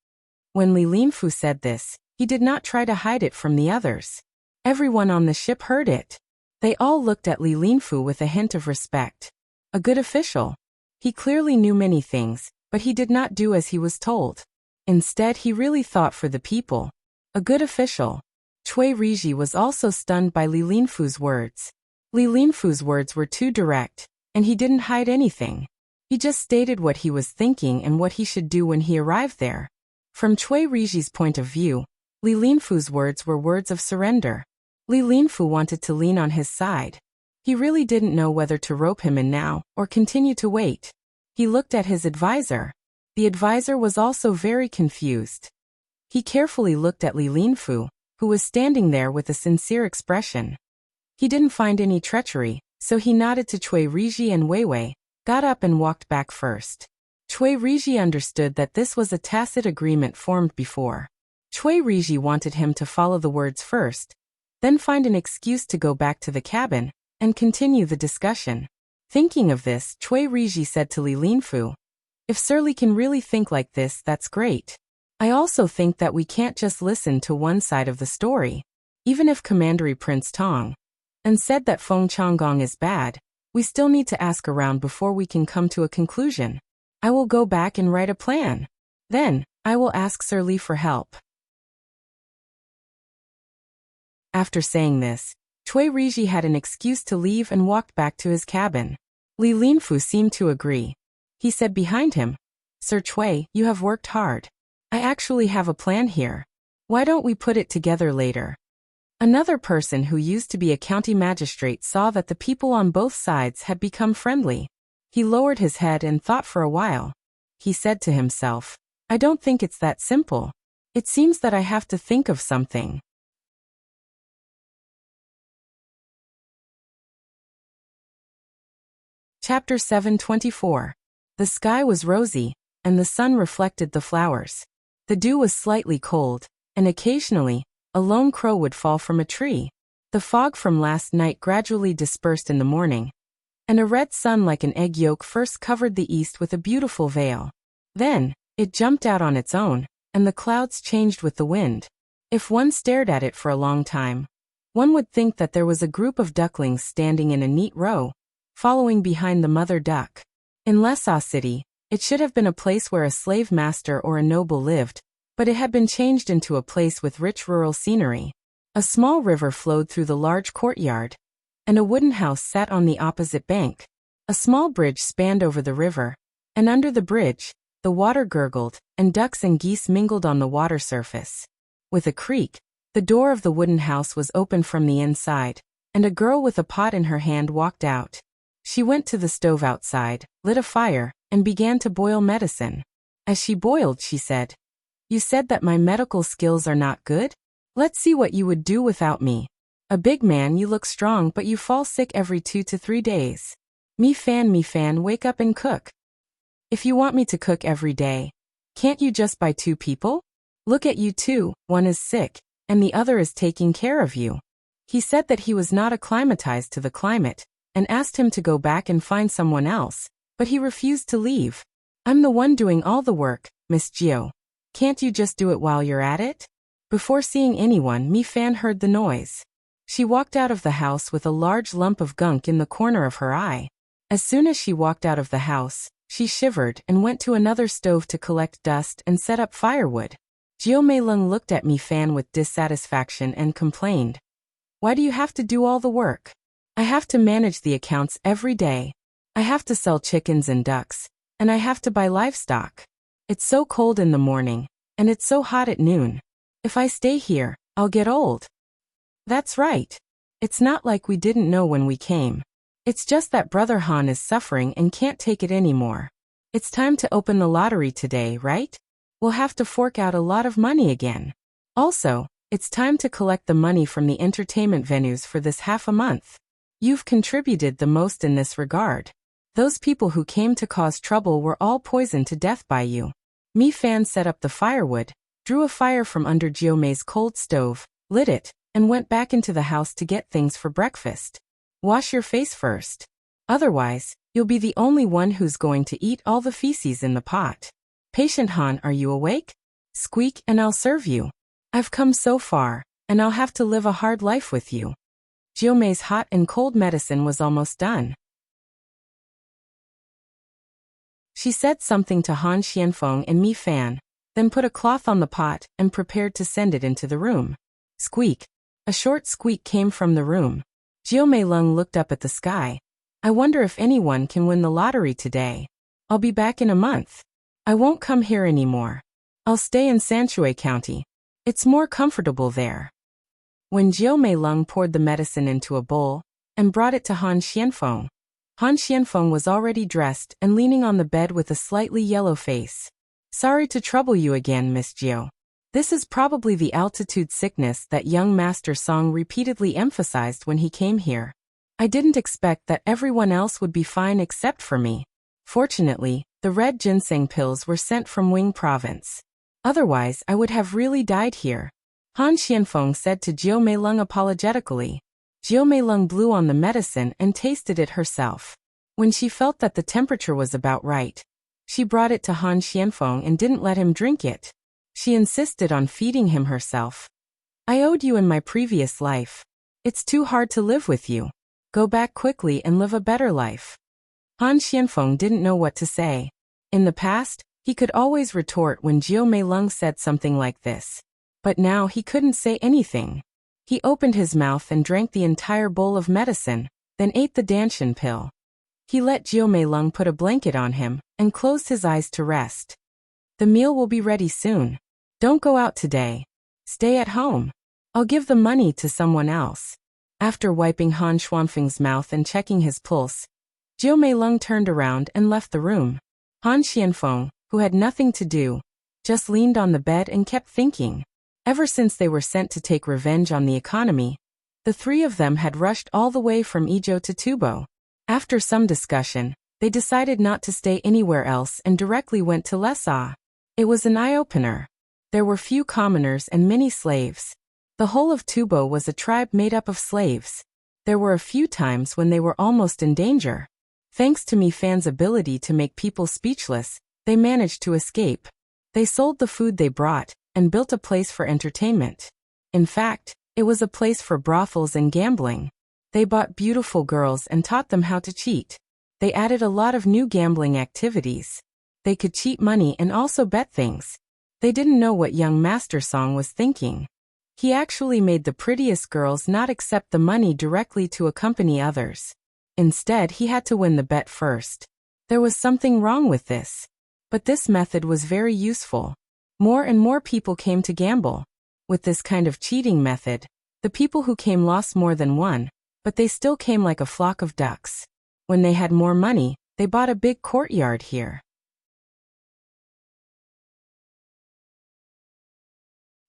When Li Linfu said this, he did not try to hide it from the others. Everyone on the ship heard it. They all looked at Li Linfu with a hint of respect. A good official. He clearly knew many things, but he did not do as he was told. Instead, he really thought for the people. A good official. Cui Riji was also stunned by Li Linfu's words. Li Linfu's words were too direct, and he didn't hide anything. He just stated what he was thinking and what he should do when he arrived there. From Cui Riji's point of view, Li Linfu's words were words of surrender. Li Linfu wanted to lean on his side. He really didn't know whether to rope him in now or continue to wait. He looked at his advisor. The advisor was also very confused. He carefully looked at Li Linfu, who was standing there with a sincere expression. He didn't find any treachery, so he nodded to Cui Riji and Weiwei, got up and walked back first. Cui Riji understood that this was a tacit agreement formed before. Cui Riji wanted him to follow the words first, then find an excuse to go back to the cabin, and continue the discussion. Thinking of this, Cui Riji said to Li Linfu, If Surly can really think like this, that's great. I also think that we can't just listen to one side of the story. Even if Commandery Prince Tang and said that Feng Changgong is bad, we still need to ask around before we can come to a conclusion. I will go back and write a plan. Then, I will ask Sir Li for help. After saying this, Cui Riji had an excuse to leave and walked back to his cabin. Li Linfu seemed to agree. He said behind him, Sir Cui, you have worked hard. I actually have a plan here. Why don't we put it together later? Another person who used to be a county magistrate saw that the people on both sides had become friendly. He lowered his head and thought for a while. He said to himself, I don't think it's that simple. It seems that I have to think of something. Chapter 724. The sky was rosy, and the sun reflected the flowers. The dew was slightly cold, and occasionally, a lone crow would fall from a tree. The fog from last night gradually dispersed in the morning, and a red sun like an egg yolk first covered the east with a beautiful veil. Then, it jumped out on its own, and the clouds changed with the wind. If one stared at it for a long time, one would think that there was a group of ducklings standing in a neat row, following behind the mother duck. In Lhasa City, it should have been a place where a slave master or a noble lived, but it had been changed into a place with rich rural scenery. A small river flowed through the large courtyard, and a wooden house sat on the opposite bank. A small bridge spanned over the river, and under the bridge, the water gurgled, and ducks and geese mingled on the water surface. With a creak, the door of the wooden house was opened from the inside, and a girl with a pot in her hand walked out. She went to the stove outside, lit a fire, and began to boil medicine. As she boiled, she said, You said that my medical skills are not good? Let's see what you would do without me. A big man, you look strong, but you fall sick every 2 to 3 days. Me fan, wake up and cook. If you want me to cook every day, can't you just buy 2 people? Look at you two, one is sick, and the other is taking care of you. He said that he was not acclimatized to the climate, and asked him to go back and find someone else, but he refused to leave. I'm the one doing all the work, Miss Gio. Can't you just do it while you're at it? Before seeing anyone, Mi Fan heard the noise. She walked out of the house with a large lump of gunk in the corner of her eye. As soon as she walked out of the house, she shivered and went to another stove to collect dust and set up firewood. Gio Meilung looked at Mi Fan with dissatisfaction and complained. Why do you have to do all the work? I have to manage the accounts every day. I have to sell chickens and ducks, and I have to buy livestock. It's so cold in the morning, and it's so hot at noon. If I stay here, I'll get old. That's right. It's not like we didn't know when we came. It's just that Brother Han is suffering and can't take it anymore. It's time to open the lottery today, right? We'll have to fork out a lot of money again. Also, it's time to collect the money from the entertainment venues for this half a month. You've contributed the most in this regard. Those people who came to cause trouble were all poisoned to death by you. Mi Fan set up the firewood, drew a fire from under Gio Mei's cold stove, lit it, and went back into the house to get things for breakfast. Wash your face first. Otherwise, you'll be the only one who's going to eat all the feces in the pot. Patient Han, are you awake? Squeak and I'll serve you. I've come so far, and I'll have to live a hard life with you. Gio Mei's hot and cold medicine was almost done. She said something to Han Xianfeng and Mi Fan, then put a cloth on the pot and prepared to send it into the room. Squeak. A short squeak came from the room. Gio Meilung looked up at the sky. I wonder if anyone can win the lottery today. I'll be back in a month. I won't come here anymore. I'll stay in Sanshui County. It's more comfortable there. When Gio Meilung poured the medicine into a bowl and brought it to Han Xianfeng was already dressed and leaning on the bed with a slightly yellow face. Sorry to trouble you again, Miss Gio. This is probably the altitude sickness that young Master Song repeatedly emphasized when he came here. I didn't expect that everyone else would be fine except for me. Fortunately, the red ginseng pills were sent from Wing Province. Otherwise, I would have really died here. Han Xianfeng said to Gio Meilung apologetically. Gio Meilung blew on the medicine and tasted it herself. When she felt that the temperature was about right, She brought it to Han Xianfeng and didn't let him drink it. She insisted on feeding him herself. I owed you in my previous life. It's too hard to live with you. Go back quickly and live a better life. Han Xianfeng didn't know what to say. In the past, he could always retort when Jiu Meilong said something like this. But now he couldn't say anything. He opened his mouth and drank the entire bowl of medicine, then ate the Danshan pill. He let Jiu Meilong put a blanket on him and closed his eyes to rest. The meal will be ready soon. Don't go out today. Stay at home. I'll give the money to someone else. After wiping Han Xuanfeng's mouth and checking his pulse, Jiu Meilong turned around and left the room. Han Xianfeng, who had nothing to do, just leaned on the bed and kept thinking. Ever since they were sent to take revenge on the economy, the three of them had rushed all the way from Izhou to Tubo. After some discussion, they decided not to stay anywhere else and directly went to Lesa. It was an eye-opener. There were few commoners and many slaves. The whole of Tubo was a tribe made up of slaves. There were a few times when they were almost in danger. Thanks to Mi Fan's ability to make people speechless, they managed to escape. They sold the food they brought and built a place for entertainment. In fact, it was a place for brothels and gambling. They bought beautiful girls and taught them how to cheat. They added a lot of new gambling activities. They could cheat money and also bet things. They didn't know what young Master Song was thinking. He actually made the prettiest girls not accept the money directly to accompany others. Instead, he had to win the bet first. There was something wrong with this. But this method was very useful. More and more people came to gamble. With this kind of cheating method, the people who came lost more than one, but they still came like a flock of ducks. When they had more money, they bought a big courtyard here.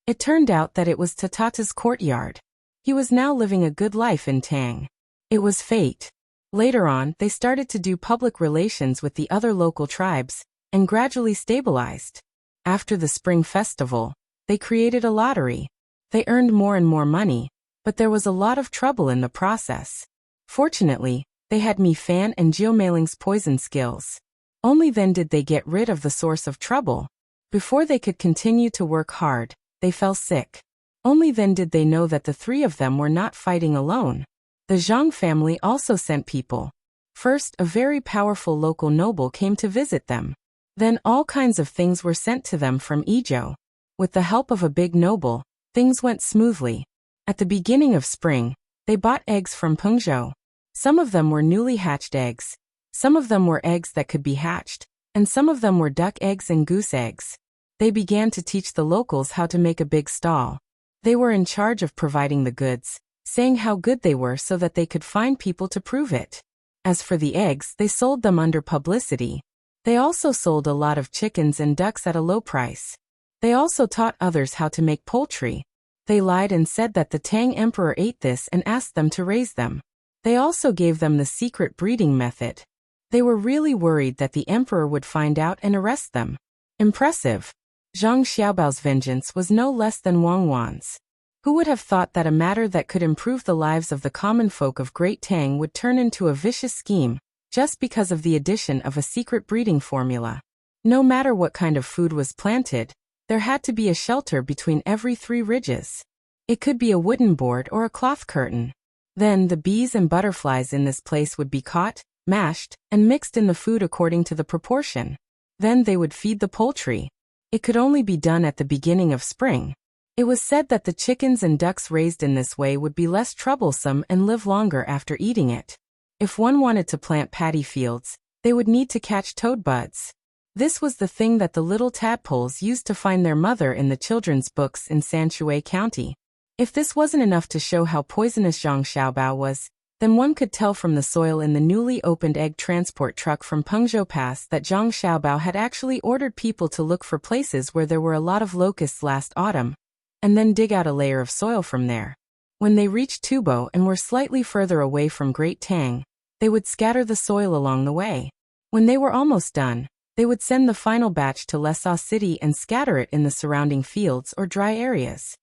It turned out that it was Tatata's courtyard. He was now living a good life in Tang. It was fate. Later on, they started to do public relations with the other local tribes, and gradually stabilized. After the spring festival, they created a lottery. They earned more and more money, but there was a lot of trouble in the process. Fortunately, they had Mi Fan and Jiu Meilong's poison skills. Only then did they get rid of the source of trouble. Before they could continue to work hard, they fell sick. Only then did they know that the three of them were not fighting alone. The Zhang family also sent people. First, a very powerful local noble came to visit them. Then all kinds of things were sent to them from Izhou. With the help of a big noble, things went smoothly. At the beginning of spring, they bought eggs from Pengzhou. Some of them were newly hatched eggs. Some of them were eggs that could be hatched, and some of them were duck eggs and goose eggs. They began to teach the locals how to make a big stall. They were in charge of providing the goods, saying how good they were so that they could find people to prove it. As for the eggs, they sold them under publicity. They also sold a lot of chickens and ducks at a low price. They also taught others how to make poultry. They lied and said that the Tang emperor ate this and asked them to raise them. They also gave them the secret breeding method. They were really worried that the emperor would find out and arrest them. Impressive. Zhang Xiaobao's vengeance was no less than Wang Wan's. Who would have thought that a matter that could improve the lives of the common folk of Great Tang would turn into a vicious scheme, just because of the addition of a secret breeding formula? No matter what kind of food was planted, there had to be a shelter between every 3 ridges. It could be a wooden board or a cloth curtain. Then the bees and butterflies in this place would be caught, mashed, and mixed in the food according to the proportion. Then they would feed the poultry. It could only be done at the beginning of spring. It was said that the chickens and ducks raised in this way would be less troublesome and live longer after eating it. If one wanted to plant paddy fields, they would need to catch toad buds. This was the thing that the little tadpoles used to find their mother in the children's books in Sanshui County. If this wasn't enough to show how poisonous Zhang Xiaobao was, then one could tell from the soil in the newly opened egg transport truck from Pengzhou Pass that Zhang Xiaobao had actually ordered people to look for places where there were a lot of locusts last autumn, and then dig out a layer of soil from there. When they reached Tubo and were slightly further away from Great Tang, they would scatter the soil along the way. When they were almost done, they would send the final batch to Lesa City and scatter it in the surrounding fields or dry areas.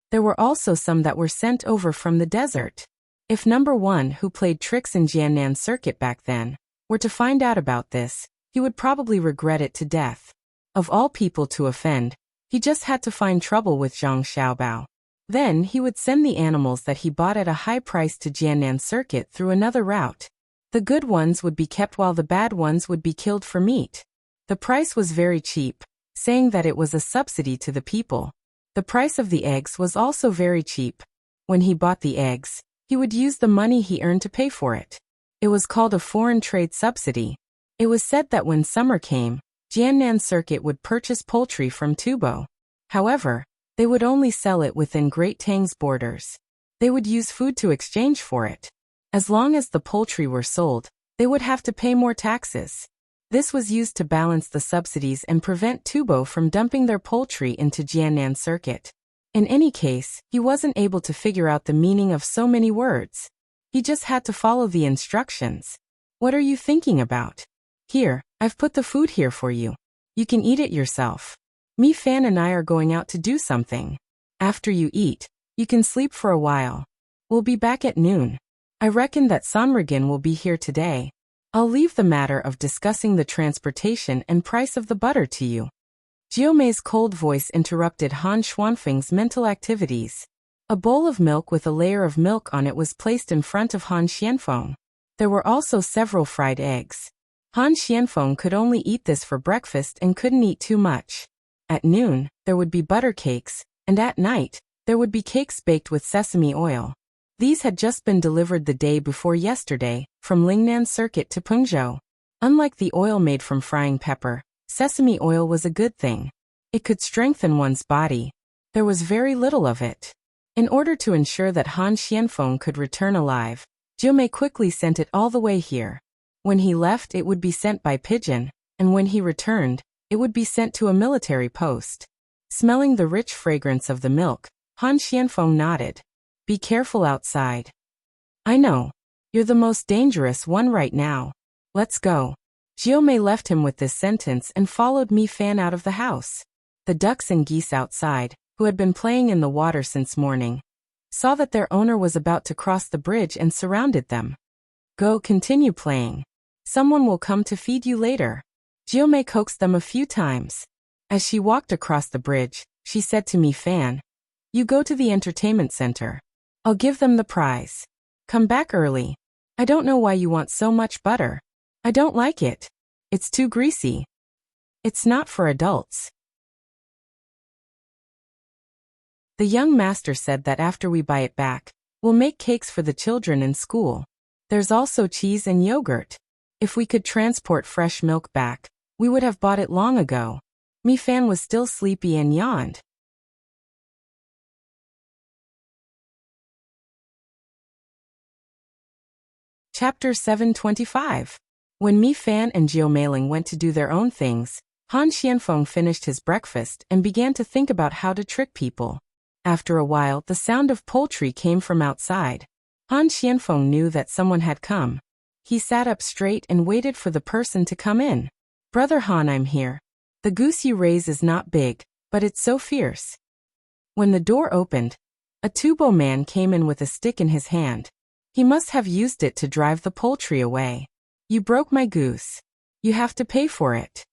There were also some that were sent over from the desert. If number 1, who played tricks in Jiannan Circuit back then, were to find out about this, he would probably regret it to death. Of all people to offend, he just had to find trouble with Zhang Xiaobao. Then he would send the animals that he bought at a high price to Jiannan Circuit through another route. The good ones would be kept while the bad ones would be killed for meat. The price was very cheap, saying that it was a subsidy to the people. The price of the eggs was also very cheap. When he bought the eggs, he would use the money he earned to pay for it. It was called a foreign trade subsidy. It was said that when summer came, Jiannan Circuit would purchase poultry from Tubo. However, they would only sell it within Great Tang's borders. They would use food to exchange for it. As long as the poultry were sold, they would have to pay more taxes. This was used to balance the subsidies and prevent Tubo from dumping their poultry into Jiannan Circuit. In any case, he wasn't able to figure out the meaning of so many words. He just had to follow the instructions. What are you thinking about? Here, I've put the food here for you. You can eat it yourself. Mi Fan and I are going out to do something. After you eat, you can sleep for a while. We'll be back at noon. I reckon that Sanrigan will be here today. I'll leave the matter of discussing the transportation and price of the butter to you. Jiumei's cold voice interrupted Han Xuanfeng's mental activities. A bowl of milk with a layer of milk on it was placed in front of Han Xianfeng. There were also several fried eggs. Han Xianfeng could only eat this for breakfast and couldn't eat too much. At noon, there would be butter cakes, and at night, there would be cakes baked with sesame oil. These had just been delivered the day before yesterday, from Lingnan Circuit to Pengzhou. Unlike the oil made from frying pepper, sesame oil was a good thing. It could strengthen one's body. There was very little of it. In order to ensure that Han Xianfeng could return alive, Jiumei quickly sent it all the way here. When he left, it would be sent by pigeon, and when he returned, it would be sent to a military post. Smelling the rich fragrance of the milk, Han Xianfeng nodded. Be careful outside. I know. You're the most dangerous one right now. Let's go. Jiumei left him with this sentence and followed Mi Fan out of the house. The ducks and geese outside, who had been playing in the water since morning, saw that their owner was about to cross the bridge and surrounded them. Go, continue playing. Someone will come to feed you later. Jiumei coaxed them a few times. As she walked across the bridge, she said to Mi Fan, you go to the entertainment center. I'll give them the prize. Come back early. I don't know why you want so much butter. I don't like it. It's too greasy. It's not for adults. The young master said that after we buy it back, we'll make cakes for the children in school. There's also cheese and yogurt. If we could transport fresh milk back, we would have bought it long ago. Mi Fan was still sleepy and yawned. Chapter 725. When Mi Fan and Jiumei went to do their own things, Han Xianfeng finished his breakfast and began to think about how to trick people. After a while, the sound of poultry came from outside. Han Xianfeng knew that someone had come. He sat up straight and waited for the person to come in. Brother Han, I'm here. The goose you raise is not big, but it's so fierce. When the door opened, a Tubo man came in with a stick in his hand. He must have used it to drive the poultry away. You broke my goose. You have to pay for it.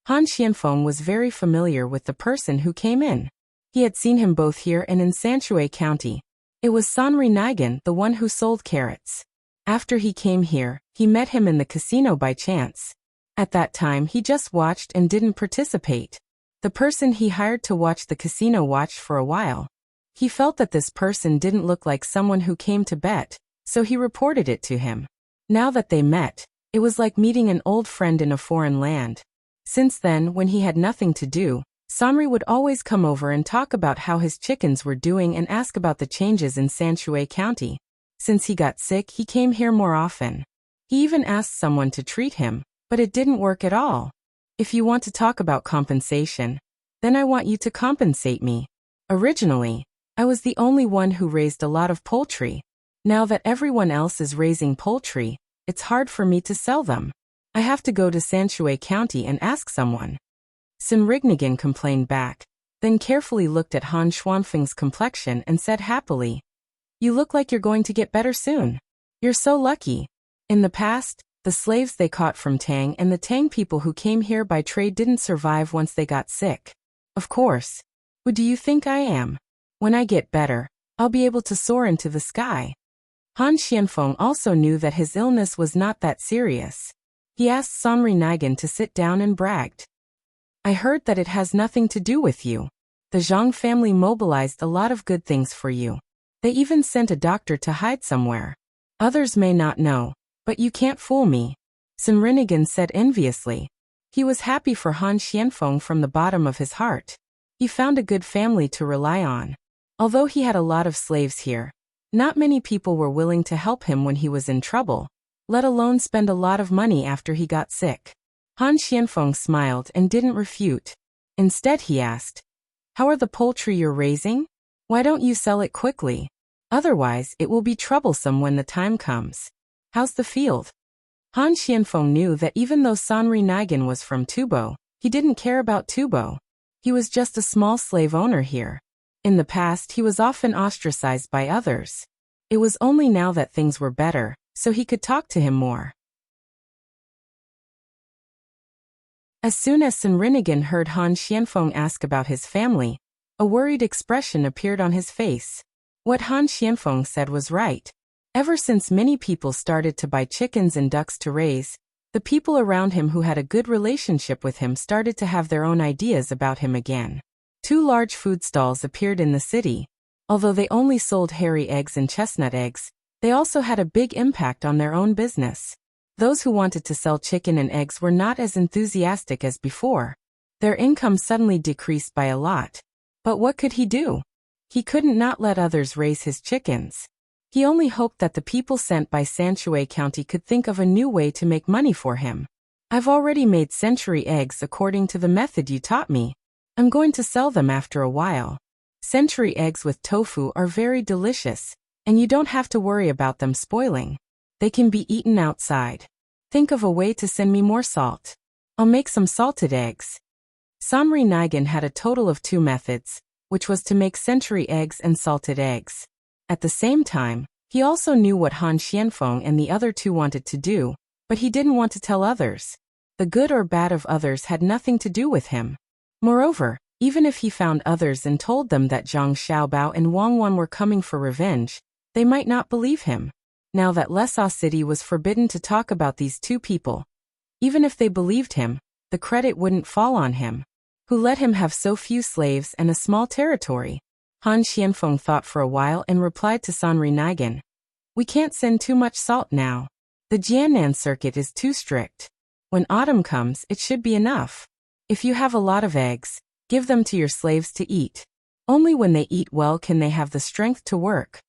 Han Xianfeng was very familiar with the person who came in. He had seen him both here and in Sanshui County. It was Serenade, the one who sold carrots. After he came here, he met him in the casino by chance. At that time he just watched and didn't participate. The person he hired to watch the casino watched for a while. He felt that this person didn't look like someone who came to bet, so he reported it to him. Now that they met, it was like meeting an old friend in a foreign land. Since then, when he had nothing to do, Samri would always come over and talk about how his chickens were doing and ask about the changes in Sanshui County. Since he got sick, he came here more often. He even asked someone to treat him, but it didn't work at all. If you want to talk about compensation, then I want you to compensate me. Originally, I was the only one who raised a lot of poultry. Now that everyone else is raising poultry, it's hard for me to sell them. I have to go to Sanshui County and ask someone. Simrignigan complained back, then carefully looked at Han Xuanfeng's complexion and said happily, You look like you're going to get better soon. You're so lucky. In the past, the slaves they caught from Tang and the Tang people who came here by trade didn't survive once they got sick. Of course. Who do you think I am? When I get better, I'll be able to soar into the sky. Han Xianfeng also knew that his illness was not that serious. He asked Serenade to sit down and bragged. I heard that it has nothing to do with you. The Zhang family mobilized a lot of good things for you. They even sent a doctor to hide somewhere. Others may not know, but you can't fool me, Serenade said enviously. He was happy for Han Xianfeng from the bottom of his heart. He found a good family to rely on. Although he had a lot of slaves here, not many people were willing to help him when he was in trouble, let alone spend a lot of money after he got sick. Han Xianfeng smiled and didn't refute. Instead he asked, how are the poultry you're raising? Why don't you sell it quickly? Otherwise it will be troublesome when the time comes. How's the field? Han Xianfeng knew that even though Serenade was from Tubo, he didn't care about Tubo. He was just a small slave owner here. In the past he was often ostracized by others. It was only now that things were better, so he could talk to him more. As soon as Serenade heard Han Xianfeng ask about his family, a worried expression appeared on his face. What Han Xianfeng said was right. Ever since many people started to buy chickens and ducks to raise, the people around him who had a good relationship with him started to have their own ideas about him again. 2 large food stalls appeared in the city. Although they only sold hairy eggs and chestnut eggs, they also had a big impact on their own business. Those who wanted to sell chicken and eggs were not as enthusiastic as before. Their income suddenly decreased by a lot. But what could he do? He couldn't not let others raise his chickens. He only hoped that the people sent by Sanshui County could think of a new way to make money for him. I've already made century eggs according to the method you taught me. I'm going to sell them after a while. Century eggs with tofu are very delicious, and you don't have to worry about them spoiling. They can be eaten outside. Think of a way to send me more salt. I'll make some salted eggs. Serenade had a total of 2 methods, which was to make century eggs and salted eggs. At the same time, he also knew what Han Xianfeng and the other 2 wanted to do, but he didn't want to tell others. The good or bad of others had nothing to do with him. Moreover, even if he found others and told them that Zhang Xiaobao and Wang Wan were coming for revenge, they might not believe him. Now that Lesau City was forbidden to talk about these 2 people, even if they believed him, the credit wouldn't fall on him. Who let him have so few slaves and a small territory? Han Xianfeng thought for a while and replied to Serenade, we can't send too much salt now. The Jiannan circuit is too strict. When autumn comes, it should be enough. If you have a lot of eggs, give them to your slaves to eat. Only when they eat well can they have the strength to work.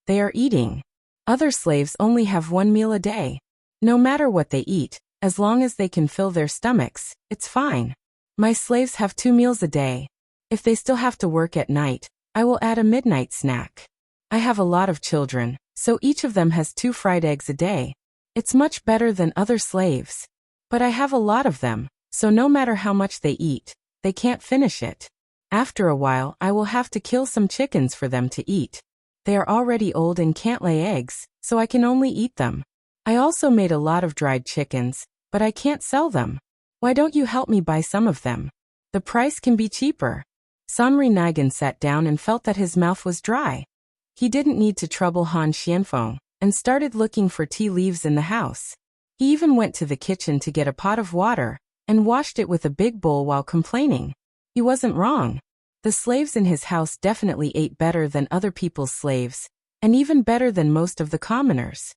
They are eating. Other slaves only have 1 meal a day. No matter what they eat, as long as they can fill their stomachs, it's fine. My slaves have 2 meals a day. If they still have to work at night, I will add a midnight snack. I have a lot of children, so each of them has 2 fried eggs a day. It's much better than other slaves. But I have a lot of them, so no matter how much they eat, they can't finish it. After a while I will have to kill some chickens for them to eat. They are already old and can't lay eggs, so I can only eat them. I also made a lot of dried chickens, but I can't sell them. Why don't you help me buy some of them? The price can be cheaper. Serenade sat down and felt that his mouth was dry. He didn't need to trouble Han Xianfeng, and started looking for tea leaves in the house. He even went to the kitchen to get a pot of water, and washed it with a big bowl while complaining. He wasn't wrong. The slaves in his house definitely ate better than other people's slaves, and even better than most of the commoners.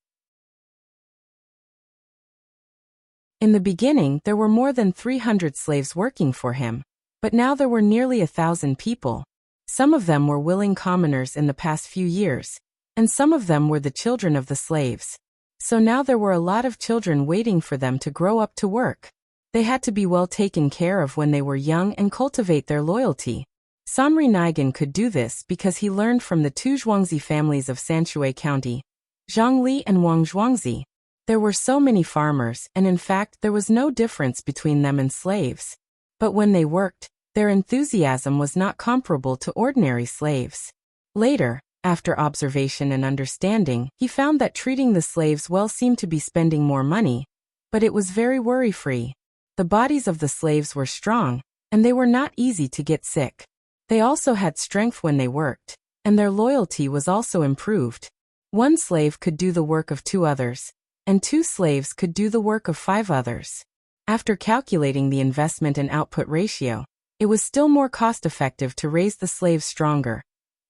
In the beginning there were more than 300 slaves working for him, but now there were nearly 1,000 people. Some of them were willing commoners in the past few years, and some of them were the children of the slaves. So now there were a lot of children waiting for them to grow up to work. They had to be well taken care of when they were young and cultivate their loyalty. Serenade could do this because he learned from the 2 Zhuangzi families of Sanshui County, Zhang Li and Wang Zhuangzi. There were so many farmers, and in fact there was no difference between them and slaves. But when they worked, their enthusiasm was not comparable to ordinary slaves. Later, After observation and understanding, he found that treating the slaves well seemed to be spending more money, but it was very worry-free. The bodies of the slaves were strong, and they were not easy to get sick. They also had strength when they worked, and their loyalty was also improved. One slave could do the work of 2 others, and 2 slaves could do the work of 5 others. After calculating the investment and output ratio, it was still more cost-effective to raise the slaves stronger,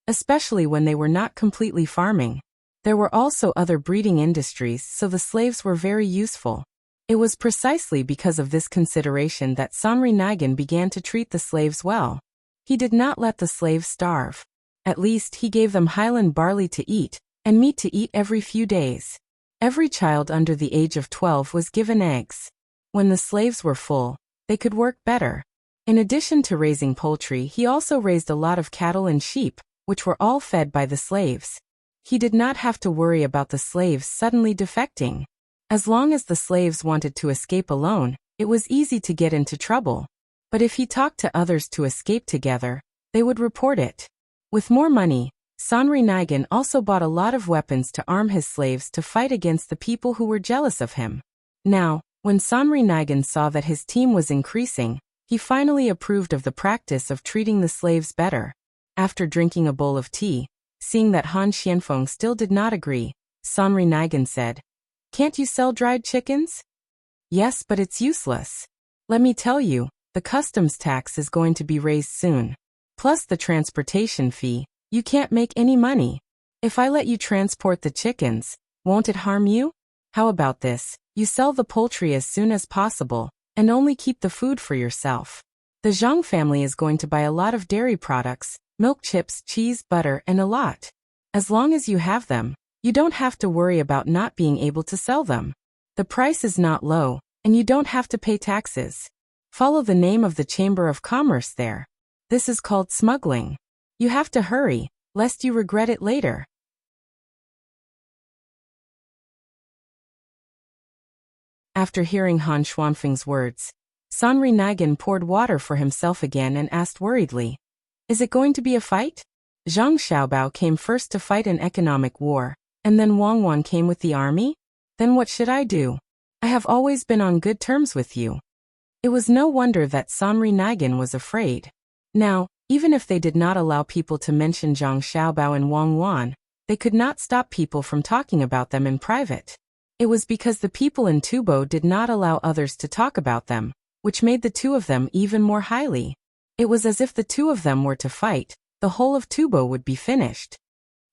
especially when they were not completely farming. There were also other breeding industries, so the slaves were very useful. It was precisely because of this consideration that Serenade began to treat the slaves well. He did not let the slaves starve. At least he gave them highland barley to eat, and meat to eat every few days. Every child under the age of 12 was given eggs. When the slaves were full, they could work better. In addition to raising poultry, he also raised a lot of cattle and sheep, which were all fed by the slaves. He did not have to worry about the slaves suddenly defecting. As long as the slaves wanted to escape alone, it was easy to get into trouble. But if he talked to others to escape together, they would report it. With more money, Serenade also bought a lot of weapons to arm his slaves to fight against the people who were jealous of him. Now, when Serenade saw that his team was increasing, he finally approved of the practice of treating the slaves better. After drinking a bowl of tea, seeing that Han Xianfeng still did not agree, Serenade said, "Can't you sell dried chickens?" "Yes, but it's useless. Let me tell you, the customs tax is going to be raised soon. Plus the transportation fee, you can't make any money. If I let you transport the chickens, won't it harm you? How about this? You sell the poultry as soon as possible, and only keep the food for yourself. The Zhang family is going to buy a lot of dairy products, milk, chips, cheese, butter, and a lot. As long as you have them, you don't have to worry about not being able to sell them. The price is not low, and you don't have to pay taxes. Follow the name of the Chamber of Commerce there. This is called smuggling. You have to hurry, lest you regret it later." After hearing Han Xuanfeng's words, Serenade poured water for himself again and asked worriedly, "Is it going to be a fight?" Zhang Xiaobao came first to fight an economic war, and then Wang Wan came with the army? Then what should I do? I have always been on good terms with you. It was no wonder that Serenade was afraid. Now, even if they did not allow people to mention Zhang Xiaobao and Wang Wan, they could not stop people from talking about them in private. It was because the people in Tubo did not allow others to talk about them, which made the 2 of them even more highly. It was as if the 2 of them were to fight, the whole of Tubo would be finished.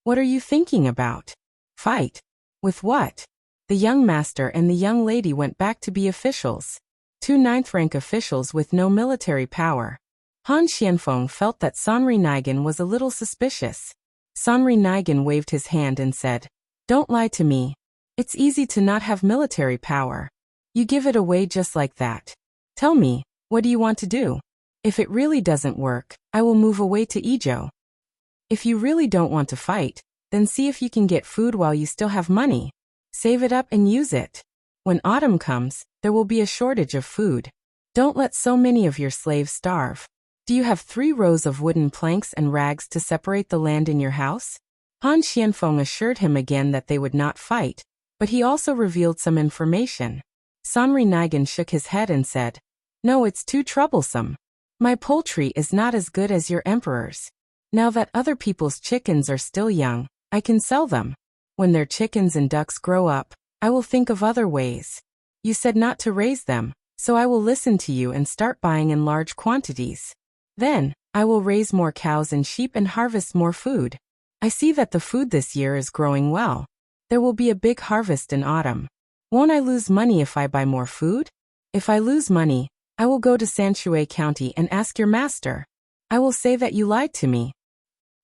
"What are you thinking about? Fight? With what?" The young master and the young lady went back to be officials. 2 ninth-rank officials with no military power. Han Xianfeng felt that Serenade was a little suspicious. Serenade waved his hand and said, "Don't lie to me. It's easy to not have military power. You give it away just like that. Tell me, what do you want to do? If it really doesn't work, I will move away to Ezhou. If you really don't want to fight, then see if you can get food while you still have money. Save it up and use it. When autumn comes, there will be a shortage of food. Don't let so many of your slaves starve. Do you have 3 rows of wooden planks and rags to separate the land in your house?" Han Xianfeng assured him again that they would not fight, but he also revealed some information. Serenade shook his head and said, "No, it's too troublesome. My poultry is not as good as your emperor's. Now that other people's chickens are still young, I can sell them. When their chickens and ducks grow up, I will think of other ways. You said not to raise them, so I will listen to you and start buying in large quantities. Then, I will raise more cows and sheep and harvest more food. I see that the food this year is growing well. There will be a big harvest in autumn. Won't I lose money if I buy more food? If I lose money, I will go to Sanshui County and ask your master. I will say that you lied to me."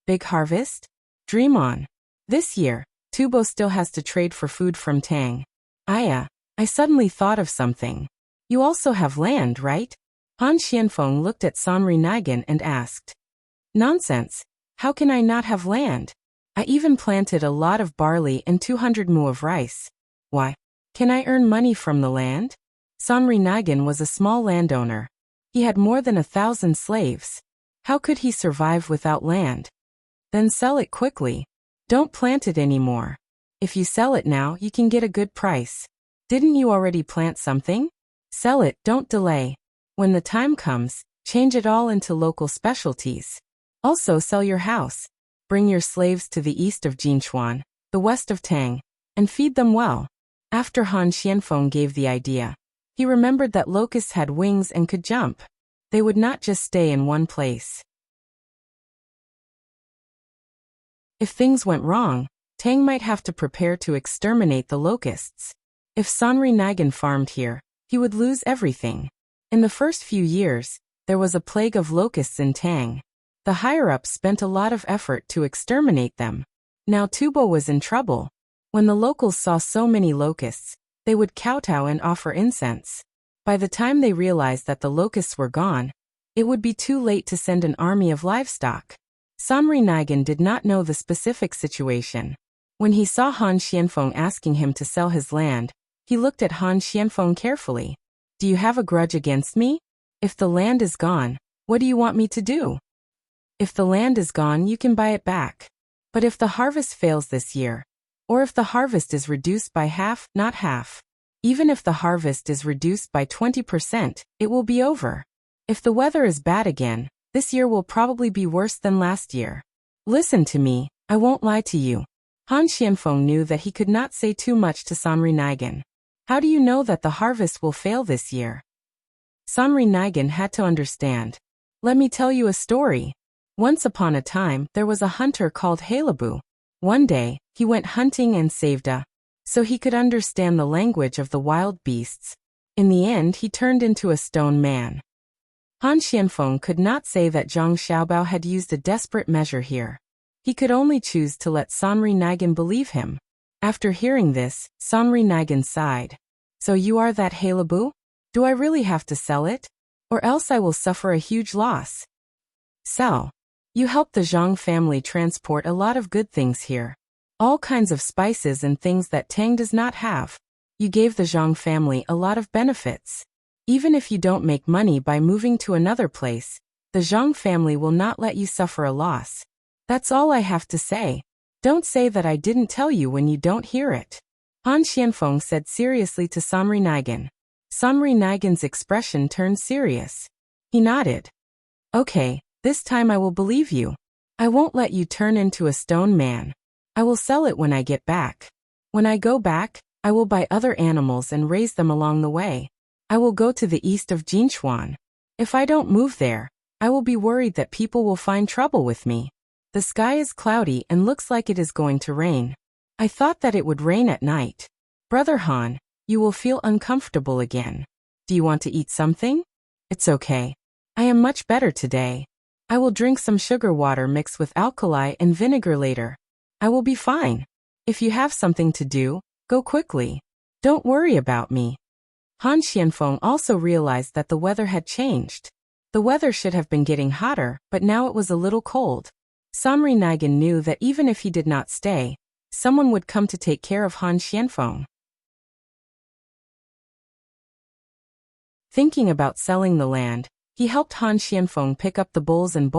Big harvest? Dream on. This year, Tubo still has to trade for food from Tang. I suddenly thought of something. You also have land, right? Han Xianfeng looked at Serenade and asked. "Nonsense. How can I not have land? I even planted a lot of barley and 200 mu of rice. Why? Can I earn money from the land?" Serenade was a small landowner. He had more than 1,000 slaves. How could he survive without land? "Then sell it quickly. Don't plant it anymore. If you sell it now, you can get a good price. Didn't you already plant something? Sell it, don't delay. When the time comes, change it all into local specialties. Also sell your house. Bring your slaves to the east of Jinchuan, the west of Tang, and feed them well. After Han Xianfeng gave the idea, he remembered that locusts had wings and could jump. They would not just stay in one place. If things went wrong, Tang might have to prepare to exterminate the locusts. If Serenade farmed here, he would lose everything. In the first few years, there was a plague of locusts in Tang. The higher-ups spent a lot of effort to exterminate them. Now Tubo was in trouble. When the locals saw so many locusts, they would kowtow and offer incense. By the time they realized that the locusts were gone, it would be too late to send an army of livestock. Serenade did not know the specific situation. When he saw Han Xianfeng asking him to sell his land, he looked at Han Xianfeng carefully. Do you have a grudge against me? If the land is gone, what do you want me to do? If the land is gone, you can buy it back. But if the harvest fails this year, or if the harvest is reduced by half, not half, even if the harvest is reduced by 20%, it will be over. If the weather is bad again, this year will probably be worse than last year. Listen to me, I won't lie to you. Han Xianfeng knew that he could not say too much to Serenade. How do you know that the harvest will fail this year? Serenade had to understand. Let me tell you a story. Once upon a time, there was a hunter called Halabu. One day, he went hunting and saved a, so he could understand the language of the wild beasts. In the end, he turned into a stone man. Han Xianfeng could not say that Zhang Xiaobao had used a desperate measure here. He could only choose to let Serenade believe him. After hearing this, Serenade sighed. So you are that Halabu? Do I really have to sell it? Or else I will suffer a huge loss. Sell. You help the Zhang family transport a lot of good things here. All kinds of spices and things that Tang does not have. You gave the Zhang family a lot of benefits. Even if you don't make money by moving to another place, the Zhang family will not let you suffer a loss. That's all I have to say. Don't say that I didn't tell you when you don't hear it. Han Xianfeng said seriously to Serenade. Serenade's expression turned serious. He nodded. Okay, this time I will believe you. I won't let you turn into a stone man. I will sell it when I get back. When I go back, I will buy other animals and raise them along the way. I will go to the east of Jinchuan. If I don't move there, I will be worried that people will find trouble with me. The sky is cloudy and looks like it is going to rain. I thought that it would rain at night. Brother Han, you will feel uncomfortable again. Do you want to eat something? It's okay. I am much better today. I will drink some sugar water mixed with alkali and vinegar later. I will be fine. If you have something to do, go quickly. Don't worry about me. Han Xianfeng also realized that the weather had changed. The weather should have been getting hotter, but now it was a little cold. Serenade knew that even if he did not stay, someone would come to take care of Han Xianfeng. Thinking about selling the land, he helped Han Xianfeng pick up the bowls and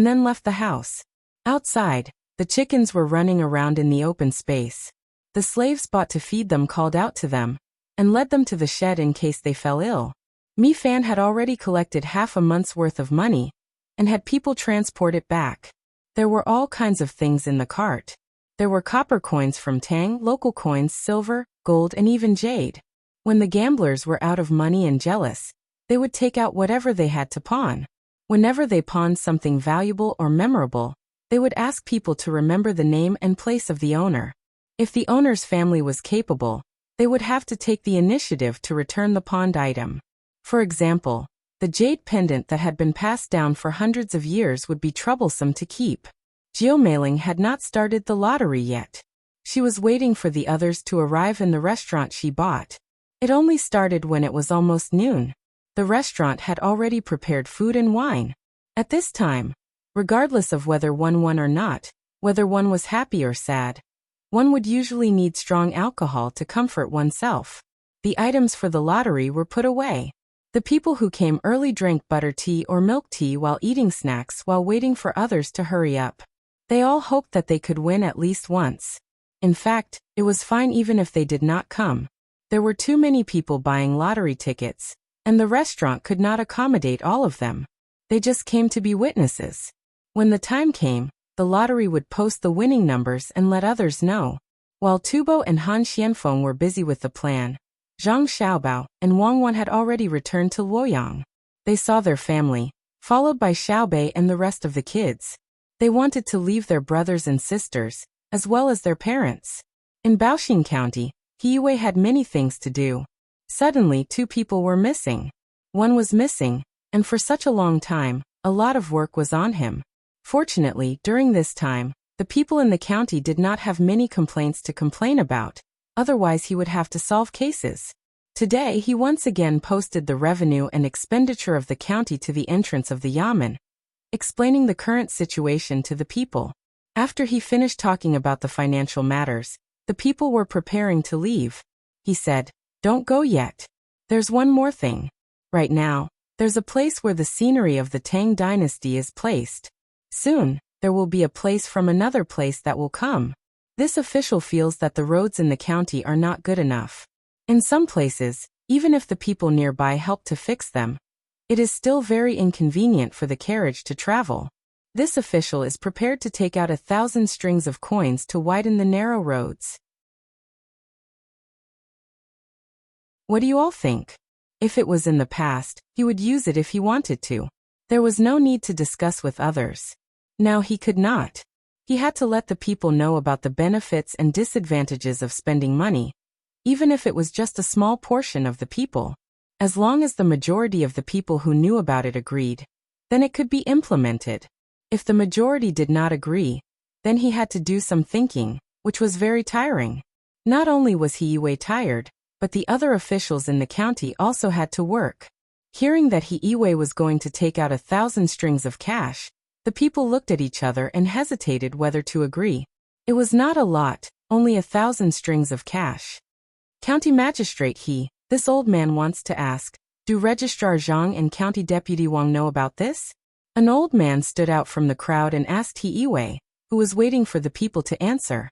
then left the house. Outside, the chickens were running around in the open space. The slaves bought to feed them called out to them, and led them to the shed in case they fell ill. Mi Fan had already collected half a month's worth of money, and had people transport it back. There were all kinds of things in the cart. There were copper coins from Tang, local coins, silver, gold, and even jade. When the gamblers were out of money and jealous, they would take out whatever they had to pawn. Whenever they pawned something valuable or memorable, they would ask people to remember the name and place of the owner. If the owner's family was capable, they would have to take the initiative to return the pawned item. For example, the jade pendant that had been passed down for hundreds of years would be troublesome to keep. Jiu Meiling had not started the lottery yet. She was waiting for the others to arrive in the restaurant she bought. It only started when it was almost noon. The restaurant had already prepared food and wine. At this time, regardless of whether one won or not, whether one was happy or sad, one would usually need strong alcohol to comfort oneself. The items for the lottery were put away. The people who came early drank butter tea or milk tea while eating snacks while waiting for others to hurry up. They all hoped that they could win at least once. In fact, it was fine even if they did not come. There were too many people buying lottery tickets, and the restaurant could not accommodate all of them. They just came to be witnesses. When the time came, the lottery would post the winning numbers and let others know. While Tubo and Han Xianfeng were busy with the plan, Zhang Xiaobao and Wang Wan had already returned to Luoyang. They saw their family, followed by Xiaobei and the rest of the kids. They wanted to leave their brothers and sisters, as well as their parents. In Baoxing County, He Yiwei had many things to do. Suddenly 2 people were missing. One was missing, and for such a long time, a lot of work was on him. Fortunately, during this time, the people in the county did not have many complaints to complain about, otherwise he would have to solve cases. Today he once again posted the revenue and expenditure of the county to the entrance of the yamen, explaining the current situation to the people. After he finished talking about the financial matters, the people were preparing to leave. He said, "Don't go yet. There's one more thing. Right now, there's a place where the scenery of the Tang Dynasty is placed. Soon, there will be a place from another place that will come. This official feels that the roads in the county are not good enough. In some places, even if the people nearby help to fix them, it is still very inconvenient for the carriage to travel. This official is prepared to take out 1,000 strings of coins to widen the narrow roads." What do you all think? If it was in the past, he would use it if he wanted to. There was no need to discuss with others. Now he could not. He had to let the people know about the benefits and disadvantages of spending money, even if it was just a small portion of the people. As long as the majority of the people who knew about it agreed, then it could be implemented. If the majority did not agree, then he had to do some thinking, which was very tiring. Not only was He Yiwei tired, but the other officials in the county also had to work. Hearing that He Yiwei was going to take out 1,000 strings of cash, the people looked at each other and hesitated whether to agree. It was not a lot, only 1,000 strings of cash. County Magistrate this old man wants to ask, do Registrar Zhang and County Deputy Wang know about this? An old man stood out from the crowd and asked He Yiwei, who was waiting for the people to answer.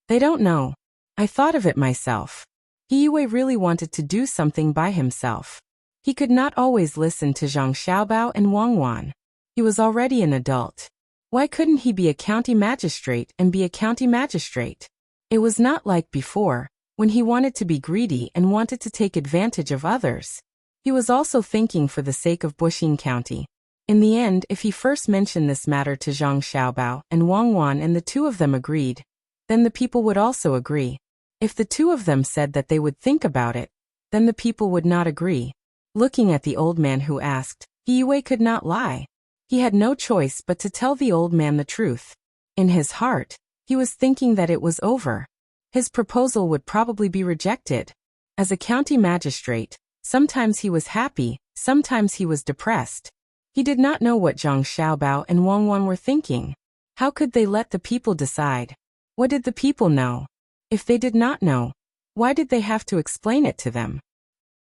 They don't know. I thought of it myself. He Yiwei really wanted to do something by himself. He could not always listen to Zhang Xiaobao and Wang Wan. He was already an adult. Why couldn't he be a county magistrate and be a county magistrate? It was not like before, when he wanted to be greedy and wanted to take advantage of others. He was also thinking for the sake of Buxing County. In the end, if he first mentioned this matter to Zhang Xiaobao and Wang Wan and the 2 of them agreed, then the people would also agree. If the 2 of them said that they would think about it, then the people would not agree. Looking at the old man who asked, He Yiwei could not lie. He had no choice but to tell the old man the truth. In his heart, he was thinking that it was over. His proposal would probably be rejected. As a county magistrate, sometimes he was happy, sometimes he was depressed. He did not know what Zhang Xiaobao and Wang Wan were thinking. How could they let the people decide? What did the people know? If they did not know, why did they have to explain it to them?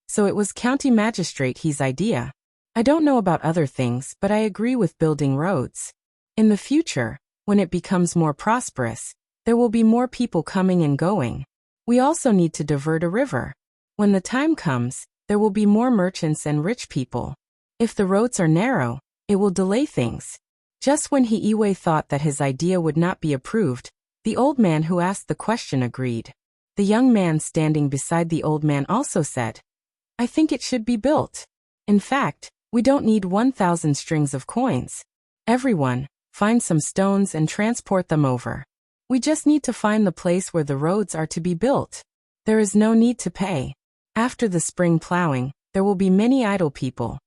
So it was County Magistrate He's idea. I don't know about other things, but I agree with building roads. In the future, when it becomes more prosperous, there will be more people coming and going. We also need to divert a river. When the time comes, there will be more merchants and rich people. If the roads are narrow, it will delay things. Just when He Yiwei thought that his idea would not be approved, the old man who asked the question agreed. The young man standing beside the old man also said, I think it should be built. In fact, we don't need 1,000 strings of coins. Everyone, find some stones and transport them over. We just need to find the place where the roads are to be built. There is no need to pay. After the spring plowing, there will be many idle people.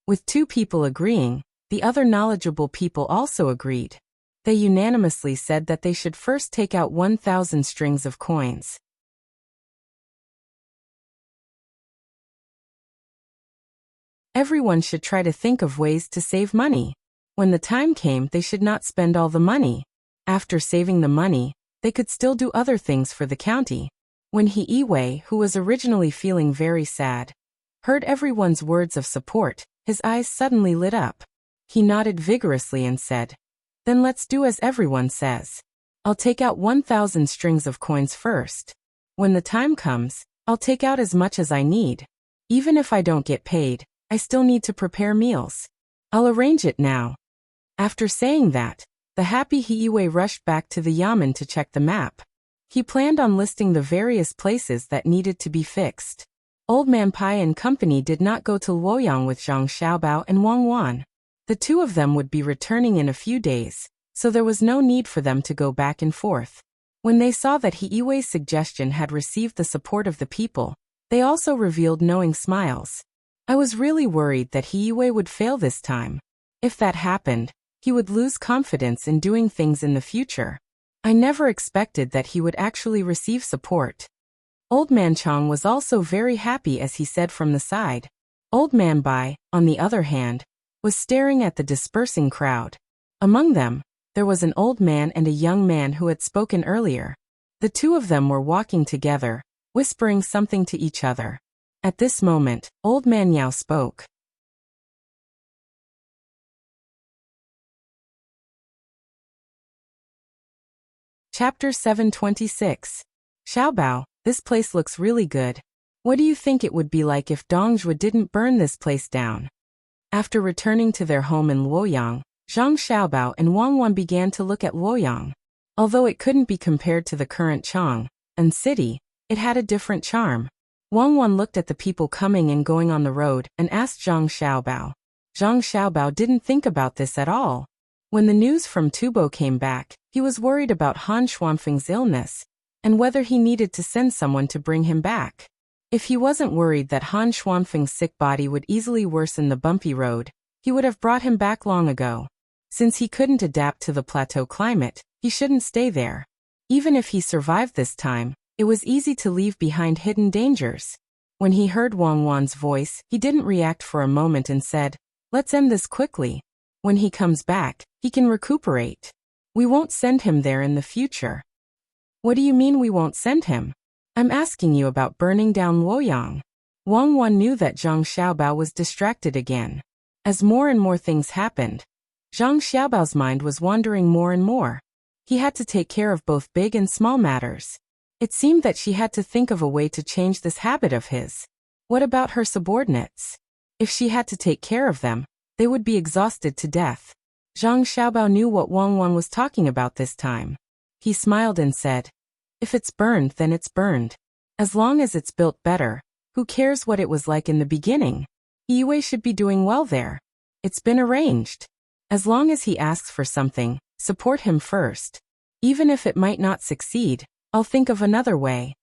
With 2 people agreeing, the other knowledgeable people also agreed. They unanimously said that they should first take out 1,000 strings of coins. Everyone should try to think of ways to save money. When the time came, they should not spend all the money. After saving the money, they could still do other things for the county. When He Yiwei, who was originally feeling very sad, heard everyone's words of support, his eyes suddenly lit up. He nodded vigorously and said, Then let's do as everyone says. I'll take out 1,000 strings of coins first. When the time comes, I'll take out as much as I need. Even if I don't get paid, I still need to prepare meals. I'll arrange it now. After saying that, the happy Hiiwei rushed back to the yamen to check the map. He planned on listing the various places that needed to be fixed. Old Man Pai and company did not go to Luoyang with Zhang Xiaobao and Wang Wan. The two of them would be returning in a few days, so there was no need for them to go back and forth. When they saw that Hiiwei's suggestion had received the support of the people, they also revealed knowing smiles. I was really worried that Hiiwei would fail this time. If that happened, he would lose confidence in doing things in the future. I never expected that he would actually receive support. Old Man Chang was also very happy as he said from the side. Old Man Bai, on the other hand, was staring at the dispersing crowd. Among them, there was an old man and a young man who had spoken earlier. The two of them were walking together, whispering something to each other. At this moment, Old Man Yao spoke. Chapter 726. Xiaobao, this place looks really good. What do you think it would be like if Dongzhuo didn't burn this place down? After returning to their home in Luoyang, Zhang Xiaobao and Wang Wan began to look at Luoyang. Although it couldn't be compared to the current Chang'an city, it had a different charm. Wang Wan looked at the people coming and going on the road and asked Zhang Xiaobao. Zhang Xiaobao didn't think about this at all. When the news from Tubo came back, he was worried about Han Xuanfeng's illness and whether he needed to send someone to bring him back. If he wasn't worried that Han Xuanfeng's sick body would easily worsen the bumpy road, he would have brought him back long ago. Since he couldn't adapt to the plateau climate, he shouldn't stay there. Even if he survived this time, it was easy to leave behind hidden dangers. When he heard Wang Wan's voice, he didn't react for a moment and said, "Let's end this quickly. When he comes back, he can recuperate. We won't send him there in the future." "What do you mean we won't send him? I'm asking you about burning down Luoyang." Wang Wan knew that Zhang Xiaobao was distracted again. As more and more things happened, Zhang Xiaobao's mind was wandering more and more. He had to take care of both big and small matters. It seemed that she had to think of a way to change this habit of his. What about her subordinates? If she had to take care of them, they would be exhausted to death. Zhang Xiaobao knew what Wang Wan was talking about this time. He smiled and said, "If it's burned, then it's burned. As long as it's built better, who cares what it was like in the beginning? Yue should be doing well there. It's been arranged. As long as he asks for something, support him first. Even if it might not succeed, I'll think of another way.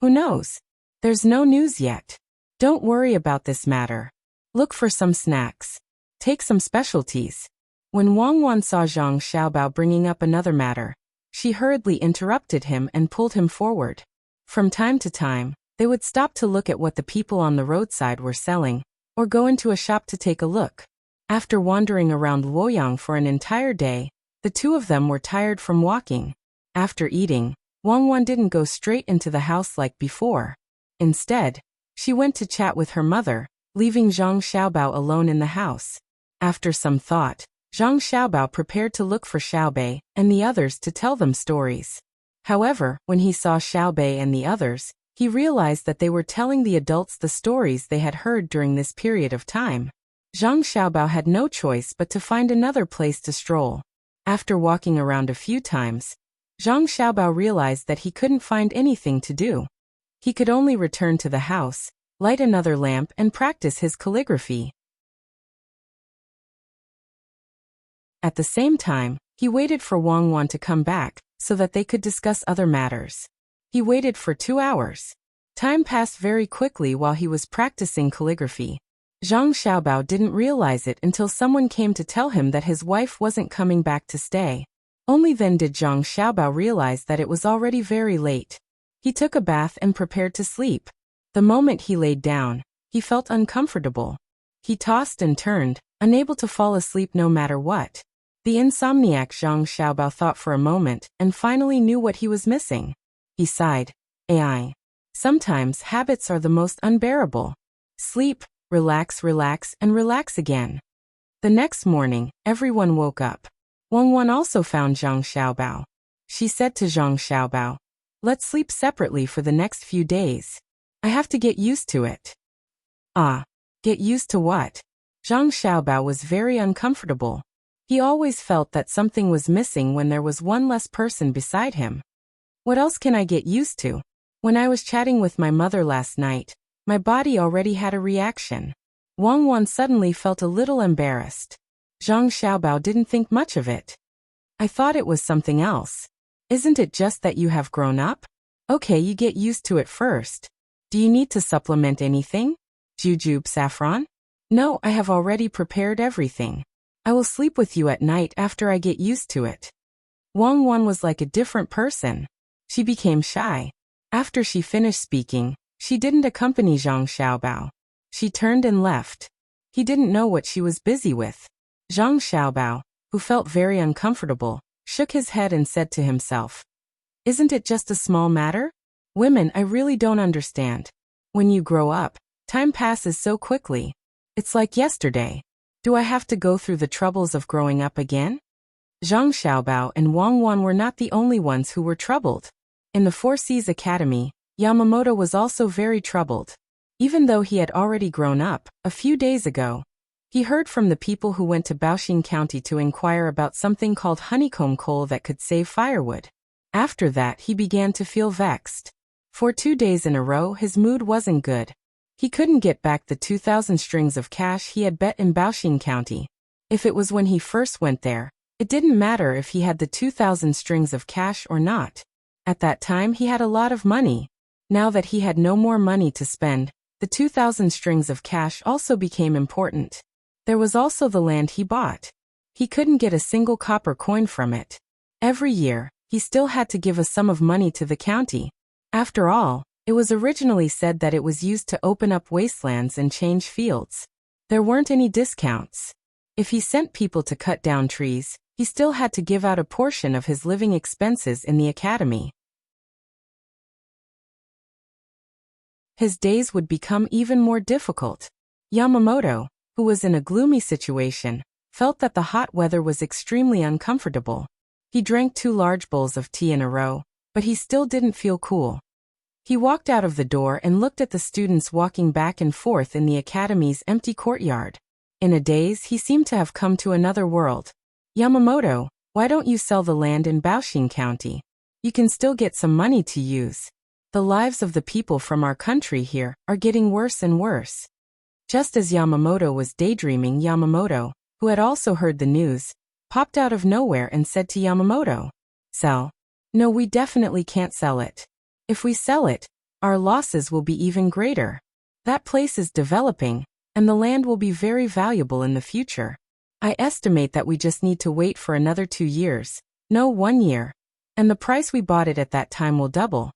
Who knows? There's no news yet. Don't worry about this matter. Look for some snacks. Take some specialties." When Wang Wan saw Zhang Xiaobao bringing up another matter, she hurriedly interrupted him and pulled him forward. From time to time, they would stop to look at what the people on the roadside were selling, or go into a shop to take a look. After wandering around Luoyang for an entire day, the two of them were tired from walking. After eating, Wang Wan didn't go straight into the house like before. Instead, she went to chat with her mother, leaving Zhang Xiaobao alone in the house. After some thought, Zhang Xiaobao prepared to look for Xiaobei and the others to tell them stories. However, when he saw Xiaobei and the others, he realized that they were telling the adults the stories they had heard during this period of time. Zhang Xiaobao had no choice but to find another place to stroll. After walking around a few times, Zhang Xiaobao realized that he couldn't find anything to do. He could only return to the house, light another lamp and practice his calligraphy. At the same time, he waited for Wang Wan to come back, so that they could discuss other matters. He waited for 2 hours. Time passed very quickly while he was practicing calligraphy. Zhang Xiaobao didn't realize it until someone came to tell him that his wife wasn't coming back to stay. Only then did Zhang Xiaobao realize that it was already very late. He took a bath and prepared to sleep. The moment he laid down, he felt uncomfortable. He tossed and turned, unable to fall asleep no matter what. The insomniac Zhang Xiaobao thought for a moment and finally knew what he was missing. He sighed. "AI. Sometimes habits are the most unbearable. Sleep, relax, relax, and relax again." The next morning, everyone woke up. Wang Wan also found Zhang Xiaobao. She said to Zhang Xiaobao, "Let's sleep separately for the next few days. I have to get used to it." Ah, get used to what? Zhang Xiaobao was very uncomfortable. He always felt that something was missing when there was one less person beside him. What else can I get used to? When I was chatting with my mother last night, my body already had a reaction. Wang Wan suddenly felt a little embarrassed. Zhang Xiaobao didn't think much of it. "I thought it was something else. Isn't it just that you have grown up? Okay, you get used to it first. Do you need to supplement anything? Jujube saffron?" "No, I have already prepared everything. I will sleep with you at night after I get used to it." Wang Wan was like a different person. She became shy. After she finished speaking, she didn't accompany Zhang Xiaobao. She turned and left. He didn't know what she was busy with. Zhang Xiaobao, who felt very uncomfortable, shook his head and said to himself, "Isn't it just a small matter? Women, I really don't understand. When you grow up, time passes so quickly. It's like yesterday. Do I have to go through the troubles of growing up again?" Zhang Xiaobao and Wang Wan were not the only ones who were troubled. In the Four Seas Academy, Yamamoto was also very troubled. Even though he had already grown up, a few days ago, he heard from the people who went to Baoxing County to inquire about something called honeycomb coal that could save firewood. After that, he began to feel vexed. For 2 days in a row, his mood wasn't good. He couldn't get back the 2,000 strings of cash he had bet in Baoxing County. If it was when he first went there, it didn't matter if he had the 2,000 strings of cash or not. At that time, he had a lot of money. Now that he had no more money to spend, the 2,000 strings of cash also became important. There was also the land he bought. He couldn't get a single copper coin from it. Every year, he still had to give a sum of money to the county. After all, it was originally said that it was used to open up wastelands and change fields. There weren't any discounts. If he sent people to cut down trees, he still had to give out a portion of his living expenses in the academy. His days would become even more difficult. Yamamoto, who was in a gloomy situation, felt that the hot weather was extremely uncomfortable. He drank 2 large bowls of tea in a row, but he still didn't feel cool. He walked out of the door and looked at the students walking back and forth in the academy's empty courtyard. In a daze, he seemed to have come to another world. "Yamamoto, why don't you sell the land in Baoxing County? You can still get some money to use. The lives of the people from our country here are getting worse and worse." Just as Yamamoto was daydreaming, Yamamoto, who had also heard the news, popped out of nowhere and said to Yamamoto, "Sell? No, we definitely can't sell it. If we sell it, our losses will be even greater. That place is developing, and the land will be very valuable in the future. I estimate that we just need to wait for another 2 years, no 1 year, and the price we bought it at that time will double."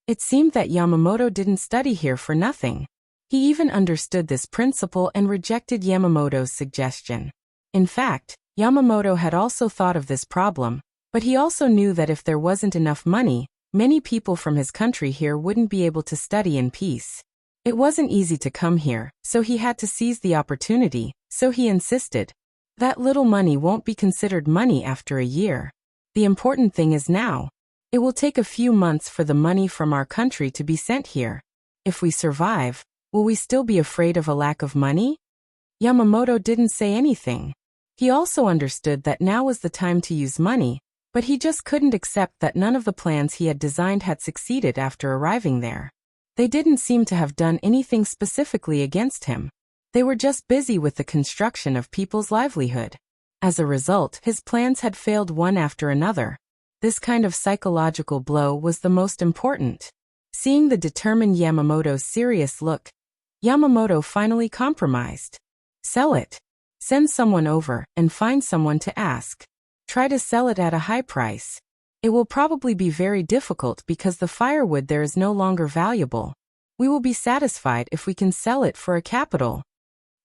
It seemed that Yamamoto didn't study here for nothing. He even understood this principle and rejected Yamamoto's suggestion. In fact, Yamamoto had also thought of this problem, but he also knew that if there wasn't enough money, many people from his country here wouldn't be able to study in peace. It wasn't easy to come here, so he had to seize the opportunity, so he insisted. That little money won't be considered money after a year. The important thing is now. It will take a few months for the money from our country to be sent here. If we survive, will we still be afraid of a lack of money? Yamamoto didn't say anything. He also understood that now was the time to use money, but he just couldn't accept that none of the plans he had designed had succeeded after arriving there. They didn't seem to have done anything specifically against him. They were just busy with the construction of people's livelihood. As a result, his plans had failed one after another. This kind of psychological blow was the most important. Seeing the determined Yamamoto's serious look, Yamamoto finally compromised. "Sell it. Send someone over and find someone to ask. Try to sell it at a high price. It will probably be very difficult because the firewood there is no longer valuable. We will be satisfied if we can sell it for a capital."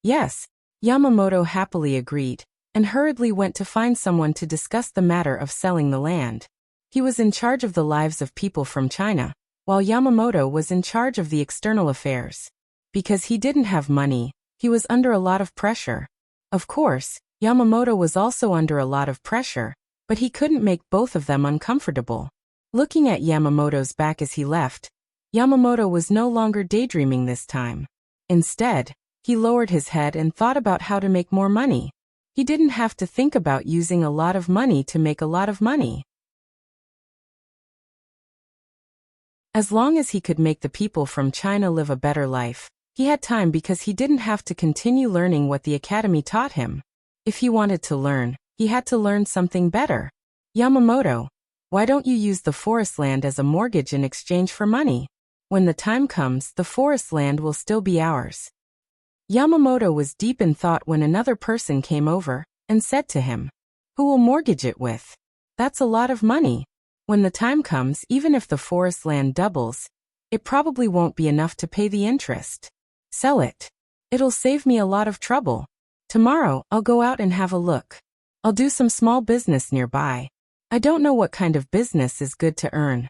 Yes, Yamamoto happily agreed, and hurriedly went to find someone to discuss the matter of selling the land. He was in charge of the lives of people from China, while Yamamoto was in charge of the external affairs. Because he didn't have money, he was under a lot of pressure. Of course, Yamamoto was also under a lot of pressure, but he couldn't make both of them uncomfortable. Looking at Yamamoto's back as he left, Yamamoto was no longer daydreaming this time. Instead, he lowered his head and thought about how to make more money. He didn't have to think about using a lot of money to make a lot of money. As long as he could make the people from China live a better life, he had time because he didn't have to continue learning what the academy taught him. If he wanted to learn, he had to learn something better. Yamamoto, why don't you use the forest land as a mortgage in exchange for money? When the time comes, the forest land will still be ours. Yamamoto was deep in thought when another person came over and said to him, "Who will mortgage it with? That's a lot of money. When the time comes, even if the forest land doubles, it probably won't be enough to pay the interest. Sell it. It'll save me a lot of trouble. Tomorrow, I'll go out and have a look. I'll do some small business nearby. I don't know what kind of business is good to earn."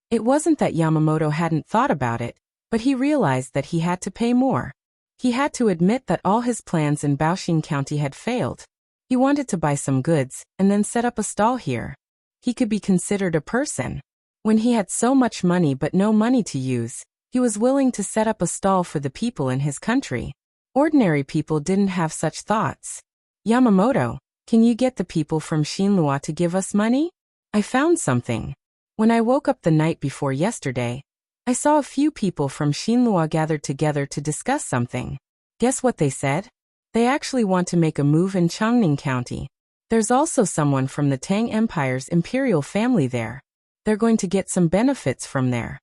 It wasn't that Yamamoto hadn't thought about it, but he realized that he had to pay more. He had to admit that all his plans in Baoshan County had failed. He wanted to buy some goods and then set up a stall here. He could be considered a person. When he had so much money but no money to use, he was willing to set up a stall for the people in his country. Ordinary people didn't have such thoughts. "Yamamoto, can you get the people from Shinlua to give us money? I found something. When I woke up the night before yesterday, I saw a few people from Shinlua gathered together to discuss something. Guess what they said? They actually want to make a move in Changning County. There's also someone from the Tang Empire's imperial family there. They're going to get some benefits from there."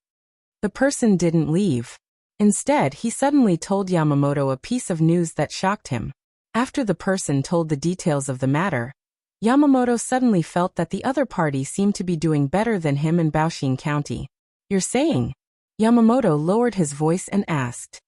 The person didn't leave. Instead, he suddenly told Yamamoto a piece of news that shocked him. After the person told the details of the matter, Yamamoto suddenly felt that the other party seemed to be doing better than him in Baoshan County. "You're saying?" Yamamoto lowered his voice and asked.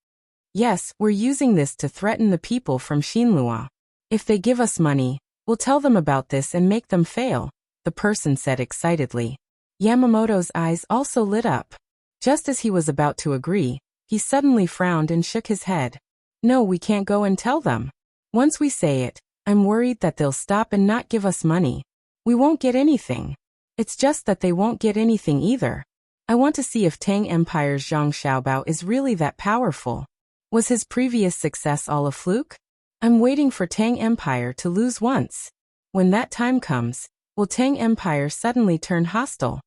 "Yes, we're using this to threaten the people from Shinlua. If they give us money, we'll tell them about this and make them fail," the person said excitedly. Yamamoto's eyes also lit up. Just as he was about to agree, he suddenly frowned and shook his head. "No, we can't go and tell them. Once we say it, I'm worried that they'll stop and not give us money. We won't get anything. It's just that they won't get anything either. I want to see if Tang Empire's Zhang Xiaobao is really that powerful. Was his previous success all a fluke? I'm waiting for Tang Empire to lose once. When that time comes, will Tang Empire suddenly turn hostile?"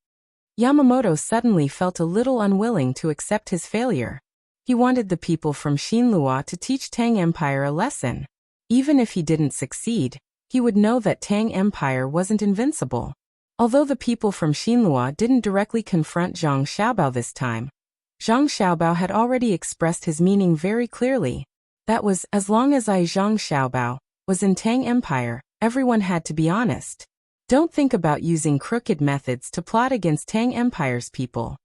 Yamamoto suddenly felt a little unwilling to accept his failure. He wanted the people from Shinlua to teach Tang Empire a lesson. Even if he didn't succeed, he would know that Tang Empire wasn't invincible. Although the people from Shinlua didn't directly confront Zhang Xiaobao this time, Zhang Xiaobao had already expressed his meaning very clearly. That was, as long as Zhang Xiaobao was in Tang Empire, everyone had to be honest. Don't think about using crooked methods to plot against Tang Empire's people.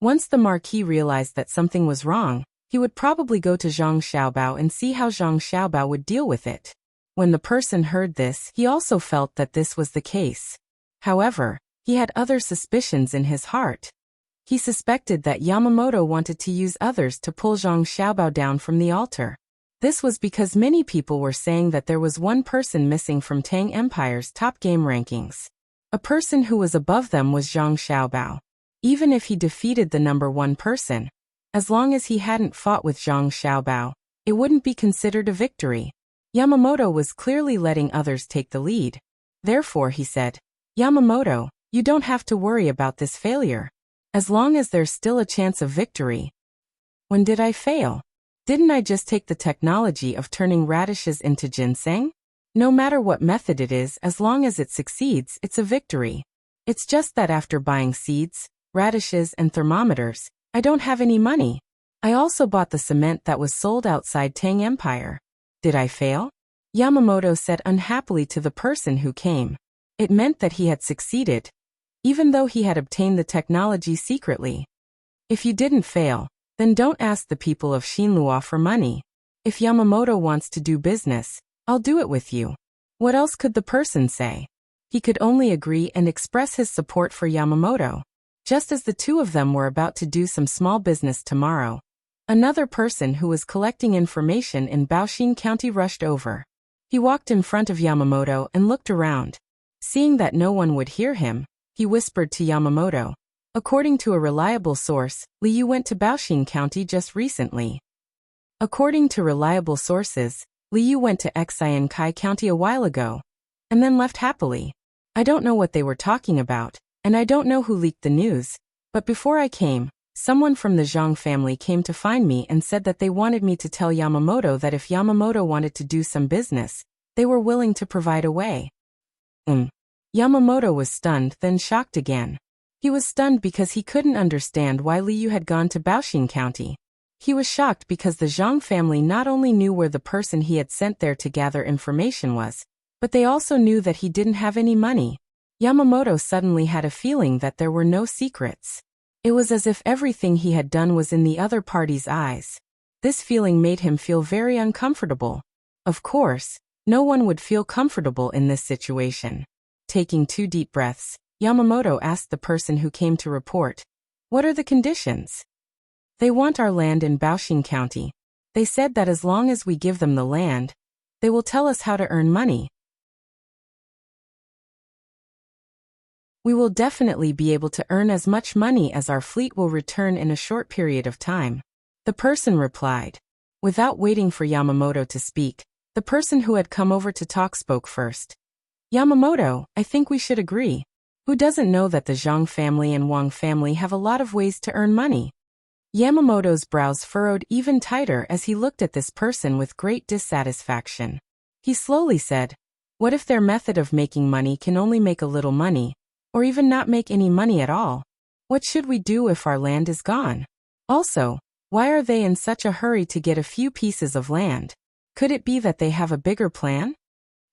Once the Marquis realized that something was wrong, he would probably go to Zhang Xiaobao and see how Zhang Xiaobao would deal with it. When the person heard this, he also felt that this was the case. However, he had other suspicions in his heart. He suspected that Yamamoto wanted to use others to pull Zhang Xiaobao down from the altar. This was because many people were saying that there was one person missing from Tang Empire's top game rankings. A person who was above them was Zhang Xiaobao. Even if he defeated the number one person, as long as he hadn't fought with Zhang Xiaobao, it wouldn't be considered a victory. Yamamoto was clearly letting others take the lead. Therefore, he said, "Yamamoto, you don't have to worry about this failure. As long as there's still a chance of victory." "When did I fail? Didn't I just take the technology of turning radishes into ginseng? No matter what method it is, as long as it succeeds, it's a victory. It's just that after buying seeds, radishes and thermometers, I don't have any money. I also bought the cement that was sold outside Tang Empire. Did I fail?" Yamamoto said unhappily to the person who came. It meant that he had succeeded, even though he had obtained the technology secretly. "If you didn't fail, then don't ask the people of Shinlua for money. If Yamamoto wants to do business, I'll do it with you." What else could the person say? He could only agree and express his support for Yamamoto. Just as the two of them were about to do some small business tomorrow, Another person who was collecting information in Baoshin County rushed over. He walked in front of Yamamoto and looked around. Seeing that no one would hear him, he whispered to Yamamoto. According to a reliable source, Liu went to Baoshin County just recently. According to reliable sources, Liu went to Xiankai County a while ago, and then left happily. I don't know what they were talking about, and I don't know who leaked the news, but before I came, someone from the Zhang family came to find me and said that they wanted me to tell Yamamoto that if Yamamoto wanted to do some business, they were willing to provide a way. Yamamoto was stunned, then shocked again. He was stunned because he couldn't understand why Liu had gone to Baoshin County. He was shocked because the Zhang family not only knew where the person he had sent there to gather information was, but they also knew that he didn't have any money. Yamamoto suddenly had a feeling that there were no secrets. It was as if everything he had done was in the other party's eyes. This feeling made him feel very uncomfortable. Of course, no one would feel comfortable in this situation. Taking 2 deep breaths, Yamamoto asked the person who came to report, "What are the conditions?" "They want our land in Baoshin County. They said that as long as we give them the land, they will tell us how to earn money. We will definitely be able to earn as much money as our fleet will return in a short period of time," the person replied. Without waiting for Yamamoto to speak, the person who had come over to talk spoke first. "Yamamoto, I think we should agree. Who doesn't know that the Zhang family and Wang family have a lot of ways to earn money?" Yamamoto's brows furrowed even tighter as he looked at this person with great dissatisfaction. He slowly said, "What if their method of making money can only make a little money, or even not make any money at all? What should we do if our land is gone? Also, why are they in such a hurry to get a few pieces of land? Could it be that they have a bigger plan?"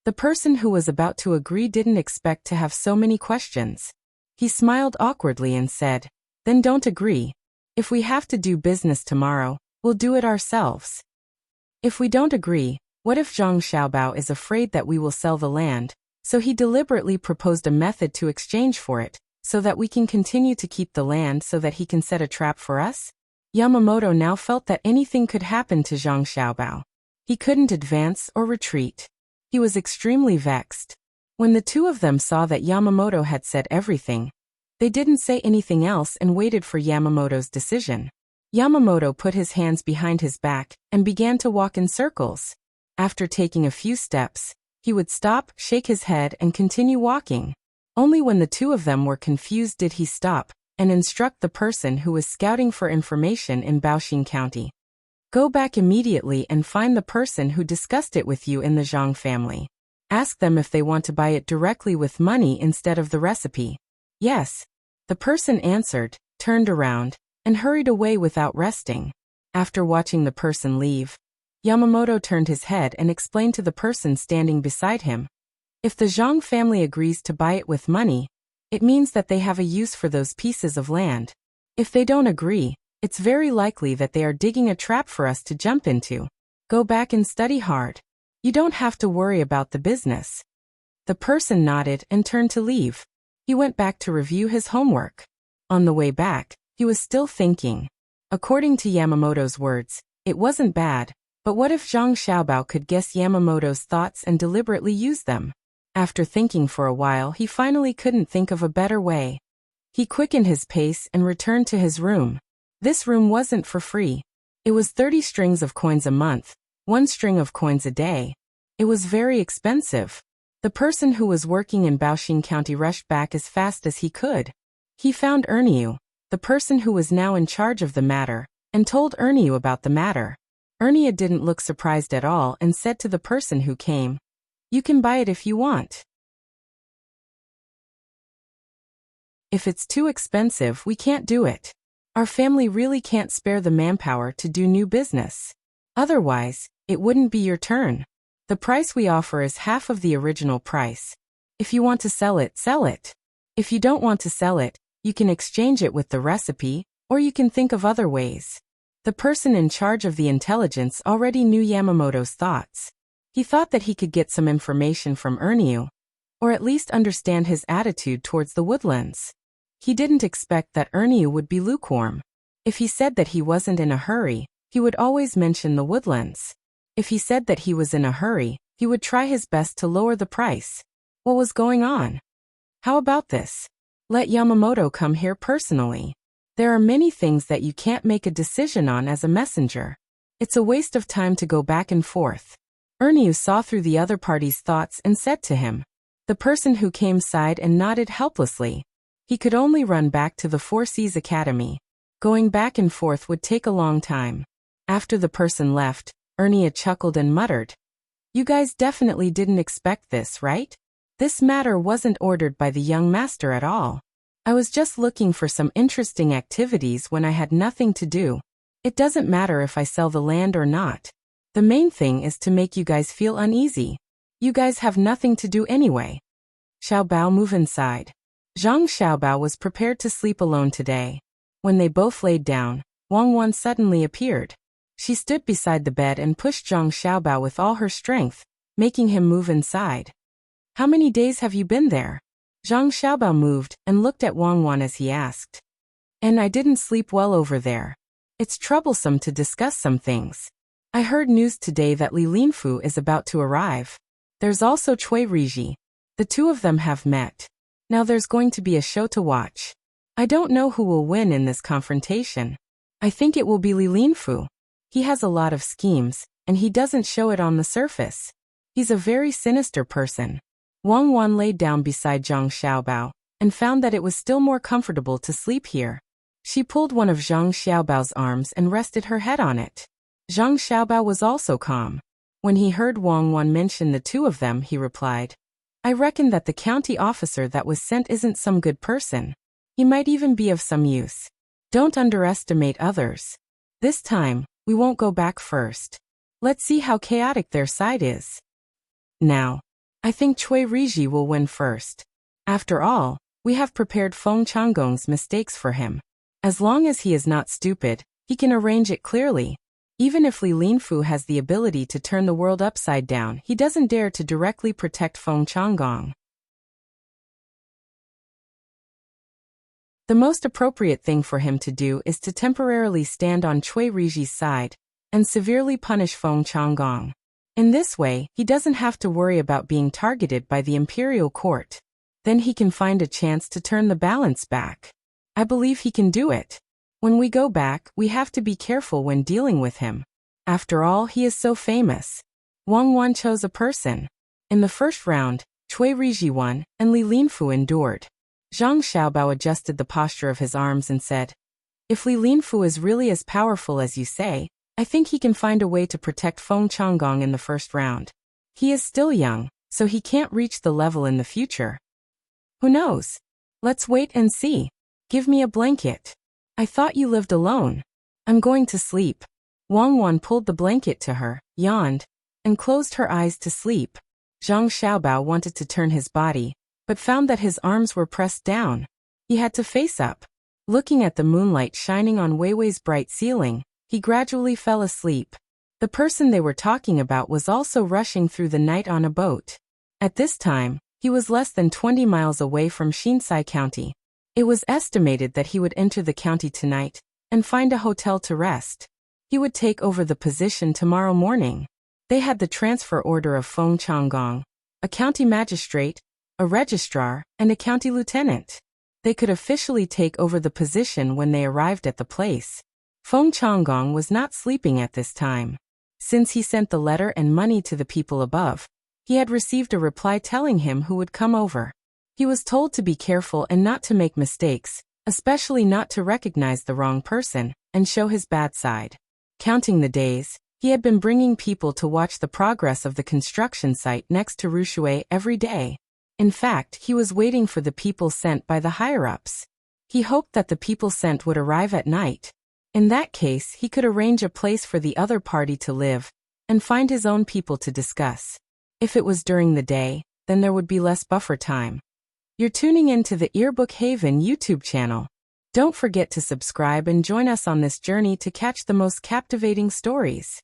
The person who was about to agree didn't expect to have so many questions. He smiled awkwardly and said, "Then don't agree. If we have to do business tomorrow, we'll do it ourselves. If we don't agree, what if Zhang Xiaobao is afraid that we will sell the land, so he deliberately proposed a method to exchange for it, so that we can continue to keep the land so that he can set a trap for us?" Yamamoto now felt that anything could happen to Zhang Xiaobao. He couldn't advance or retreat. He was extremely vexed. When the two of them saw that Yamamoto had said everything, they didn't say anything else and waited for Yamamoto's decision. Yamamoto put his hands behind his back and began to walk in circles. After taking a few steps, he would stop, shake his head, and continue walking. Only when the two of them were confused did he stop and instruct the person who was scouting for information in Baoshin County. "Go back immediately and find the person who discussed it with you in the Zhang family. Ask them if they want to buy it directly with money instead of the recipe." "Yes," the person answered, turned around, and hurried away without resting. After watching the person leave, Yamamoto turned his head and explained to the person standing beside him, "If the Zhang family agrees to buy it with money, it means that they have a use for those pieces of land. If they don't agree, it's very likely that they are digging a trap for us to jump into. Go back and study hard. You don't have to worry about the business." The person nodded and turned to leave. He went back to review his homework. On the way back, he was still thinking. According to Yamamoto's words, it wasn't bad, but what if Zhang Xiaobao could guess Yamamoto's thoughts and deliberately use them? After thinking for a while, he finally couldn't think of a better way. He quickened his pace and returned to his room. This room wasn't for free. It was 30 strings of coins a month, 1 string of coins a day. It was very expensive. The person who was working in Baoshin County rushed back as fast as he could. He found Erniu, the person who was now in charge of the matter, and told Erniu about the matter. Ernia didn't look surprised at all and said to the person who came, "You can buy it if you want. If it's too expensive, we can't do it. Our family really can't spare the manpower to do new business. Otherwise, it wouldn't be your turn. The price we offer is half of the original price. If you want to sell it, sell it. If you don't want to sell it, you can exchange it with the recipe, or you can think of other ways." The person in charge of the intelligence already knew Yamamoto's thoughts. He thought that he could get some information from Erniu, or at least understand his attitude towards the woodlands. He didn't expect that Erniu would be lukewarm. If he said that he wasn't in a hurry, He would always mention the woodlands. If he said that he was in a hurry, he would try his best to lower the price. What was going on? How about this? Let Yamamoto come here personally. There are many things that you can't make a decision on as a messenger. It's a waste of time to go back and forth. Ernie saw through the other party's thoughts and said to him. The person who came sighed and nodded helplessly. He could only run back to the Four Seas Academy. Going back and forth would take a long time. After the person left, Ernie chuckled and muttered. You guys definitely didn't expect this, right? This matter wasn't ordered by the young master at all. I was just looking for some interesting activities when I had nothing to do. It doesn't matter if I sell the land or not. The main thing is to make you guys feel uneasy. You guys have nothing to do anyway. Xiaobao, move inside. Zhang Xiaobao was prepared to sleep alone today. When they both laid down, Wang Wan suddenly appeared. She stood beside the bed and pushed Zhang Xiaobao with all her strength, making him move inside. How many days have you been there? Zhang Xiaobao moved and looked at Wang Wan as he asked. And I didn't sleep well over there. It's troublesome to discuss some things. I heard news today that Li Linfu is about to arrive. There's also Cui Riji. The two of them have met. Now there's going to be a show to watch. I don't know who will win in this confrontation. I think it will be Li Linfu. He has a lot of schemes, and he doesn't show it on the surface. He's a very sinister person. Wang Wan laid down beside Zhang Xiaobao, and found that it was still more comfortable to sleep here. She pulled one of Zhang Xiaobao's arms and rested her head on it. Zhang Xiaobao was also calm. When he heard Wang Wan mention the two of them, he replied, I reckon that the county officer that was sent isn't some good person. He might even be of some use. Don't underestimate others. This time, we won't go back first. Let's see how chaotic their side is. Now, I think Cui Riji will win first. After all, we have prepared Feng Changgong's mistakes for him. As long as he is not stupid, he can arrange it clearly. Even if Li Linfu has the ability to turn the world upside down, he doesn't dare to directly protect Feng Changgong. The most appropriate thing for him to do is to temporarily stand on Cui Riji's side and severely punish Feng Changgong. In this way, he doesn't have to worry about being targeted by the imperial court. Then he can find a chance to turn the balance back. I believe he can do it. When we go back, we have to be careful when dealing with him. After all, he is so famous. Wang Wan chose a person. In the first round, Cui Riji won, and Li Linfu endured. Zhang Xiaobao adjusted the posture of his arms and said, If Li Linfu is really as powerful as you say, I think he can find a way to protect Feng Changgong in the first round. He is still young, so he can't reach the level in the future. Who knows? Let's wait and see. Give me a blanket. I thought you lived alone. I'm going to sleep. Wang Wan pulled the blanket to her, yawned, and closed her eyes to sleep. Zhang Xiaobao wanted to turn his body, but found that his arms were pressed down. He had to face up. Looking at the moonlight shining on Weiwei's bright ceiling, he gradually fell asleep. The person they were talking about was also rushing through the night on a boat. At this time, he was less than 20 miles away from Shinsai County. It was estimated that he would enter the county tonight and find a hotel to rest. He would take over the position tomorrow morning. They had the transfer order of Feng Changgong, a county magistrate, a registrar, and a county lieutenant. They could officially take over the position when they arrived at the place. Feng Changgong was not sleeping at this time. Since he sent the letter and money to the people above, he had received a reply telling him who would come over. He was told to be careful and not to make mistakes, especially not to recognize the wrong person and show his bad side. Counting the days, he had been bringing people to watch the progress of the construction site next to Rushui every day. In fact, he was waiting for the people sent by the higher-ups. He hoped that the people sent would arrive at night. In that case, he could arrange a place for the other party to live and find his own people to discuss. If it was during the day, then there would be less buffer time. You're tuning into the Earbook Haven YouTube channel. Don't forget to subscribe and join us on this journey to catch the most captivating stories.